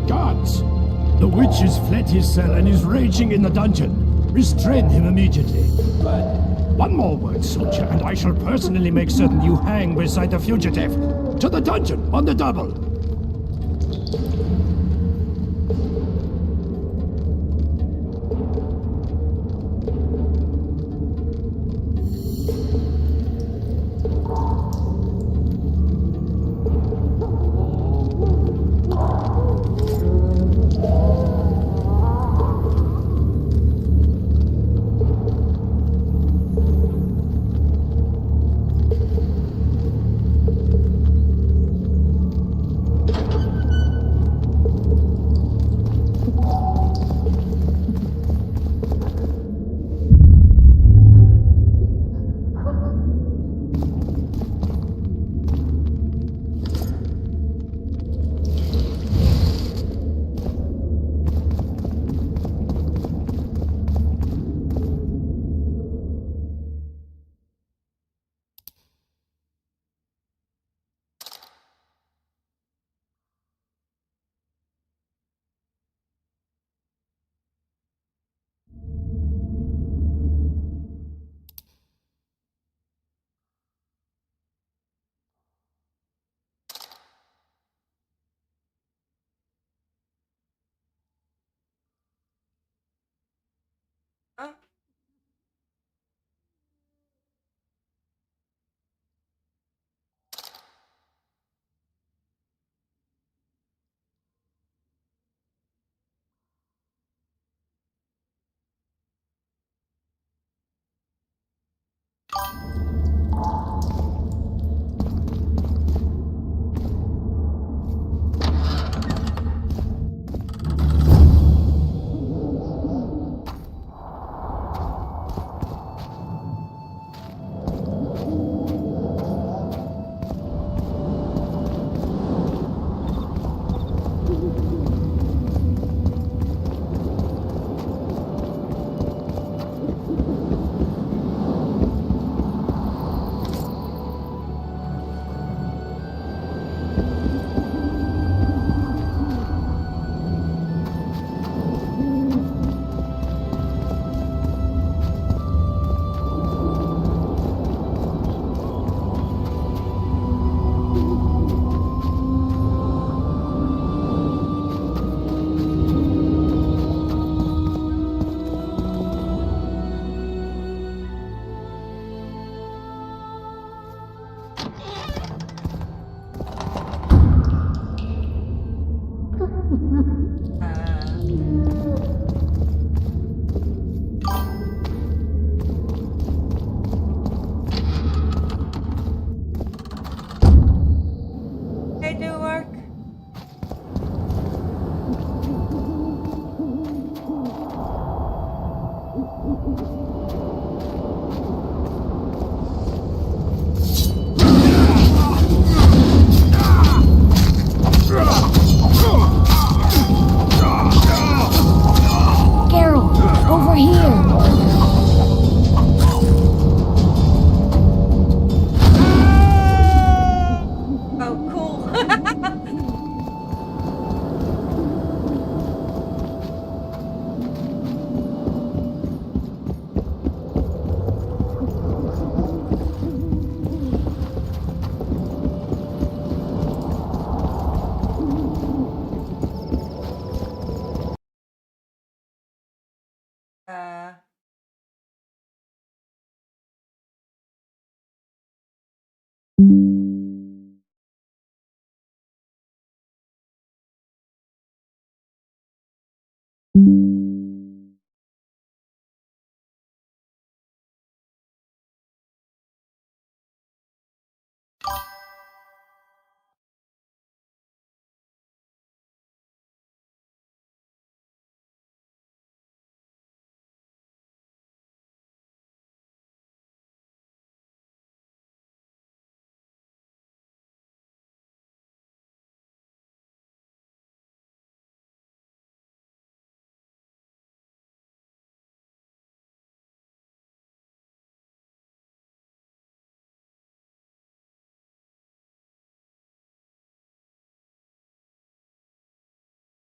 Guards! The witch has fled his cell and is raging in the dungeon. Restrain him immediately. One more word, soldier, and I shall personally make certain you hang beside the fugitive. To the dungeon, on the double! Huh?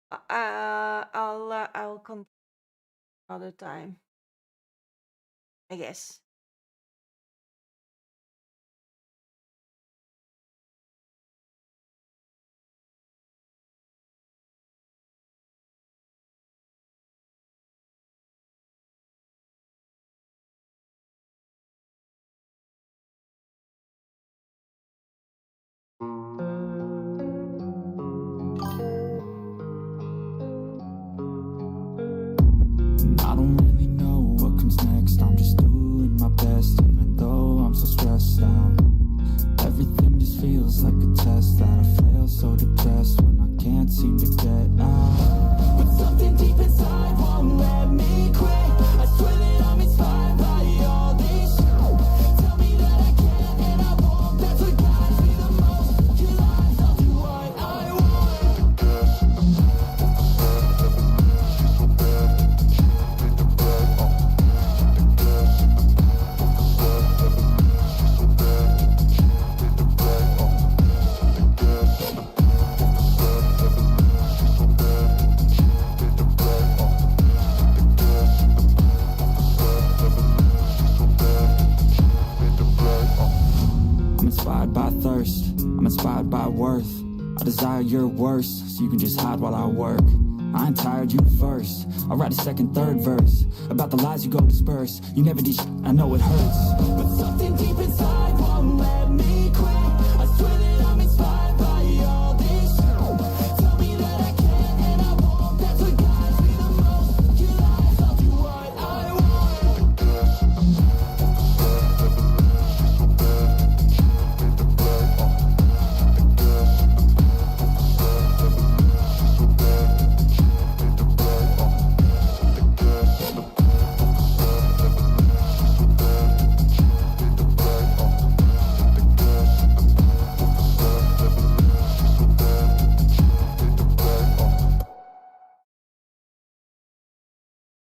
I'll continue another time, I guess. I don't really know what comes next. I'm just doing my best, even though I'm so stressed out. Everything just feels like a test that I fail, so depressed when I can't seem to get out. But something deep inside won't let me quit. I swear that I'm inspired by all this shit. Tell me that I can and I won't. That's what guides me the most. Your lies, I'll do what I want. I'm inspired by thirst, I'm inspired by worth. I desire your worst, so you can just hide while I work. I ain't tired, you first. I'll write a second, third verse about the lies you go disperse. You never did shit, I know it hurts. But something deep inside won't let